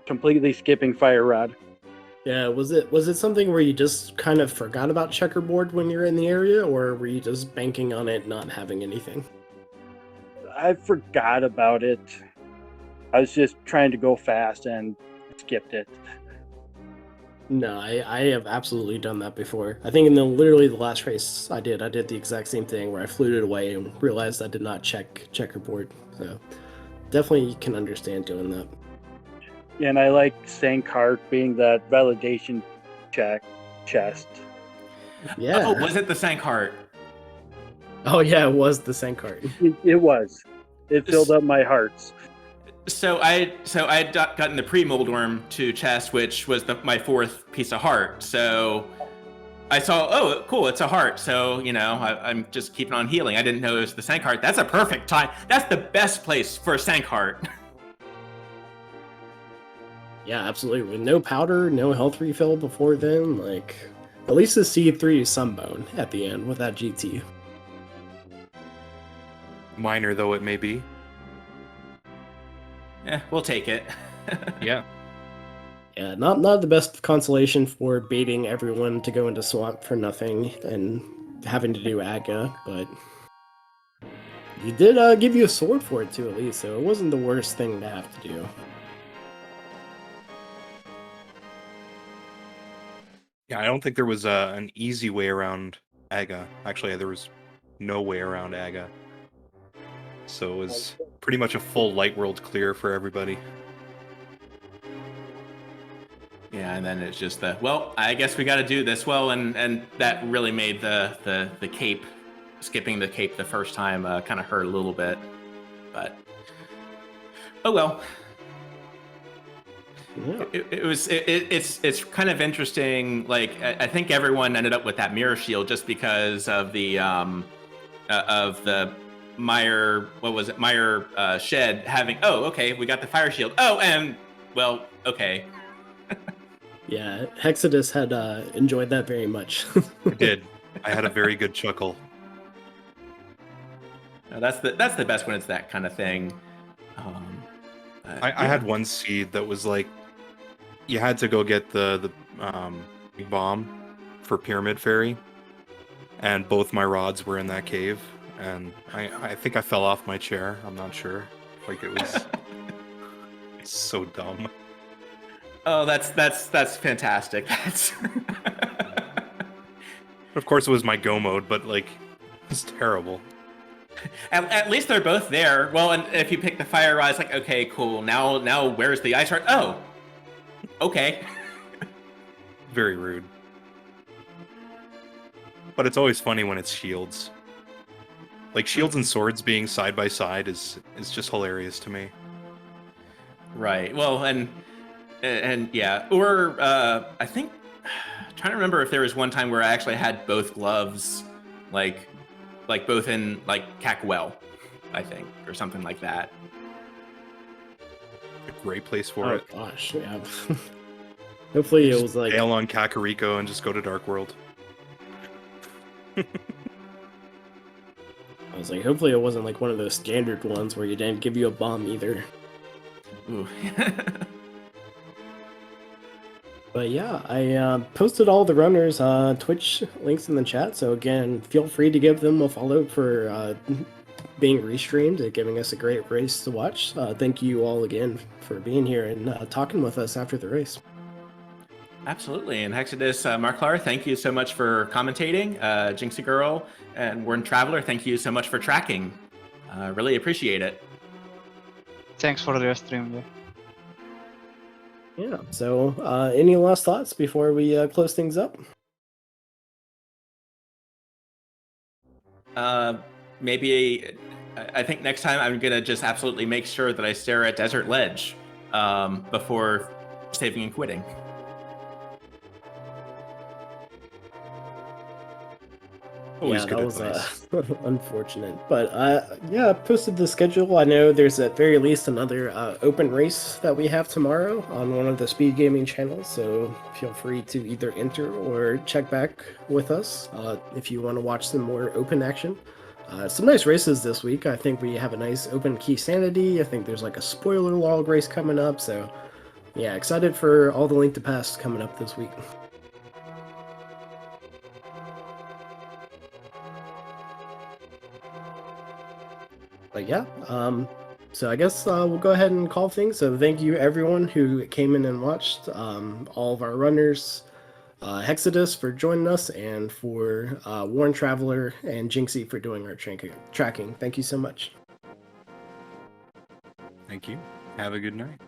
Completely skipping Fire Rod. Yeah, was it something where you just kind of forgot about checkerboard when you're in the area, or were you just banking on it not having anything? I forgot about it. I was just trying to go fast and skipped it. No, I have absolutely done that before. I think in literally the last race I did the exact same thing where I fluted away and realized I did not check checkerboard. So definitely can understand doing that. And I like Sankart being that validation chest. Yeah. Oh, was it the Sankart? Oh yeah, it was the Sankart. It was. It filled up my hearts. So I had gotten the pre-Moldworm to chest, which was my fourth piece of heart. So I saw, oh, cool, it's a heart. So, I'm just keeping on healing. I didn't know it was the Sankart. That's a perfect time. That's the best place for a Sankart. Yeah, absolutely. With no powder, no health refill before then, like, at least the C3 Sunbone at the end with that GT. Minor though it may be. Yeah, we'll take it. Yeah. Yeah, not the best consolation for baiting everyone to go into Swamp for nothing and having to do Aga, but you did give you a sword for it too, at least, so it wasn't the worst thing to have to do. Yeah, I don't think there was an easy way around Aga. Actually, there was no way around Aga. So it was pretty much a full light world clear for everybody. Yeah, and then it's just I guess we got to do this. Well, and that really made the cape, skipping the cape the first time kind of hurt a little bit. But, oh well. Yeah. It's kind of interesting. Like I think everyone ended up with that mirror shield just because of the Mire. What was it? Mire shed having. Oh, okay, we got the fire shield. Oh, and well, okay. Yeah, Hexodus had enjoyed that very much. I did. I had a very good chuckle. No, that's the best when it's that kind of thing. I had one seed that was like, you had to go get the big bomb for Pyramid Fairy, and both my rods were in that cave, and I think I fell off my chair. I'm not sure. Like it was so dumb. Oh, that's fantastic. That's Of course, it was my go mode, but like, it's terrible. at least they're both there. Well, and if you pick the fire rod, it's like, okay, cool. Now where's the ice rod? Oh, okay. Very rude. But it's always funny when it's shields. Like shields and swords being side by side is just hilarious to me. Right. Well, and yeah, or I think trying to remember if there was one time where I actually had both gloves, like both in like Cackwell, I think, or something like that. A great place for Oh it. gosh, yeah. Hopefully it Just was like bail on Kakariko and just go to Dark World. I was like, hopefully it wasn't like one of those standard ones where you didn't give you a bomb either. Ooh. But yeah, I posted all the runners' Twitch links in the chat. So again, feel free to give them a follow for being restreamed and giving us a great race to watch. Thank you all again for being here and talking with us after the race. Absolutely. And Hexadus, Marklar, thank you so much for commentating. Jinxie Girl and Warren Traveler, thank you so much for tracking. Really appreciate it. Thanks for the stream. Yeah. Yeah. So, any last thoughts before we close things up? Maybe I think next time I'm gonna just absolutely make sure that I stare at Desert Ledge before saving and quitting. Always Yeah, good that was advice. unfortunate. But yeah, I posted the schedule. I know there's at very least another open race that we have tomorrow on one of the speed gaming channels. So feel free to either enter or check back with us if you want to watch some more open action. Some nice races this week. I think we have a nice open key sanity. I think there's like a spoiler log race coming up. So yeah, excited for all the Link to Past coming up this week. But yeah, so I guess we'll go ahead and call things. So thank you everyone who came in and watched, all of our runners, Hexadus for joining us, and for Warren Traveler and Jinxie for doing our tracking. Thank you so much. Thank you. Have a good night.